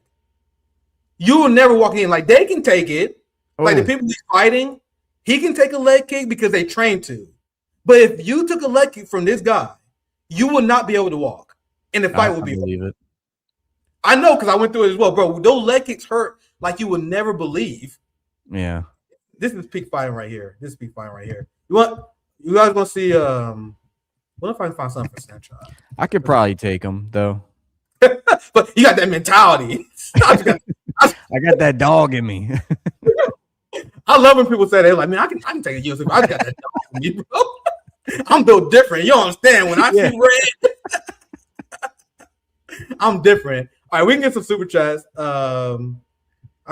you will never walk in. Like they can take it. Like the people he's fighting, he can take a leg kick because they trained to. But if you took a leg kick from this guy, you would not be able to walk, and the fight would be. Believe it. I know because I went through it as well, bro. Those leg kicks hurt like you would never believe. Yeah. This is peak fighting right here. You guys gonna see? What if I can find something for Snapchat? I could probably take him though. But you got that mentality. I got that dog in me. I love when people say they're like, man, I can take a UFC. I got that dog in me, bro. I'm built different. You don't understand when I see red. I'm different. All right, we can get some super chats. I'm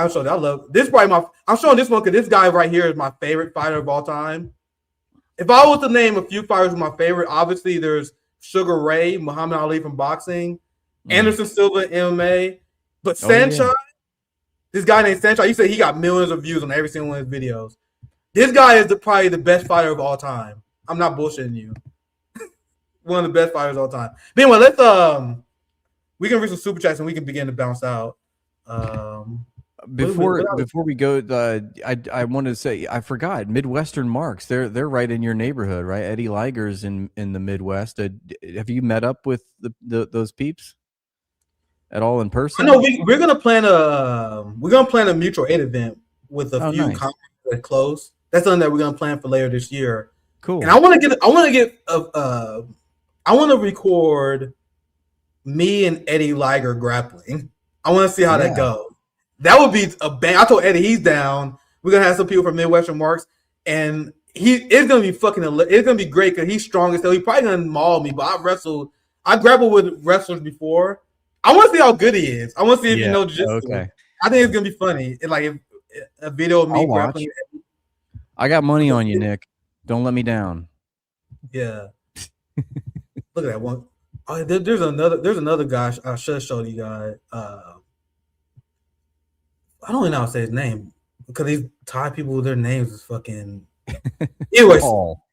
showing. I love this. I'm showing this one because this guy right here is my favorite fighter of all time. If I was to name a few fighters my favorite, obviously there's Sugar Ray, Muhammad Ali from boxing, Anderson Silva MMA, but Saenchai, this guy named Saenchai, you said he got millions of views on every single one of his videos. This guy is probably the best fighter of all time. I'm not bullshitting you. One of the best fighters of all time. But anyway, let's we can read some super chats and we can begin to bounce out. Before we go, I wanted to say I forgot Midwestern Marks. They're right in your neighborhood, right? Eddie Liger's in the Midwest. Have you met up with those peeps at all in person? No, we're gonna plan a mutual aid event with a few comics that close. That's something that we're gonna plan for later this year. Cool. And I want to record me and Eddie Liger grappling. I want to see how that goes. That would be a bang. I told Eddie he's down. We're gonna have some people from Midwestern Marks, and it's gonna be it's gonna be great because he's strong as hell. He's probably gonna maul me, but I grappled with wrestlers before. I want to see how good he is. I want to see if you know jiu-jitsu. Okay. I think it's gonna be funny. If a video of me grappling. I got money on you, Nick. Don't let me down. Yeah. Look at that one. Oh, there's another guy I should have showed you guys. I don't even know how to say his name because these Thai people with their names is fucking. Anyways, Paul.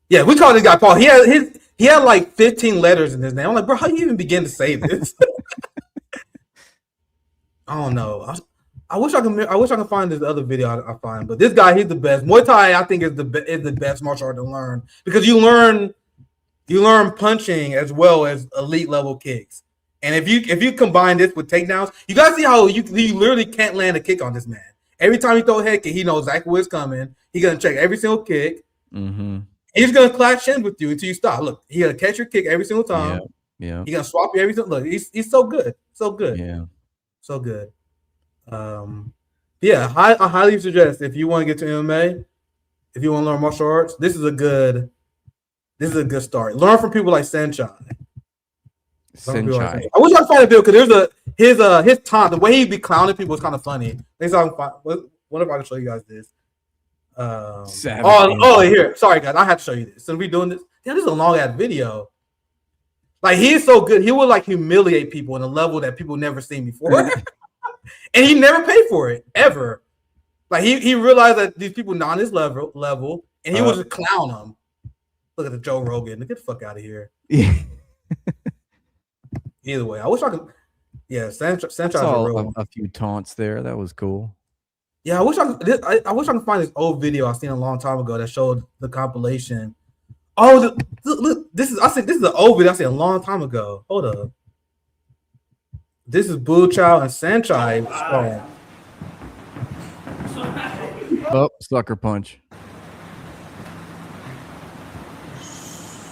Yeah, we call this guy Paul. He had like 15 letters in his name. I'm like, bro, how do you even begin to say this? I don't know. I wish I could find this other video I find, but this guy, he's the best. Muay Thai, I think, is the best martial art to learn because you learn punching as well as elite level kicks. And if you combine this with takedowns, you gotta see how you literally can't land a kick on this man. Every time you throw a head kick, he knows exactly where it's coming. He's gonna check every single kick. Mm-hmm. He's gonna clash shins with you until you stop. Look, he's gonna catch your kick every single time. Yeah. He's gonna swap you every single. Look, he's so good, so good. Yeah, so good. Yeah, I highly suggest if you want to get to MMA, if you want to learn martial arts, this is a good start. Learn from people like Saenchai. Saenchai. I wish I could find a video because his taunt, the way he be clowning people is kind of funny. What if I can show you guys this? Here. Sorry guys, I have to show you this. So we doing this. Yeah, this is a long ass video. Like he is so good, he will like humiliate people on a level that people never seen before. And he never paid for it ever. Like he realized that these people not on his level, and he was just clown them. Look at the Joe Rogan. Get the fuck out of here. Either way, I wish I could. Yeah, Sanchez I is a saw real one. a few taunts there. That was cool. Yeah, I wish I could. I wish I could find this old video I seen a long time ago that showed the compilation. Oh, look, this is an old video I seen a long time ago. Hold up. This is Buchow and Sanchez. Oh, sucker punch.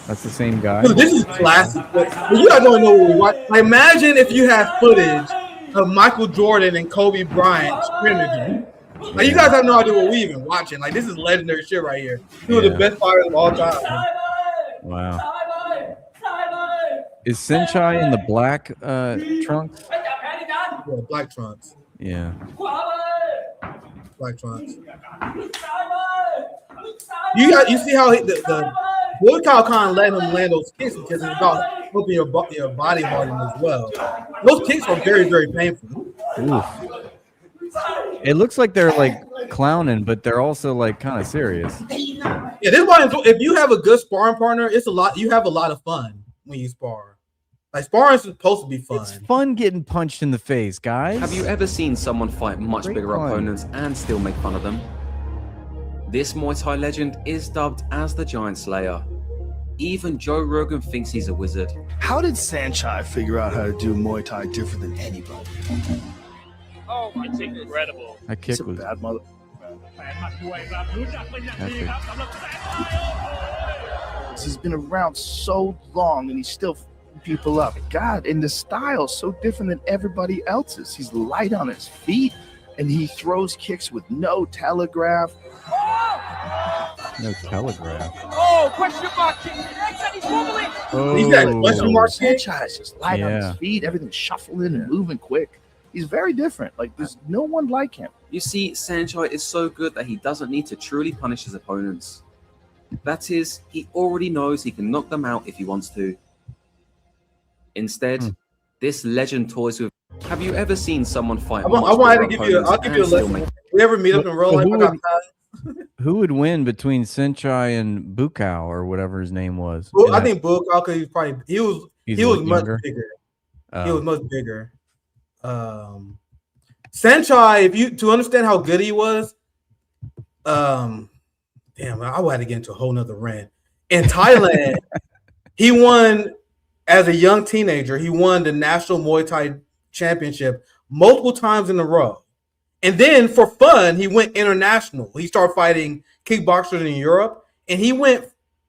That's the same guy. Dude, this is classic. You guys don't know what we watch. Like, imagine if you had footage of Michael Jordan and Kobe Bryant scrimmaging. Like, you guys have no idea what we even watching. Like, this is legendary shit right here. Two of the best fighters of all time. Wow. Is Senchai in the black trunks? Yeah, black trunks. Yeah. Black trunks. You see how the Buchow kind of let him land those kicks because it's about helping your body harden as well. Those kicks are very, very painful. Oof. It looks like they're like clowning, but they're also like kind of serious. Yeah, this one, if you have a good sparring partner, it's a lot. You have a lot of fun when you spar. Like, sparring is supposed to be fun. It's fun getting punched in the face, guys. Have you ever seen someone fight much bigger opponents and still make fun of them? This Muay Thai legend is dubbed as the Giant Slayer. Even Joe Rogan thinks he's a wizard. How did Sanchez figure out how to do Muay Thai different than anybody? Oh, it's incredible. That kick was bad mother. He's been around so long and he's still people up. God, and the style so different than everybody else's. He's light on his feet and he throws kicks with no telegraph. no telegraph. Oh, question mark. He's wobbling. Oh. He's got a question mark. Sanchez just light on his feet, everything shuffling and moving quick. He's very different. Like, there's no one like him. You see, Sanchez is so good that he doesn't need to truly punish his opponents. That is, he already knows he can knock them out if he wants to. Instead, this legend toys with. Have you ever seen someone fight? I wanted to give you. I'll give you a lesson. We ever meet up in real life? Who would win between Senchai and Buchow or whatever his name was? Well, I think Buchow because he was much younger? bigger. He was much bigger. Senchai, to understand how good he was, damn, I would have to get into a whole nother rant. In Thailand, he won as a young teenager. He won the national Muay Thai championship multiple times in a row. And then for fun, he went international. He started fighting kickboxers in Europe, and he went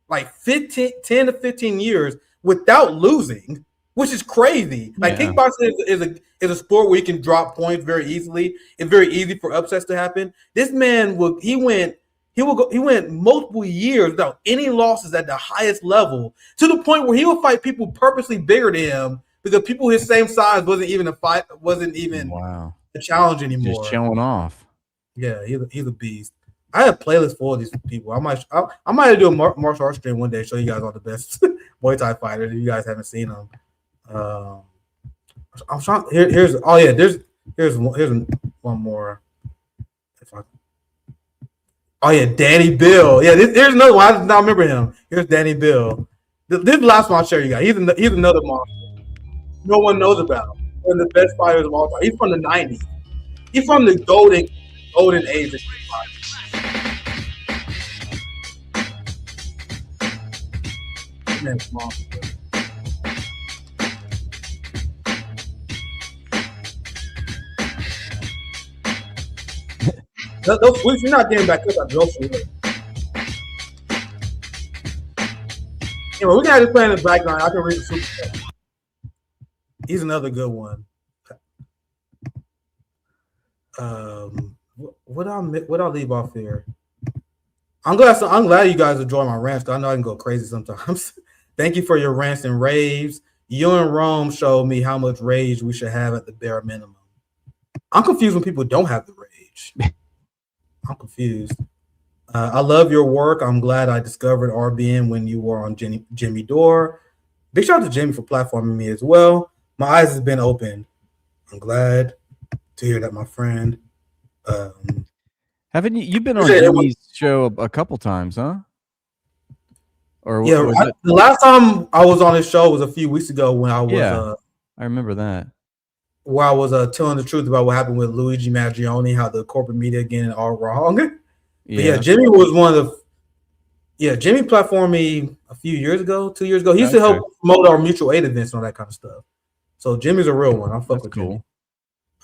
like 10 to 15 years without losing, which is crazy. Like, kickboxing is a sport where you can drop points very easily. It's very easy for upsets to happen. This man he went multiple years without any losses at the highest level, to the point where he would fight people purposely bigger than him because people his same size wasn't even a challenge anymore. Just showing off. Yeah, he's a beast. I have a playlist for all these people. I might do a martial arts stream one day, show you guys all the best Muay Thai fighters if you guys haven't seen them. I'm trying. Here's one more. Oh yeah, Danny Bill. Yeah, here's another one. I did not remember him. Here's Danny Bill. This is the last one I'll share you guys. He's another monster. No one knows about. One of the best fighters of all time. He's from the 90s. He's from the golden age of fighting. Man's monster. Those sweeps, you're not getting back up at those sweeps. Anyway, we can have this playing in the background. I can read the super chat. He's another good one. What I'll leave off here? I'm glad you guys enjoy my rants. I know I can go crazy sometimes. Thank you for your rants and raves. You and Rome showed me how much rage we should have at the bare minimum. I'm confused when people don't have the rage. I'm confused. I love your work. I'm glad I discovered RBN when you were on Jimmy Dore. Big shout out to Jimmy for platforming me as well. My eyes have been opened. I'm glad to hear that, my friend. Haven't you've been on Jimmy's show a couple times, huh? Or yeah, the last time I was on his show was a few weeks ago when I was I remember that. Where I was telling the truth about what happened with Luigi Maggioni, how the corporate media getting it all wrong. But yeah, Jimmy was one of the. Yeah, Jimmy platformed me a few years ago, 2 years ago. He used to help promote our mutual aid events and all that kind of stuff. So Jimmy's a real one. I'm fuck with Jimmy.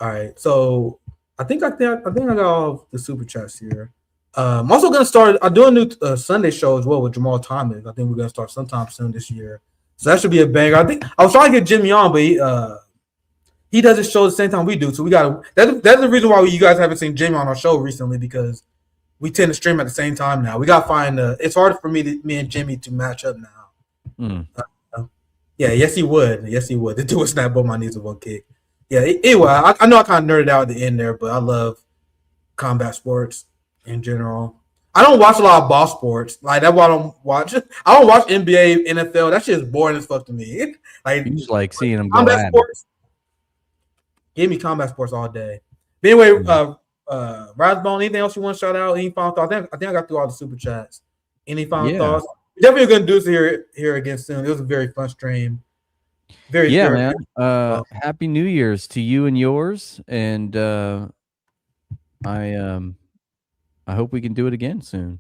All right, so I think I got all the super chats here. I'm also gonna start. I'm doing a new Sunday show as well with Jamal Thomas. I think we're gonna start sometime soon this year. So that should be a banger. I think I was trying to get Jimmy on, but he does his show at the same time we do. So we got to. That's the reason why you guys haven't seen Jimmy on our show recently, because we tend to stream at the same time now. We got to find. It's hard for me and Jimmy to match up now. Yeah, yes he would. Yes he would. The do a snap on my knees with one kick. Yeah. Anyway, I know I kind of nerded out at the end there, but I love combat sports in general. I don't watch a lot of ball sports. Like that's why I don't watch. I don't watch NBA, NFL. That shit is boring as fuck to me. Like you just like seeing them go combat sports. Give me combat sports all day. But anyway, Rathbone, anything else you want to shout out? Any final thoughts? I think I got through all the super chats. Any final thoughts? We're definitely gonna do this here again soon. It was a very fun stream. Very man. Happy New Year's to you and yours, and I hope we can do it again soon.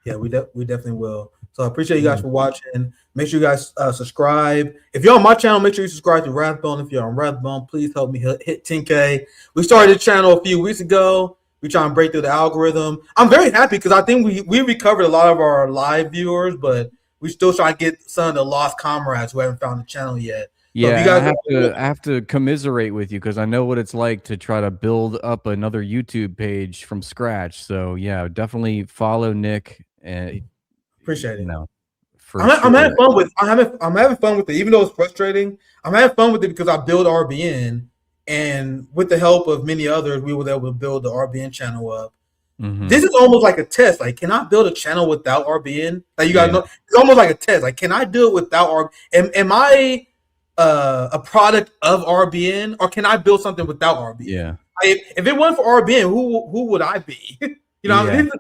Yeah, we definitely will. So I appreciate you guys for watching. Make sure you guys subscribe. If you're on my channel, make sure you subscribe to Rathbone. If you're on Rathbone, please help me hit 10K. We started the channel a few weeks ago. We try and break through the algorithm. I'm very happy because I think we recovered a lot of our live viewers, but we still try to get some of the lost comrades who haven't found the channel yet. Yeah, I have to commiserate with you because I know what it's like to try to build up another YouTube page from scratch. So yeah, definitely follow Nick. And appreciate it. I'm having fun with. I'm having fun with it, even though it's frustrating. I'm having fun with it because I build RBN, and with the help of many others, we were able to build the RBN channel up. This is almost like a test. Like, can I build a channel without RBN? Like, you guys know, it's almost like a test. Like, can I do it without RBN? Am I a product of RBN, or can I build something without RBN? Yeah. If it wasn't for RBN, who would I be? You know, what I mean?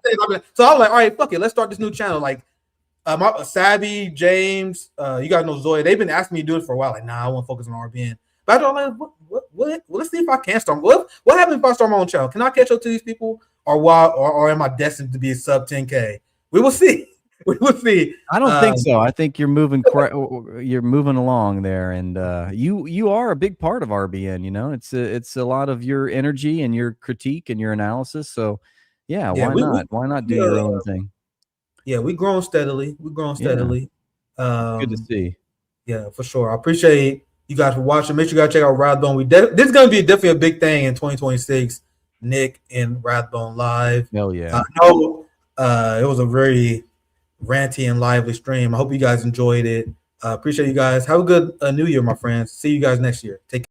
So I was like, all right, fuck it, let's start this new channel. Like, Sabby, James, you guys know Zoya. They've been asking me to do it for a while. Like, nah, I want to focus on RBN. But I don't like, what? Well, let's see if I can start. What happens if I start my own channel? Can I catch up to these people, or am I destined to be sub 10K? We will see. We will see. I don't think so. I think you're moving along there, and you are a big part of RBN. You know, it's a lot of your energy and your critique and your analysis. So yeah, why not do your own thing? Yeah, we're growing steadily. Good to see. Yeah, for sure. I appreciate you guys for watching. Make sure you guys check out Rathbone. This is going to be definitely a big thing in 2026. Nick and Rathbone live. Hell yeah! I know it was a very ranty and lively stream. I hope you guys enjoyed it. Appreciate you guys. Have a good New Year, my friends. See you guys next year. Take care.